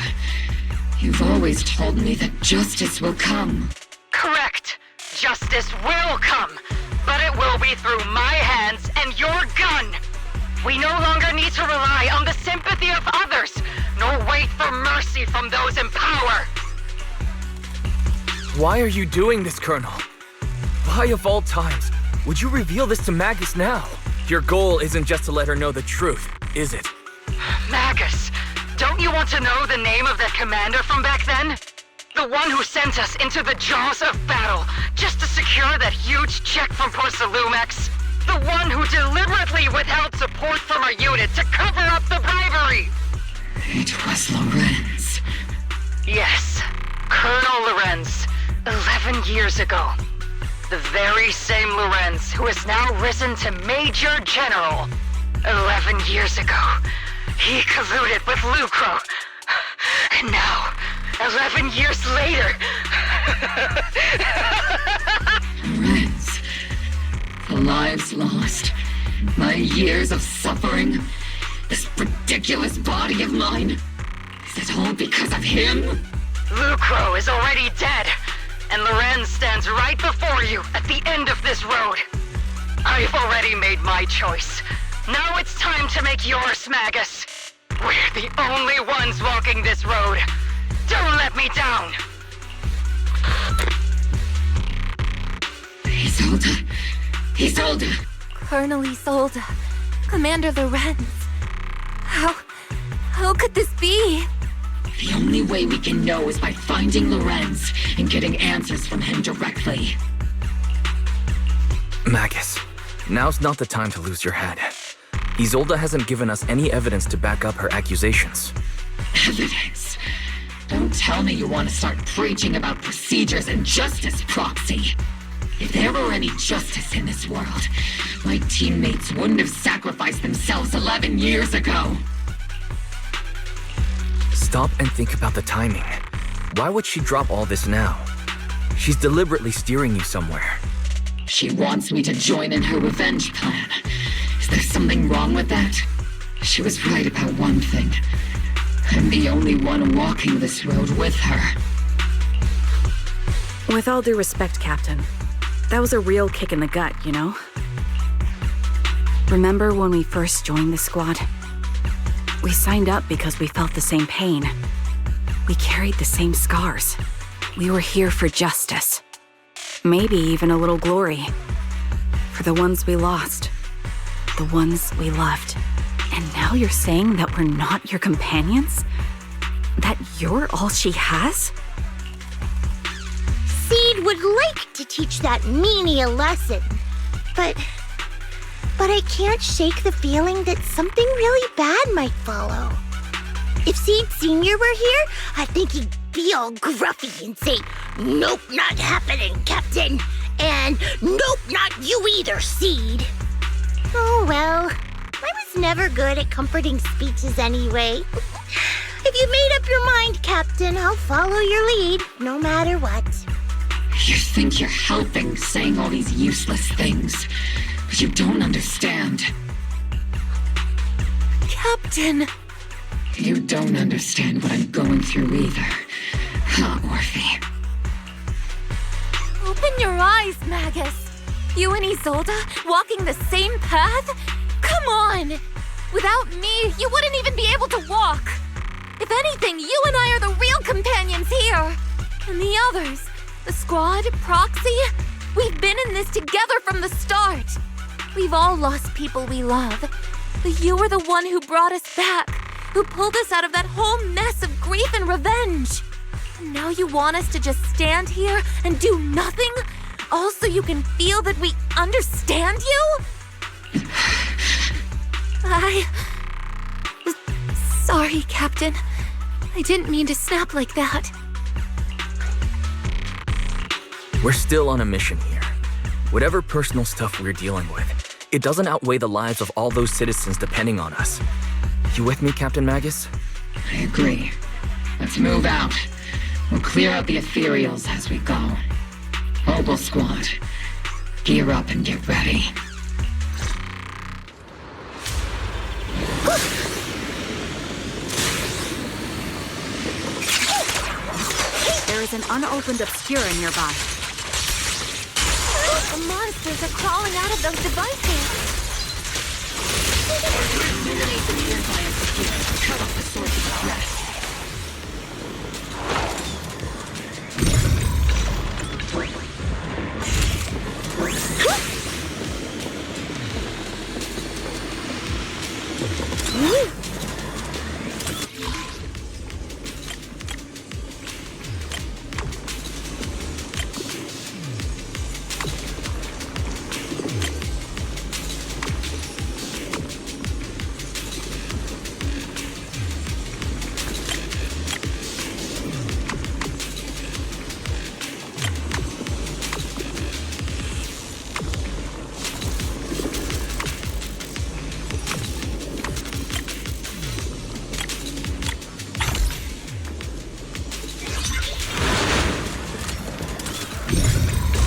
you've always told me that justice will come. Correct. Justice will come, but it will be through my hands and your gun. We no longer need to rely on the sympathy of others, nor wait for mercy from those in power. Why are you doing this, Colonel? Why of all times would you reveal this to Magus now? Your goal isn't just to let her know the truth, is it? Magus, don't you want to know the name of that commander from back then? The one who sent us into the jaws of battle just to secure that huge check from Porthalumex? The one who deliberately withheld support from our unit to cover up the bribery! It was Lorenz. Yes, Colonel Lorenz, 11 years ago. The very same Lorenz who has now risen to Major General. 11 years ago, he colluded with Lucro. And now, 11 years later... Lorenz, the lives lost, my years of suffering, this ridiculous body of mine. Is it all because of him? Lucro is already dead, and Lorenz stands right before you at the end of this road. I've already made my choice. Now it's time to make yours, Magus. We're the only ones walking this road. Don't let me down! Isolde! Isolde! Colonel Isolde. Commander Lorenz. How could this be? The only way we can know is by finding Lorenz and getting answers from him directly. Magus, now's not the time to lose your head. Isolde hasn't given us any evidence to back up her accusations. Evidence? Don't tell me you want to start preaching about procedures and justice, Proxy. If there were any justice in this world, my teammates wouldn't have sacrificed themselves 11 years ago. Stop and think about the timing. Why would she drop all this now? She's deliberately steering you somewhere. She wants me to join in her revenge plan. Is there something wrong with that? She was right about one thing. I'm the only one walking this road with her. With all due respect, Captain, that was a real kick in the gut, you know? Remember when we first joined the squad? We signed up because we felt the same pain. We carried the same scars. We were here for justice. Maybe even a little glory. For the ones we lost. The ones we loved. And now you're saying that we're not your companions? That you're all she has? Seed would like to teach that meanie a lesson, but I can't shake the feeling that something really bad might follow. If Seed Sr. were here, I think he'd be all gruffy and say, "Nope, not happening, Captain," and "Nope, not you either, Seed." Oh well, I was never good at comforting speeches anyway. If you made up your mind, Captain, I'll follow your lead, no matter what. You think you're helping, saying all these useless things, but you don't understand. Captain! You don't understand what I'm going through either, huh, Orphe? Open your eyes, Magus! You and Isolde walking the same path? Come on! Without me, you wouldn't even be able to walk! If anything, you and I are the real companions here! And the others, the squad, Proxy, we've been in this together from the start! We've all lost people we love, but you were the one who brought us back, who pulled us out of that whole mess of grief and revenge! And now you want us to just stand here and do nothing? All so you can feel that we understand you? Sorry, Captain. I didn't mean to snap like that. We're still on a mission here. Whatever personal stuff we're dealing with, it doesn't outweigh the lives of all those citizens depending on us. You with me, Captain Magus? I agree. Let's move out. We'll clear out the ethereals as we go. Mobile Squad, gear up and get ready. There is an unopened Obscura nearby. The monsters are crawling out of those devices. Eliminate the nearby Obscura to cut off the source of the threat.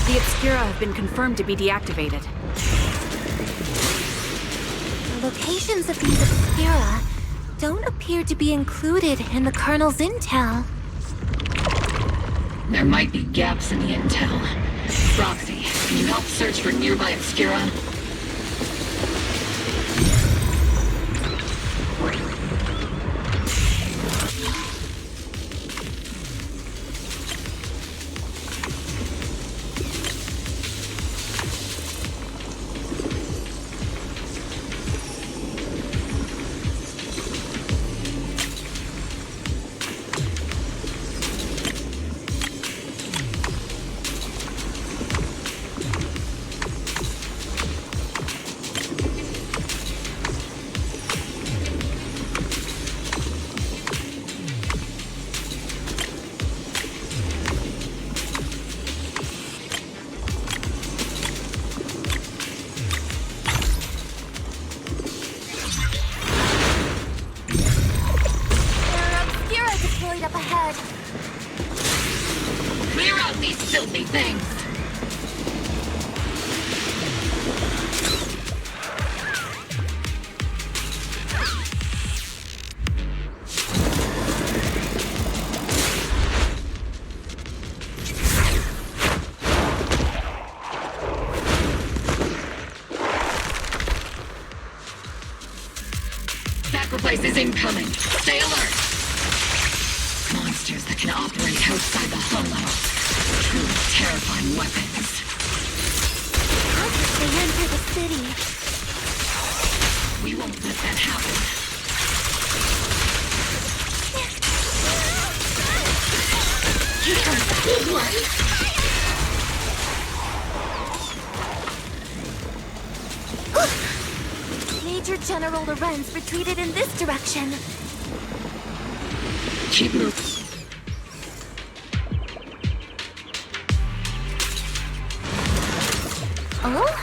The Obscura have been confirmed to be deactivated. The locations of these Obscura don't appear to be included in the Colonel's intel. There might be gaps in the intel. Proxy, can you help search for nearby Obscura? Up ahead. Clear out these filthy things! sacrifice is incoming. Stay alert. Monsters that can operate outside the hollow. Truly terrifying weapons. They enter the city. We won't let that happen. Here comes the big one. Major General Lorenz retreated in this direction. Keep moving. Oh?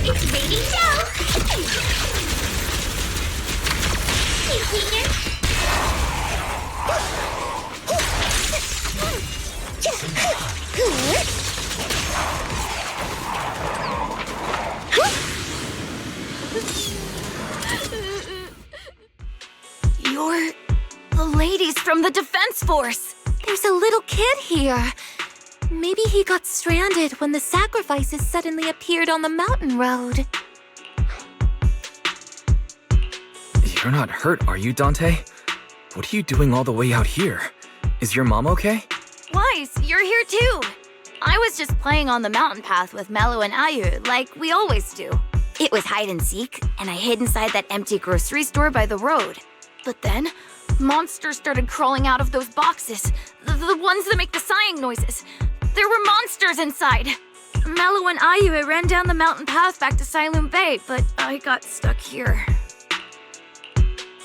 It's ready now. You here? You're the ladies from the Defense Force. There's a little kid here. Maybe he got stranded when the sacrifices suddenly appeared on the mountain road. You're not hurt, are you, Dante? What are you doing all the way out here? Is your mom okay? Wise, you're here too. I was just playing on the mountain path with Melo and Ayu, like we always do. It was hide and seek, and I hid inside that empty grocery store by the road. But then, monsters started crawling out of those boxes. The ones that make the sighing noises. There were monsters inside. Melo and Ayu ran down the mountain path back to Siloon Bay, but I got stuck here.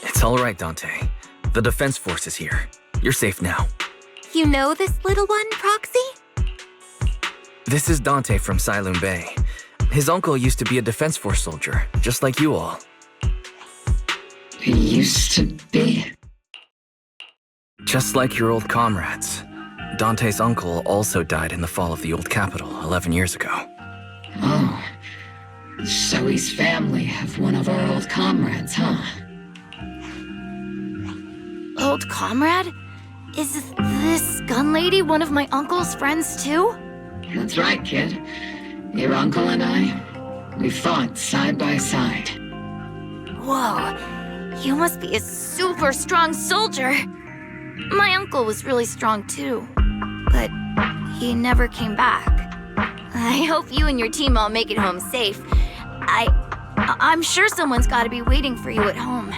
It's all right, Dante. The Defense Force is here. You're safe now. You know this little one, Proxy? This is Dante from Siloon Bay. His uncle used to be a Defense Force soldier, just like you all. He used to be? Just like your old comrades. Dante's uncle also died in the fall of the old capital 11 years ago. Oh. So his family have one of our old comrades, huh? Old comrade? Is this gun lady one of my uncle's friends too? That's right, kid. Your uncle and I, we fought side by side. Whoa, you must be a super strong soldier. My uncle was really strong too, but he never came back. I hope you and your team all make it home safe. I'm sure someone's gotta be waiting for you at home.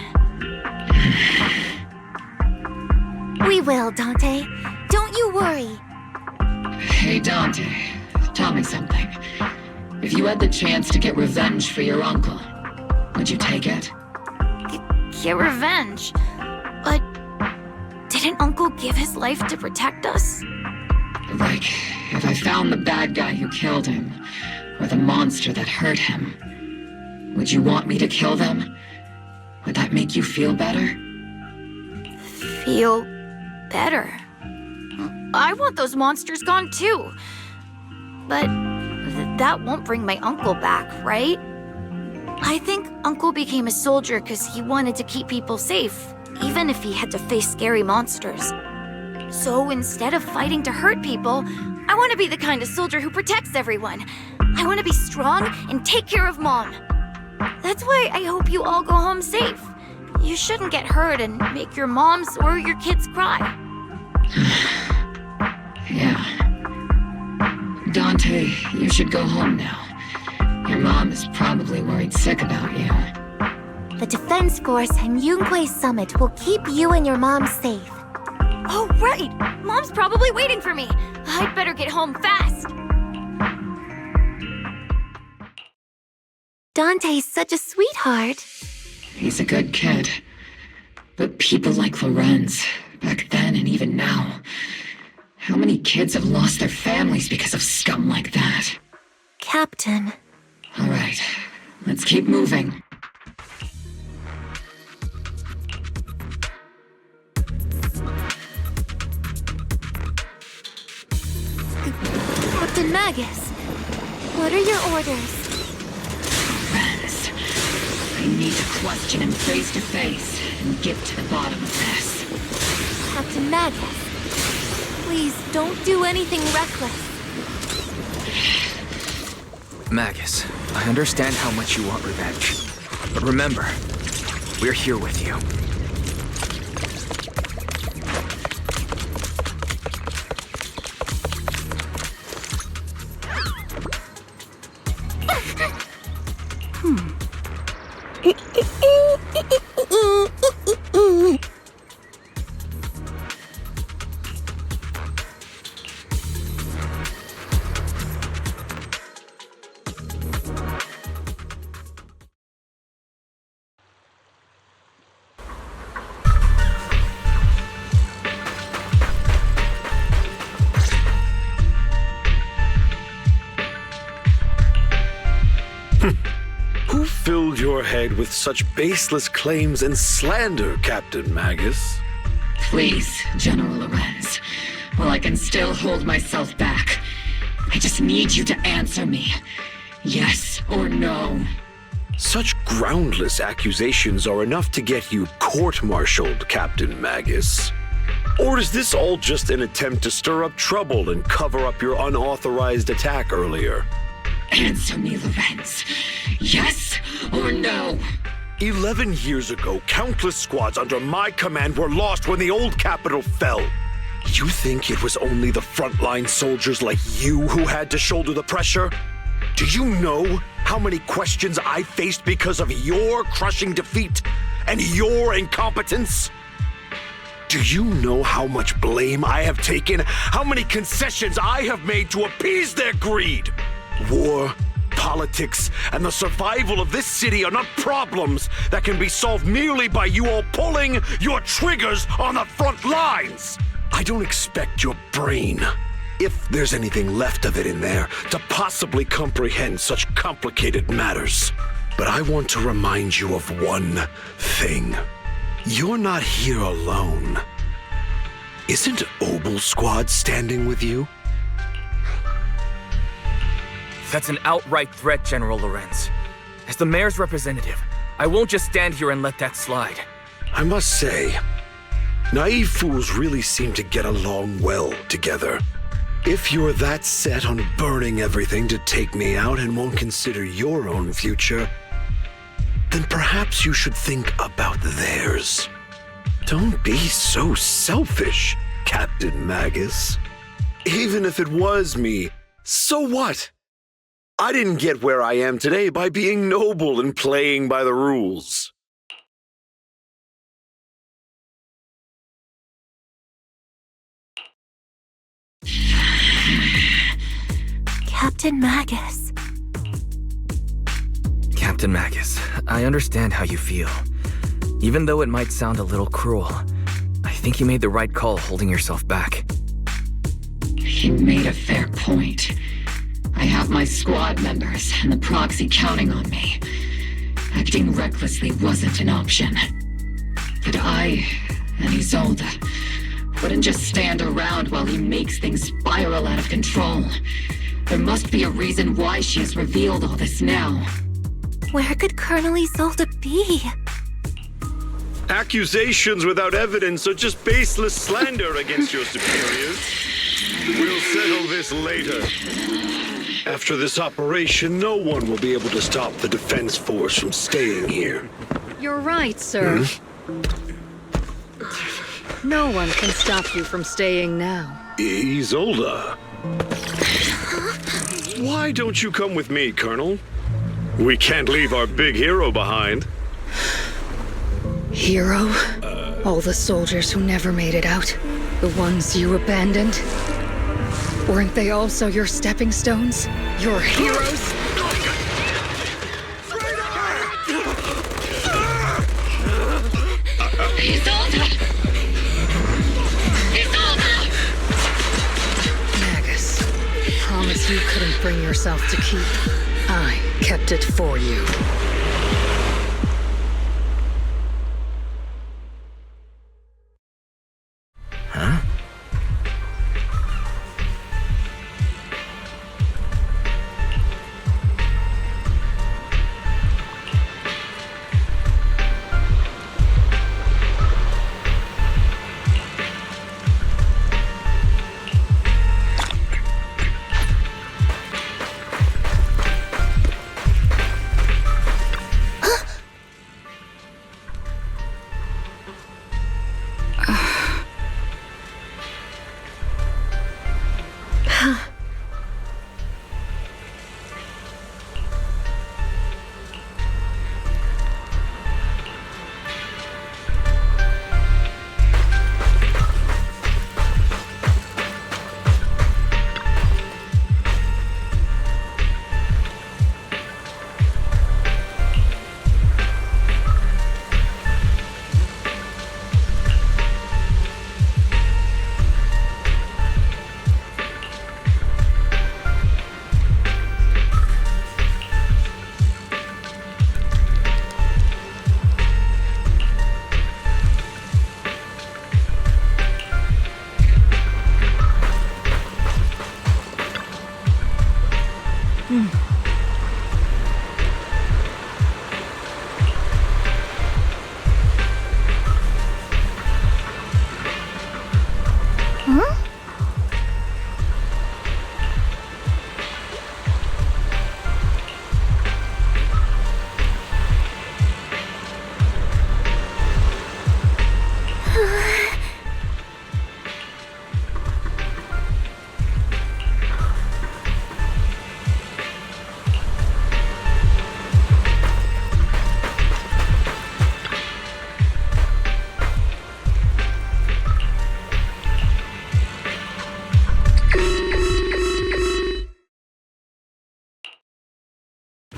We will, Dante. Don't you worry. Hey, Dante, tell me something. If you had the chance to get revenge for your uncle, would you take it? Get revenge? But didn't Uncle give his life to protect us? Like, if I found the bad guy who killed him, or the monster that hurt him, would you want me to kill them? Would that make you feel better? Feel better? I want those monsters gone too. But that won't bring my uncle back, right? I think Uncle became a soldier because he wanted to keep people safe, even if he had to face scary monsters. So instead of fighting to hurt people, I want to be the kind of soldier who protects everyone. I want to be strong and take care of Mom. That's why I hope you all go home safe. You shouldn't get hurt and make your moms or your kids cry. Yeah. Dante, you should go home now. Your mom is probably worried sick about you. The Defense Force and Yunque Summit will keep you and your mom safe. Oh, right! Mom's probably waiting for me. I'd better get home fast. Dante's such a sweetheart. He's a good kid. But people like Lorenz, back then and even now, how many kids have lost their families because of scum like that? Captain. All right, let's keep moving. Captain Magus. What are your orders? Friends, I need to question him face to face and get to the bottom of this. Captain Magus, please don't do anything reckless. Magus, I understand how much you want revenge. But remember, we're here with you. Who filled your head with such baseless claims and slander, Captain Magus? Please, General Lorenz. While I can still hold myself back, I just need you to answer me. Yes or no? Such groundless accusations are enough to get you court-martialed, Captain Magus. Or is this all just an attempt to stir up trouble and cover up your unauthorized attack earlier? Answer me, Lorenz. Yes or no? 11 years ago, countless squads under my command were lost when the old capital fell. You think it was only the frontline soldiers like you who had to shoulder the pressure? Do you know how many questions I faced because of your crushing defeat and your incompetence? Do you know how much blame I have taken? How many concessions I have made to appease their greed? War, politics, and the survival of this city are not problems that can be solved merely by you all pulling your triggers on the front lines. I don't expect your brain, if there's anything left of it in there, to possibly comprehend such complicated matters. But I want to remind you of one thing. You're not here alone. Isn't Obel Squad standing with you? That's an outright threat, General Lorenz. As the mayor's representative, I won't just stand here and let that slide. I must say, naive fools really seem to get along well together. If you're that set on burning everything to take me out and won't consider your own future, then perhaps you should think about theirs. Don't be so selfish, Captain Magus. Even if it was me, so what? I didn't get where I am today by being noble and playing by the rules. Captain Magus. Captain Magus, I understand how you feel. Even though it might sound a little cruel, I think you made the right call holding yourself back. You made a fair point. I have my squad members and the proxy counting on me. Acting recklessly wasn't an option. But I and Isolde wouldn't just stand around while he makes things spiral out of control. There must be a reason why she has revealed all this now. Where could Colonel Isolde be? Accusations without evidence are just baseless slander against your superiors. We'll settle this later. After this operation, no one will be able to stop the defense force from staying here. You're right, sir. No one can stop you from staying now. Isolde. Why don't you come with me, Colonel? We can't leave our big hero behind. Hero? All the soldiers who never made it out? The ones you abandoned? Weren't they also your stepping stones? Your heroes? Magus, promise you couldn't bring yourself to keep. I kept it for you. Huh?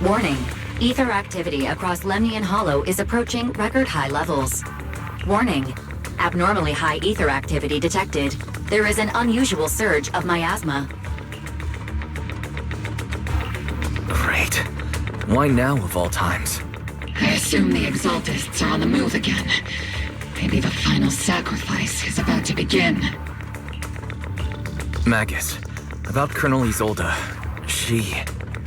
Warning. Ether activity across Lemnian Hollow is approaching record-high levels. Warning. Abnormally high ether activity detected. There is an unusual surge of miasma. Great. Why now of all times? I assume the Exaltists are on the move again. Maybe the final sacrifice is about to begin. Magus, about Colonel Isolde. She...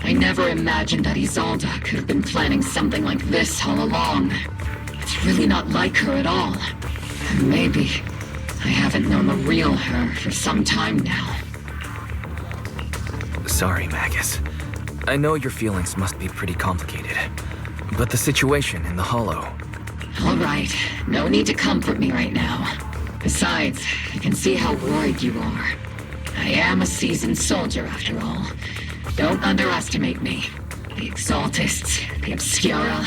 I never imagined that Isolde could have been planning something like this all along. It's really not like her at all. And maybe I haven't known the real her for some time now. Sorry, Magus. I know your feelings must be pretty complicated. But the situation in the Hollow... All right, no need to comfort me right now. Besides, I can see how worried you are. I am a seasoned soldier, after all. Don't underestimate me. The Exaltists, the Obscura,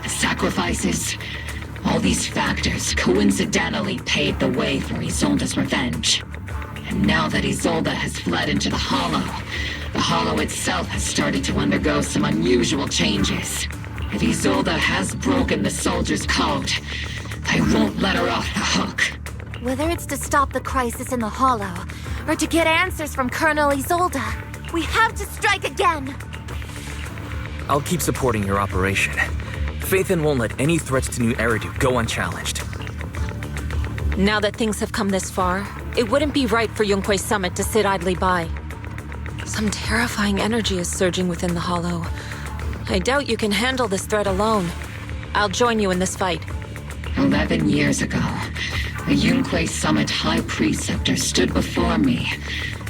the sacrifices, all these factors coincidentally paved the way for Isolde's revenge. And now that Isolde has fled into the Hollow itself has started to undergo some unusual changes. If Isolde has broken the soldier's code, I won't let her off the hook. Whether it's to stop the crisis in the Hollow, or to get answers from Colonel Isolde, we have to strike again! I'll keep supporting your operation. Phaethon won't let any threats to New Eridu go unchallenged. Now that things have come this far, it wouldn't be right for Jué Summit to sit idly by. Some terrifying energy is surging within the Hollow. I doubt you can handle this threat alone. I'll join you in this fight. 11 years ago, the Jué Summit High Preceptor stood before me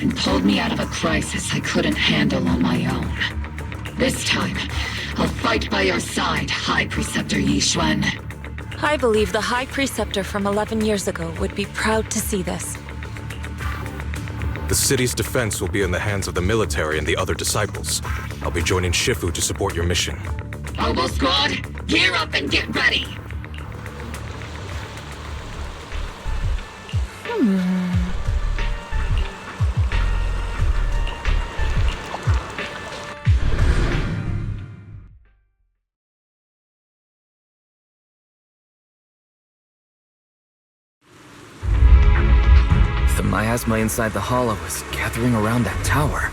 and pulled me out of a crisis I couldn't handle on my own. This time, I'll fight by your side, High Preceptor Yixuan. I believe the High Preceptor from 11 years ago would be proud to see this. The city's defense will be in the hands of the military and the other disciples. I'll be joining Shifu to support your mission. Oboe Squad, gear up and get ready! The miasma inside the Hollow is gathering around that tower.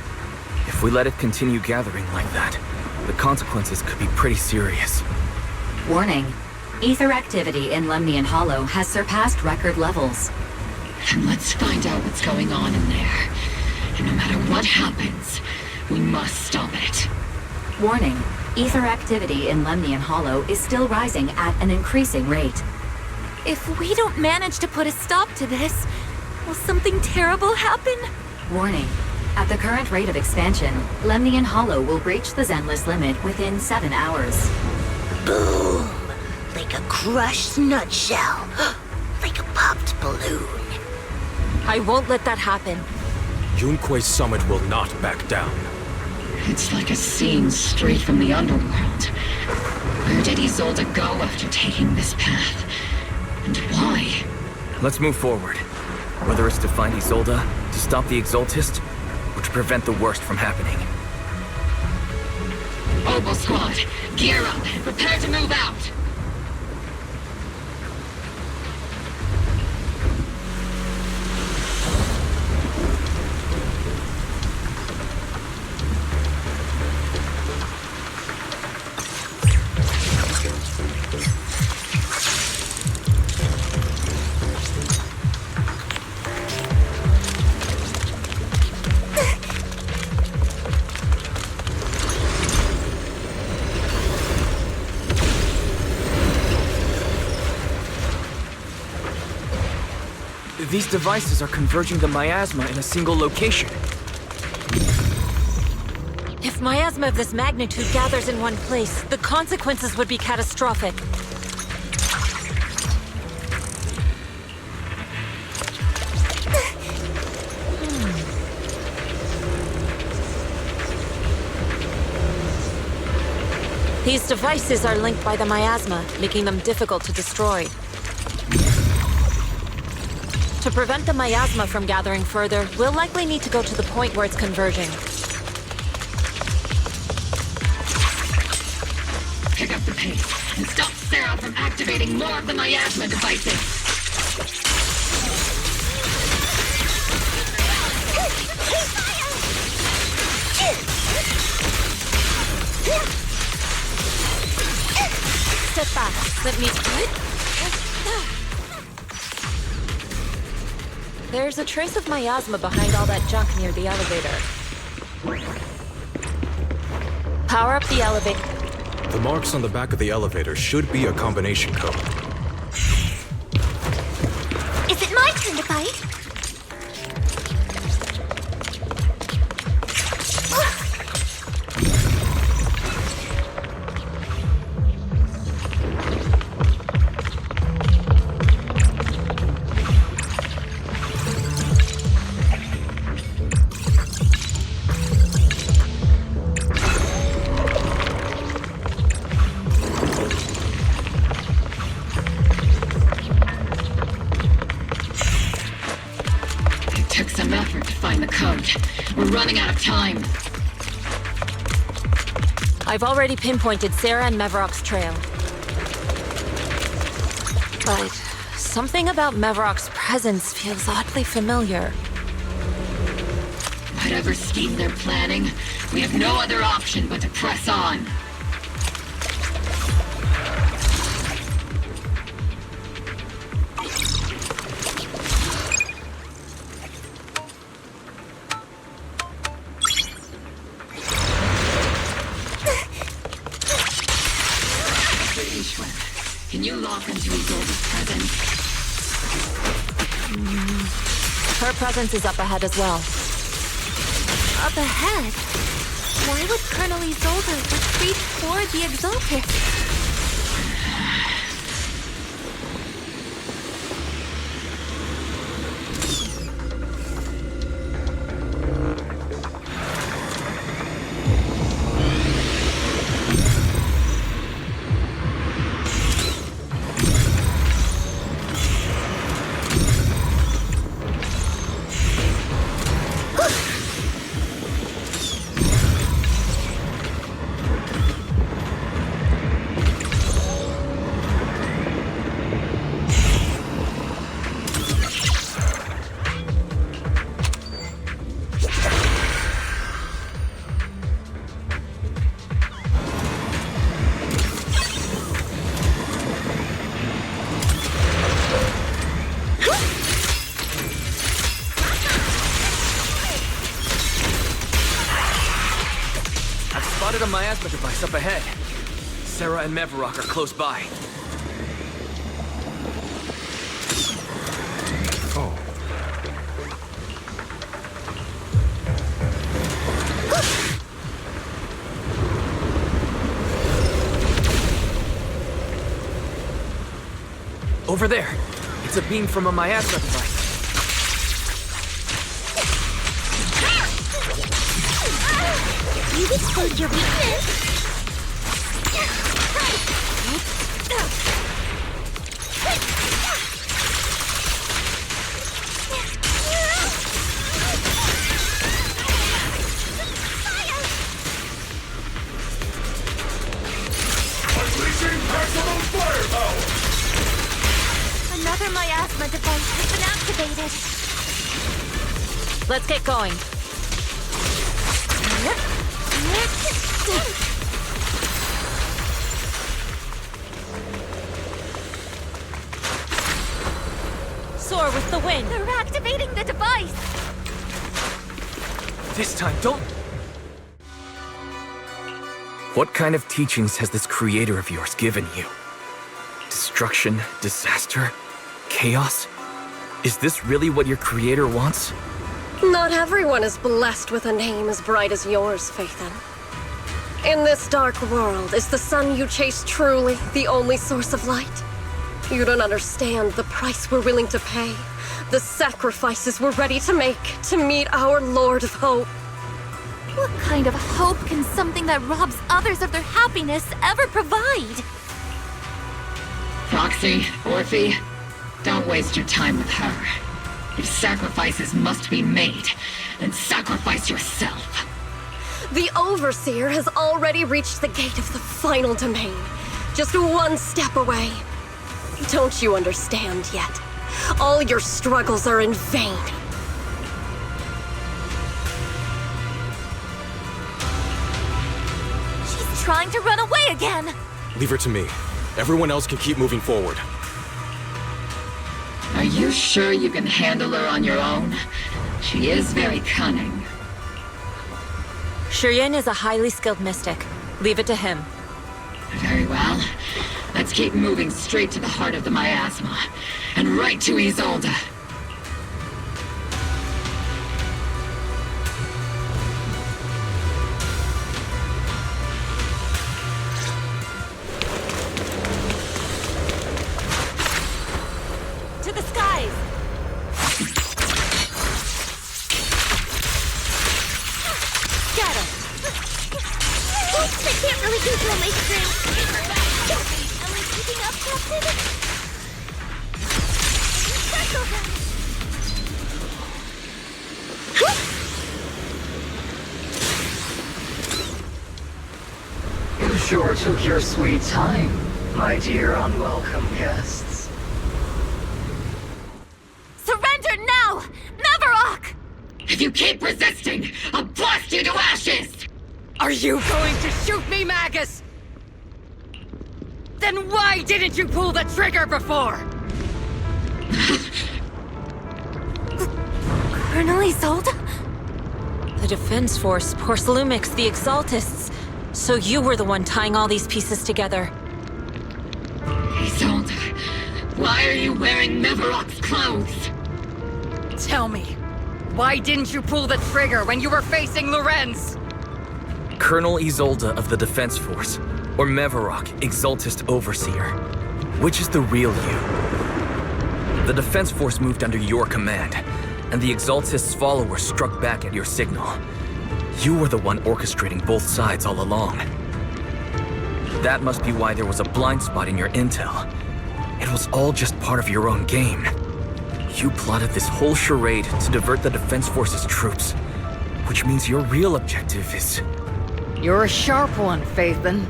If we let it continue gathering like that, the consequences could be pretty serious. Warning. Ether activity in Lemnian Hollow has surpassed record levels. Then let's find out what's going on in there. And no matter what happens, we must stop it. Warning. Ether activity in Lemnian Hollow is still rising at an increasing rate. If we don't manage to put a stop to this, will something terrible happen? Warning. At the current rate of expansion, Lemnian Hollow will breach the Zenless limit within 7 hours. Boom! Like a crushed nutshell. Like a popped balloon. I won't let that happen. Jué Summit will not back down. It's like a scene straight from the underworld. Where did Isolde go after taking this path? And why? Let's move forward. Whether it's to find Isolde, to stop the Exaltists, or to prevent the worst from happening. Oboe Squad, gear up and prepare to move out! These devices are converging the miasma in a single location. If miasma of this magnitude gathers in one place, the consequences would be catastrophic. These devices are linked by the miasma, making them difficult to destroy. To prevent the miasma from gathering further, we'll likely need to go to the point where it's converging. Pick up the pace and stop Sarah from activating more of the miasma devices. Step back. Let me... There's a trace of miasma behind all that junk near the elevator. Power up the elevator. The marks on the back of the elevator should be a combination code. Is it my turn to fight? We're running out of time. I've already pinpointed Sarah and Mevarok's trail. But something about Mevarok's presence feels oddly familiar. Whatever scheme they're planning, we have no other option but to press on. Can you lock into Isolde's presence? Her presence is up ahead as well. Up ahead? Why would Colonel Isolde retreat toward the Exalted? A miasma device up ahead. Sarah and Mevarok are close by. Oh. Over there. It's a beam from a miasma device. You exposed your weakness. Unleashing maximum firepower! Another miasma device has been activated. Let's get going. Soar with the wind. They're activating the device. This time, don't... What kind of teachings has this creator of yours given you? Destruction, disaster, chaos? Is this really what your creator wants? Not everyone is blessed with a name as bright as yours, Phaethon. In this dark world, is the sun you chase truly the only source of light? You don't understand the price we're willing to pay, the sacrifices we're ready to make to meet our Lord of Hope. What kind of hope can something that robs others of their happiness ever provide? Proxy, Orphe, don't waste your time with her. If sacrifices must be made, then sacrifice yourself. The Overseer has already reached the gate of the final domain, just one step away. Don't you understand yet? All your struggles are in vain. She's trying to run away again! Leave her to me. Everyone else can keep moving forward. Are you sure you can handle her on your own? She is very cunning. Shireen is a highly skilled mystic. Leave it to him. Very well. Let's keep moving straight to the heart of the miasma, and right to Isolde. To the skies! Got him! Oops, I can't really control my strength. Am I keeping up, Captain? Circle them! You sure took your sweet time, my dear unwelcome guests. Surrender now! Mavarok! If you keep resisting, I'll blast you to ashes! Are you going to shoot me, Magus? Then why didn't you pull the trigger before? Colonel Isolde? The Defense Force, Porcelumix, the Exaltists. So you were the one tying all these pieces together. Isolde, why are you wearing Mavarok's clothes? Tell me, why didn't you pull the trigger when you were facing Lorenz? Colonel Isolde of the Defense Force, or Mavarok, Exaltist Overseer. Which is the real you? The Defense Force moved under your command, and the Exaltist's followers struck back at your signal. You were the one orchestrating both sides all along. That must be why there was a blind spot in your intel. It was all just part of your own game. You plotted this whole charade to divert the Defense Force's troops, which means your real objective is... You're a sharp one, Phaethon.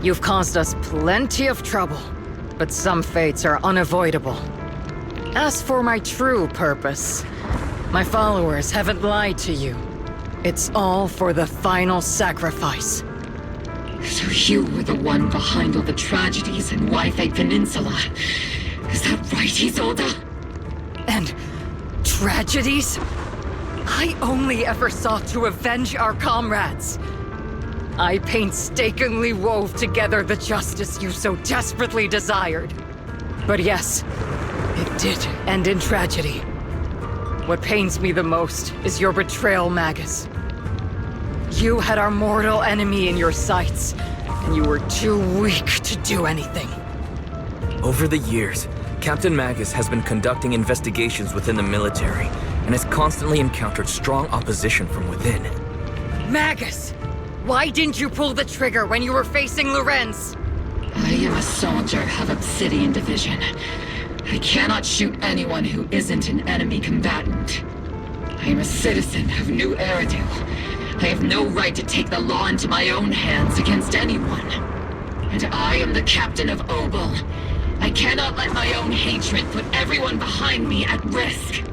You've caused us plenty of trouble, but some fates are unavoidable. As for my true purpose, my followers haven't lied to you. It's all for the final sacrifice. So you were the one behind all the tragedies in Wi-Fi Peninsula. Is that right, Isolde? And tragedies? I only ever sought to avenge our comrades. I painstakingly wove together the justice you so desperately desired. But yes, it did end in tragedy. What pains me the most is your betrayal, Magus. You had our mortal enemy in your sights, and you were too weak to do anything. Over the years, Captain Magus has been conducting investigations within the military, and has constantly encountered strong opposition from within. Magus! Why didn't you pull the trigger when you were facing Lorenz? I am a soldier of Obsidian Division. I cannot shoot anyone who isn't an enemy combatant. I am a citizen of New Eridu. I have no right to take the law into my own hands against anyone. And I am the captain of Obel. I cannot let my own hatred put everyone behind me at risk.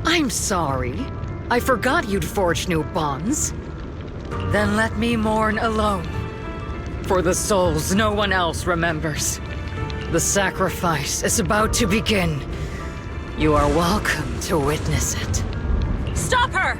I'm sorry. I forgot you'd forged new bonds. Then let me mourn alone. For the souls no one else remembers. The sacrifice is about to begin. You are welcome to witness it. Stop her!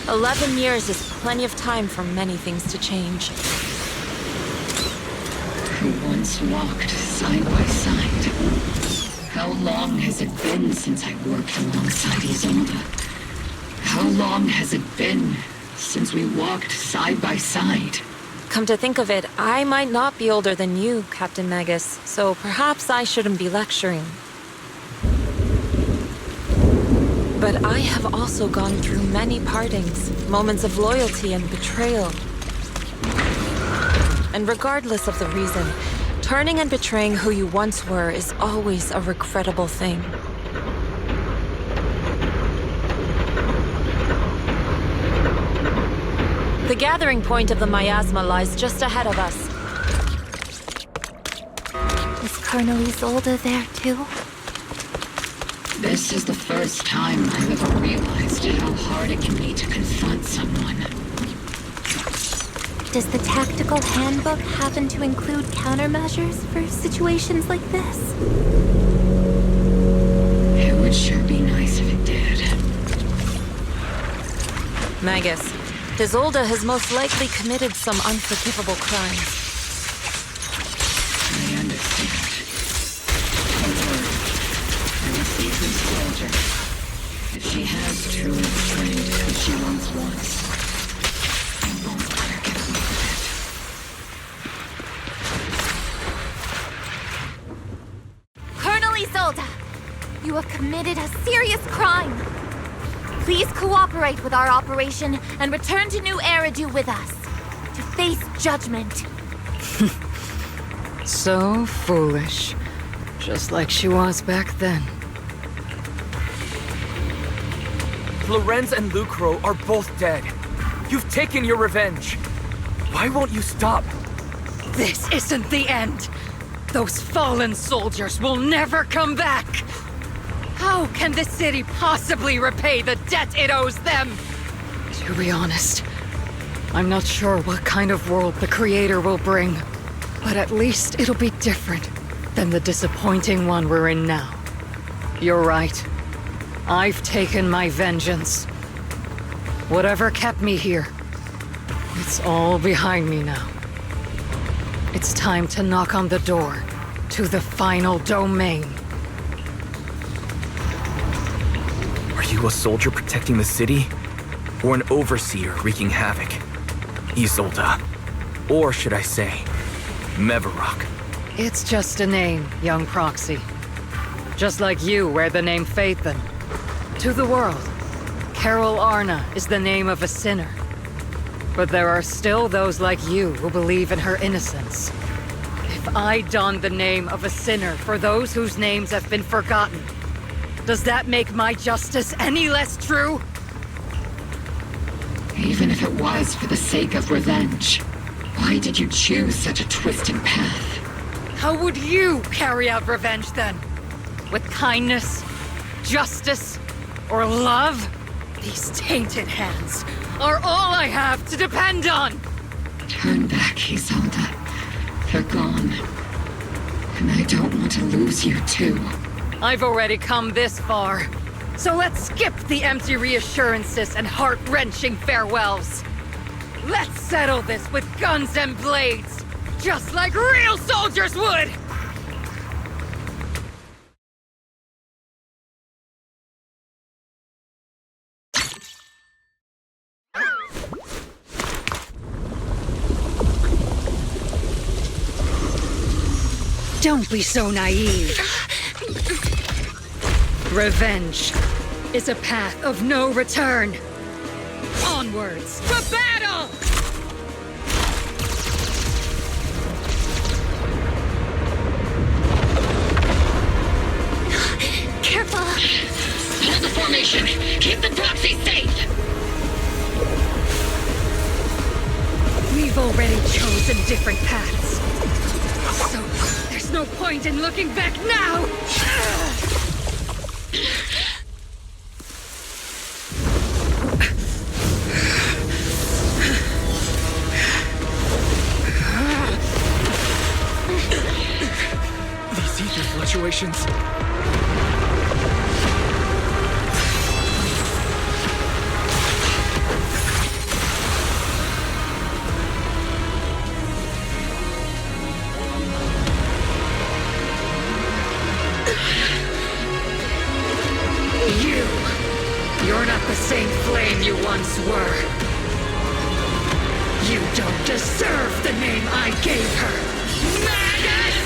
11 years is plenty of time for many things to change. Who once walked side by side. How long has it been since I worked alongside Isolde? How long has it been since we walked side by side? Come to think of it, I might not be older than you, Captain Magus, so perhaps I shouldn't be lecturing. But I have also gone through many partings, moments of loyalty and betrayal. And regardless of the reason, turning and betraying who you once were is always a regrettable thing. The gathering point of the miasma lies just ahead of us. Is Colonel Isolde there too? This is the first time I've ever realized how hard it can be to confront someone. Does the tactical handbook happen to include countermeasures for situations like this? It would sure be nice if it did. Magus, Isolde has most likely committed some unforgivable crimes. I understand. Don't worry. I will see this soldier. If she has truly betrayed who she once was, I won't let her get away with it. Colonel Isolde, you have committed a serious crime. Please cooperate with our operation and return to New Eridu with us to face judgment. So foolish. Just like she was back then. Lorenz and Lucro are both dead. You've taken your revenge. Why won't you stop? This isn't the end. Those fallen soldiers will never come back. How can the city possibly repay the debt it owes them? To be honest, I'm not sure what kind of world the Creator will bring. But at least it'll be different than the disappointing one we're in now. You're right. I've taken my vengeance. Whatever kept me here, it's all behind me now. It's time to knock on the door to the final domain. Are you a soldier protecting the city? Or an overseer wreaking havoc? Isolde. Or should I say, Mevarok. It's just a name, young proxy. Just like you wear the name Phaethon. To the world, Carol Arna is the name of a sinner. But there are still those like you who believe in her innocence. If I don the name of a sinner for those whose names have been forgotten, does that make my justice any less true? Even if it was for the sake of revenge, why did you choose such a twisted path? How would you carry out revenge then? With kindness, justice, or love? These tainted hands are all I have to depend on! Turn back, Isolde. They're gone. And I don't want to lose you too. I've already come this far. So let's skip the empty reassurances and heart-wrenching farewells. Let's settle this with guns and blades, just like real soldiers would! Don't be so naive. Revenge is a path of no return. Onwards to battle! Careful! Hold the formation! Keep the proxy safe! We've already chosen different paths. So, there's no point in looking back now! These ether fluctuations. not the same flame you once were. You don't deserve the name I gave her. Magus!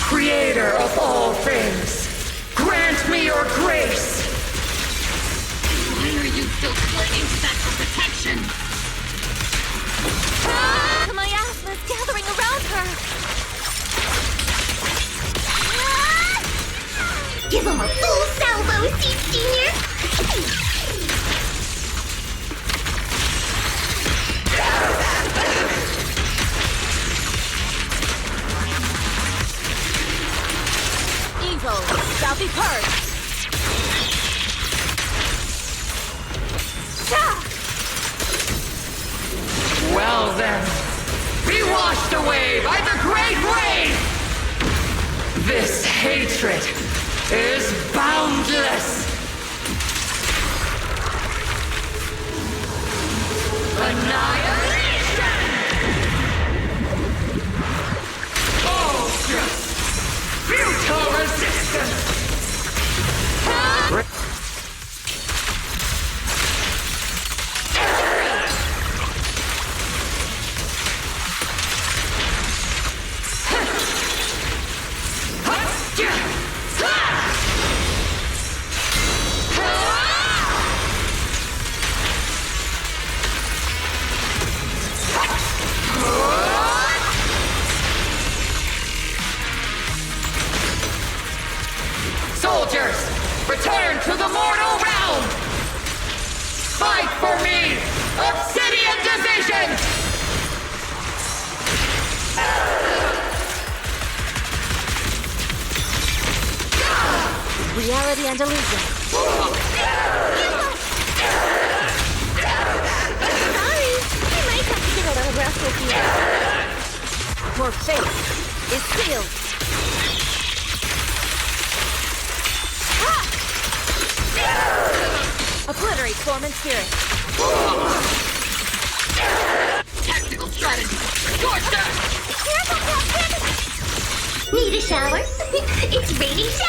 Creator of all things, grant me your grace! Why are you still clinging to that for protection? The miasma's gathering around her! Give him a full salvo, Seed Senior! Evil shall be purged! Well then, be washed away by the great rain! This hatred is boundless! Annihilation! Ultra! Futile resistance! Soldiers, return to the mortal realm! Fight for me! Obsidian Division! Reality and illusion. Sorry, I might have to get a little rough with you. Your fate is sealed. Obliterate form and spirit. Tactical strategy! Torture! Careful, Captain! Need a shower? It's raining show!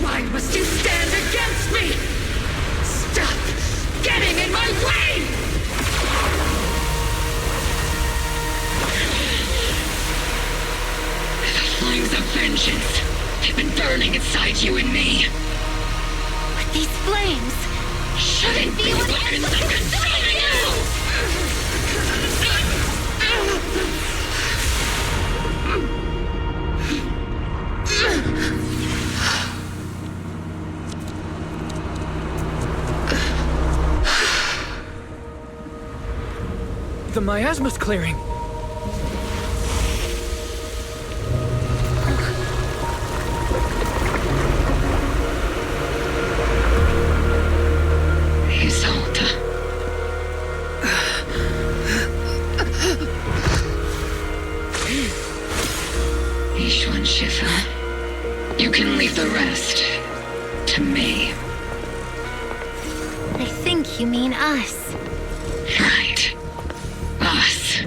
Why must you stand against me? Stop getting in my way! The flames of vengeance have been burning inside you and me. But these flames Shouldn't be weapons that consume you! The miasma's clearing. Isolde. Ishwan Shifa. You can leave the rest to me. I think you mean us. Right. Us.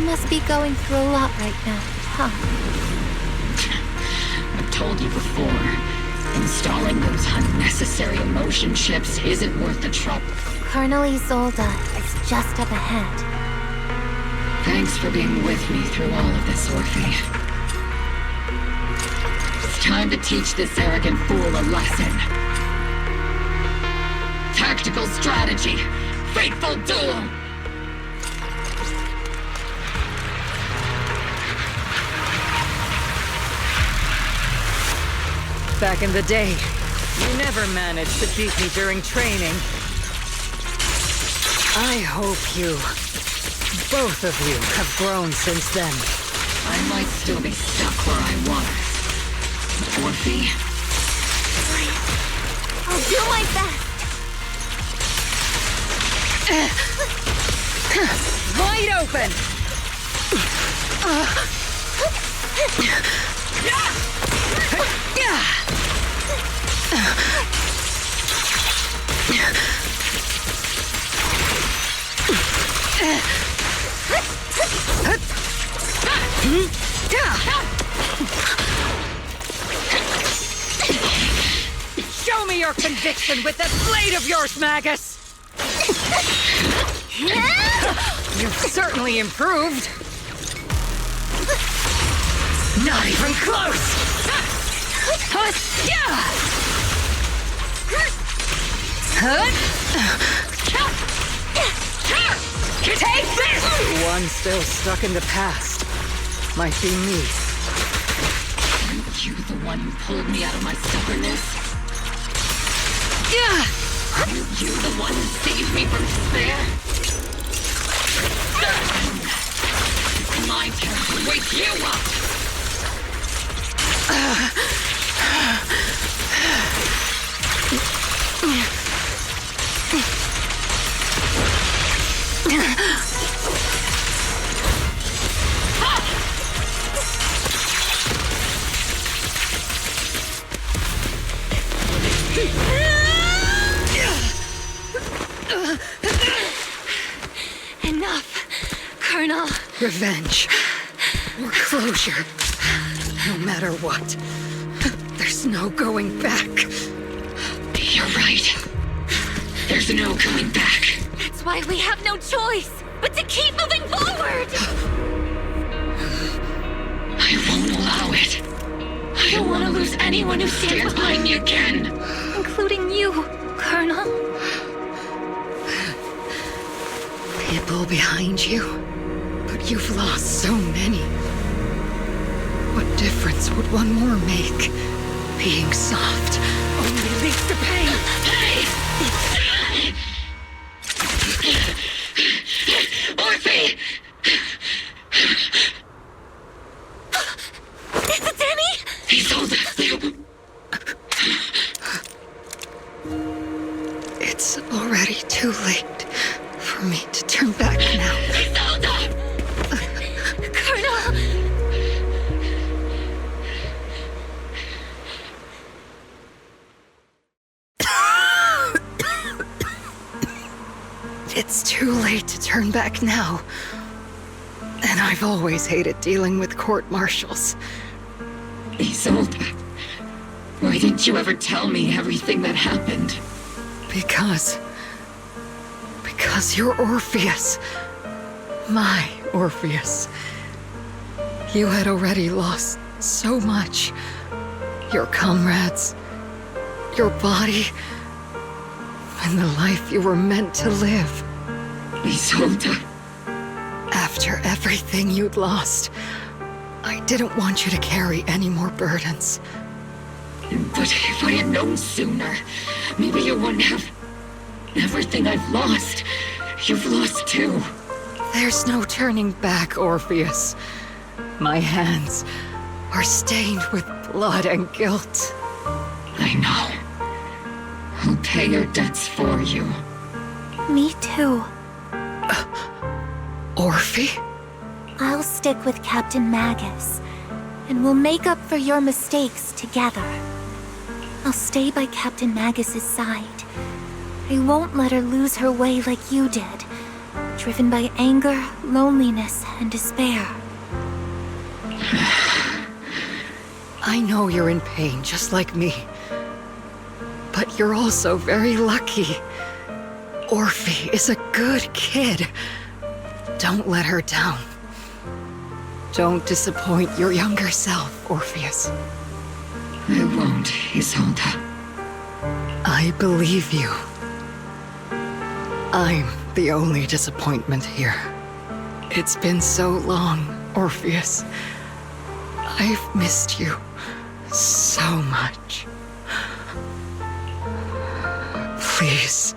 must be going through a lot right now, huh? I've told you before, installing those unnecessary emotion chips isn't worth the trouble. Colonel Isolde is just up ahead. Thanks for being with me through all of this, Orphe. It's time to teach this arrogant fool a lesson. Tactical strategy. Fateful duel. Back in the day, you never managed to beat me during training. I hope both of you, have grown since then. I might still be stuck where I was. Orphe? I'll do my best. Wide open! Show me your conviction with that blade of yours, Magus! You've certainly improved. Not even close! Take this! One still stuck in the past. Might be me. Aren't you the one who pulled me out of my stubbornness? Aren't you the one who saved me from despair? It's my turn to wake you up! Enough, Colonel. Revenge. Or closure. No matter what. There's no going back. You're right. There's no coming back. That's why we have no choice but to keep moving forward! I won't allow it. I don't want to lose anyone who stands behind me again. Including you, Colonel. People behind you. But you've lost so many. What difference would one more make? Being soft only leads to pain. Orphe! Is it Danny? Isolde! It's already too late for me to turn back now. Isolde! Colonel! It's too late to turn back now. And I've always hated dealing with court-martials. Isolde, why didn't you ever tell me everything that happened? Because you're Orpheus. My Orpheus. You had already lost so much. Your comrades, your body, and the life you were meant to live. Isolde. After everything you'd lost, I didn't want you to carry any more burdens. But if I had known sooner, maybe you wouldn't have... Everything I've lost, you've lost too. There's no turning back, Orpheus. My hands are stained with blood and guilt. I know. I'll pay your debts for you. Me too. Orphe? I'll stick with Captain Magus, and we'll make up for your mistakes together. I'll stay by Captain Magus's side. I won't let her lose her way like you did. driven by anger, loneliness, and despair. I know you're in pain, just like me. But you're also very lucky. Orphe is a good kid. Don't let her down. Don't disappoint your younger self, Orpheus. I won't, Isolde. I believe you. I'm the only disappointment here. It's been so long, Orpheus. I've missed you so much. Please,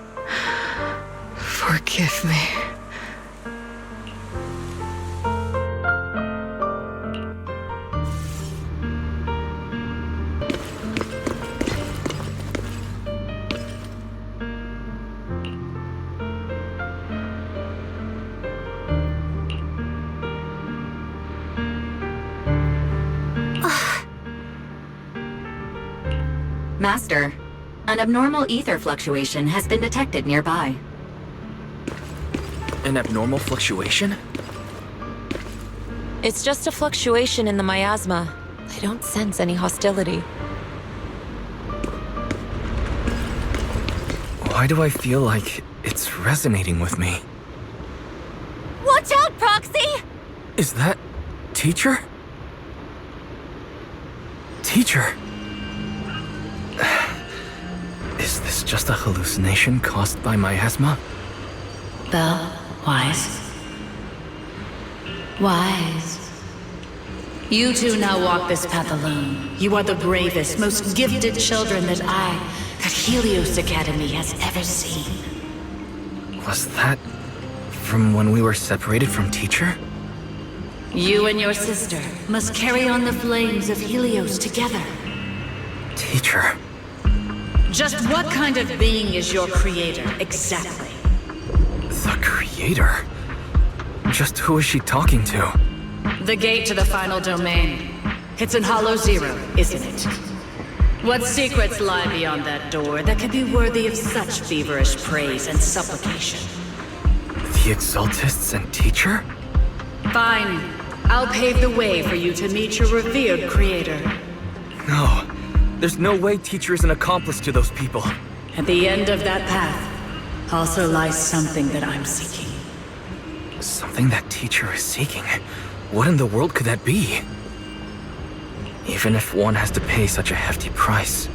forgive me. Master, an abnormal ether fluctuation has been detected nearby. An abnormal fluctuation? It's just a fluctuation in the miasma. I don't sense any hostility. Why do I feel like it's resonating with me? Watch out, Proxy! Is that... Teacher? Teacher? Is this just a hallucination caused by miasma? Belle, Wise. Wise. You two now walk this path alone. You are the bravest, most gifted children that Helios Academy has ever seen. Was that from when we were separated from Teacher? You and your sister must carry on the flames of Helios together. Teacher. Just what kind of being is your creator, exactly? The creator? Just who is she talking to? The gate to the final domain. It's in Hollow Zero, isn't it? What secrets lie beyond that door that could be worthy of such feverish praise and supplication? The Exaltists and Teacher? Fine. I'll pave the way for you to meet your revered creator. No. There's no way Teacher is an accomplice to those people. At the end of that path also lies something that I'm seeking. Something that Teacher is seeking? What in the world could that be? Even if one has to pay such a hefty price.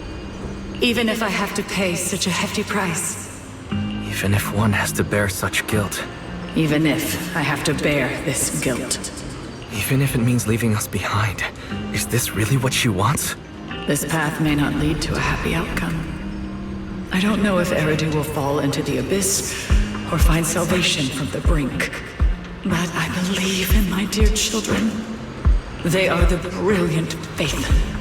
Even if I have to pay such a hefty price. Even if one has to bear such guilt. Even if I have to bear this guilt. Even if it means leaving us behind. Is this really what she wants? This path may not lead to a happy outcome. I don't know if Eridu will fall into the abyss or find salvation from the brink. But I believe in my dear children. They are the brilliant Phaethon.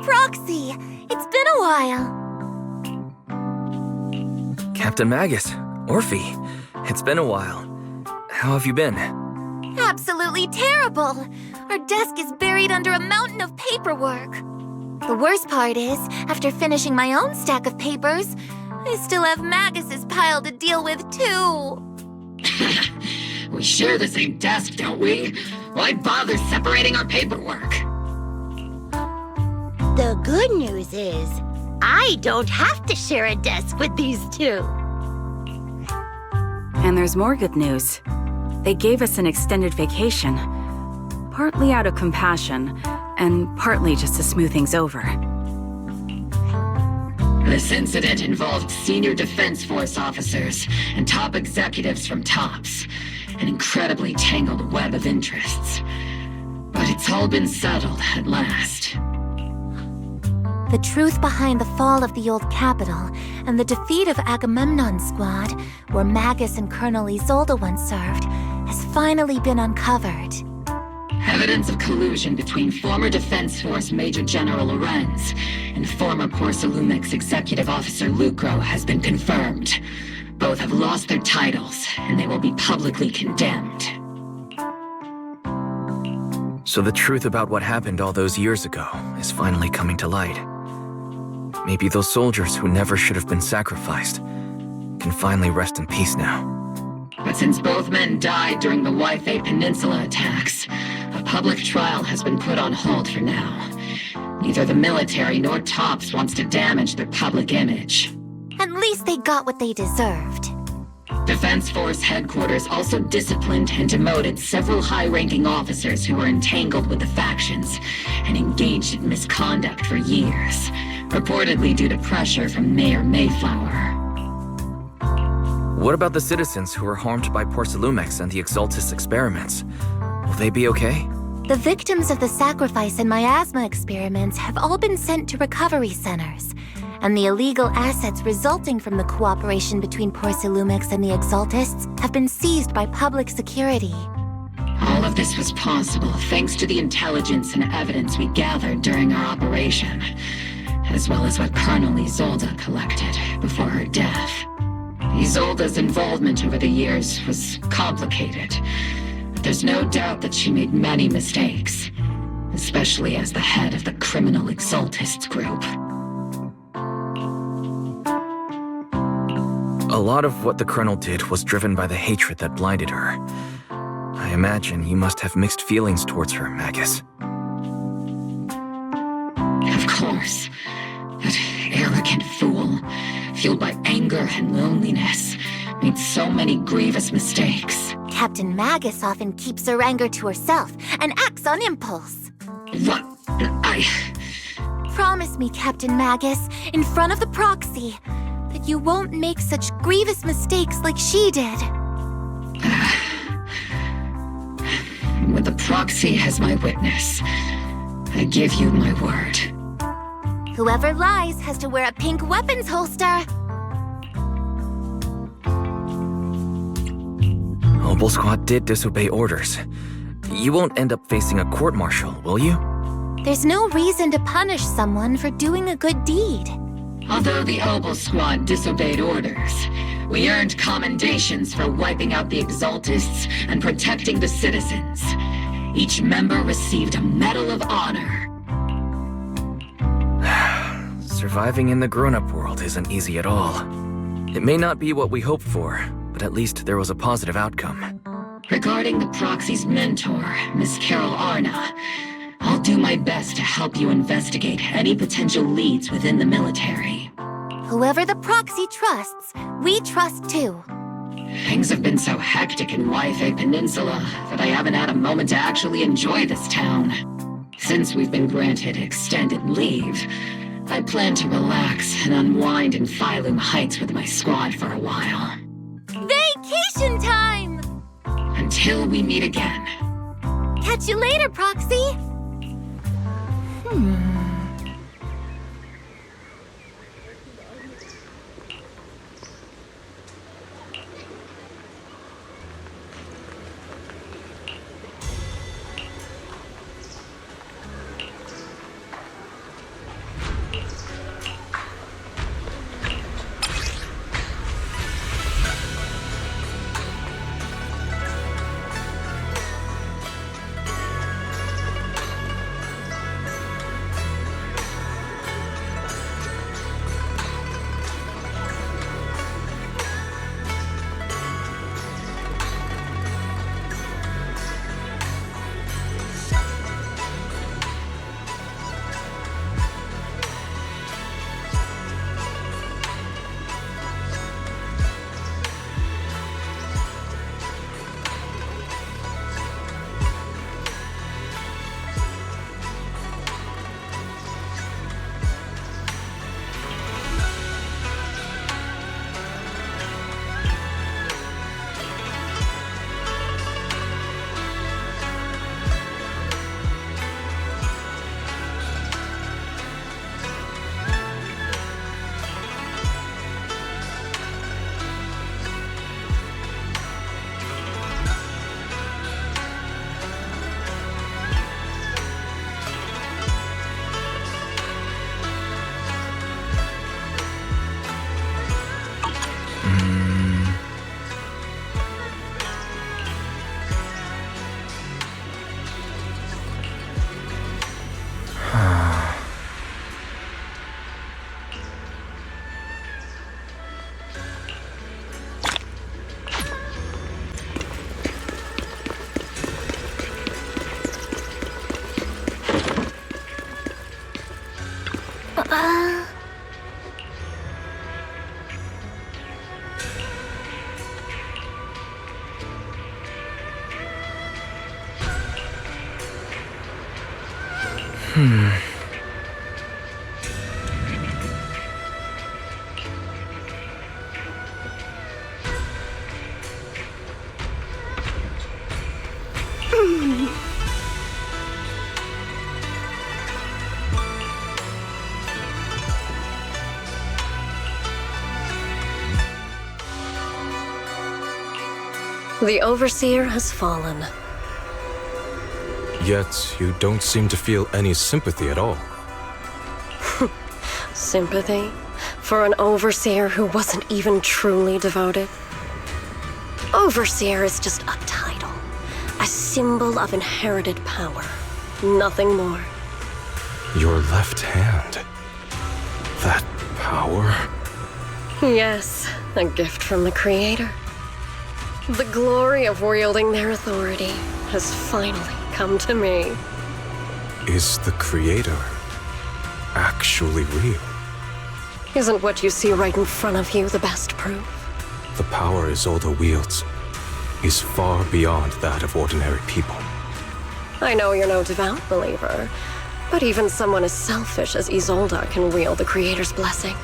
Proxy! It's been a while. Captain Magus, Orphe, it's been a while. How have you been? Absolutely terrible! Our desk is buried under a mountain of paperwork. The worst part is, after finishing my own stack of papers, I still have Magus's pile to deal with, too. We share the same desk, don't we? Why bother separating our paperwork? The good news is, I don't have to share a desk with these two. And there's more good news. They gave us an extended vacation. Partly out of compassion, and partly just to smooth things over. This incident involved senior Defense Force officers and top executives from TOPS. An incredibly tangled web of interests. But it's all been settled at last. The truth behind the fall of the old capital and the defeat of Agamemnon's squad, where Magus and Colonel Isolde once served, has finally been uncovered. Evidence of collusion between former Defense Force Major General Lorenz and former Porcelumix Executive Officer Lucro has been confirmed. Both have lost their titles, and they will be publicly condemned. So the truth about what happened all those years ago is finally coming to light. Maybe those soldiers who never should have been sacrificed can finally rest in peace now. But since both men died during the Hué Peninsula attacks, a public trial has been put on hold for now. Neither the military nor TOPS wants to damage their public image. At least they got what they deserved. Defense Force headquarters also disciplined and demoted several high-ranking officers who were entangled with the factions and engaged in misconduct for years, reportedly due to pressure from Mayor Mayflower. What about the citizens who were harmed by Porcelumix and the Exaltis experiments? Will they be okay? The victims of the sacrifice and miasma experiments have all been sent to recovery centers, and the illegal assets resulting from the cooperation between Porcelumix and the Exaltists have been seized by public security. All of this was possible thanks to the intelligence and evidence we gathered during our operation, as well as what Colonel Isolde collected before her death. Isolde's involvement over the years was complicated, but there's no doubt that she made many mistakes, especially as the head of the criminal Exaltists group. A lot of what the Colonel did was driven by the hatred that blinded her. I imagine you must have mixed feelings towards her, Magus. Of course. That arrogant fool, fueled by anger and loneliness, made so many grievous mistakes. Captain Magus often keeps her anger to herself and acts on impulse. What? Promise me, Captain Magus, in front of the proxy, that you won't make such grievous mistakes like she did. With the proxy as my witness, I give you my word. Whoever lies has to wear a pink weapons holster. Obel Squad did disobey orders. You won't end up facing a court-martial, will you? There's no reason to punish someone for doing a good deed. Although the Obel Squad disobeyed orders, we earned commendations for wiping out the Exaltists and protecting the citizens. Each member received a Medal of Honor. Surviving in the grown-up world isn't easy at all. It may not be what we hoped for, but at least there was a positive outcome. Regarding the proxy's mentor, Miss Carol Arna, I'll do my best to help you investigate any potential leads within the military. Whoever the proxy trusts, we trust too. Things have been so hectic in Hué Peninsula that I haven't had a moment to actually enjoy this town. Since we've been granted extended leave, I plan to relax and unwind in Phylum Heights with my squad for a while. Vacation time! Until we meet again. Catch you later, Proxy! The Overseer has fallen. Yet, you don't seem to feel any sympathy at all. Sympathy? For an Overseer who wasn't even truly devoted? Overseer is just a title. A symbol of inherited power. Nothing more. Your left hand. That power? Yes, a gift from the Creator. The glory of wielding their authority has finally come to me. Is the Creator actually real? Isn't what you see right in front of you the best proof? The power Isolde wields is far beyond that of ordinary people. I know you're no devout believer, but even someone as selfish as Isolde can wield the Creator's blessing.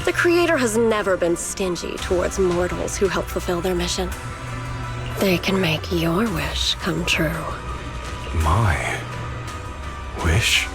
The Creator has never been stingy towards mortals who help fulfill their mission. They can make your wish come true. My wish?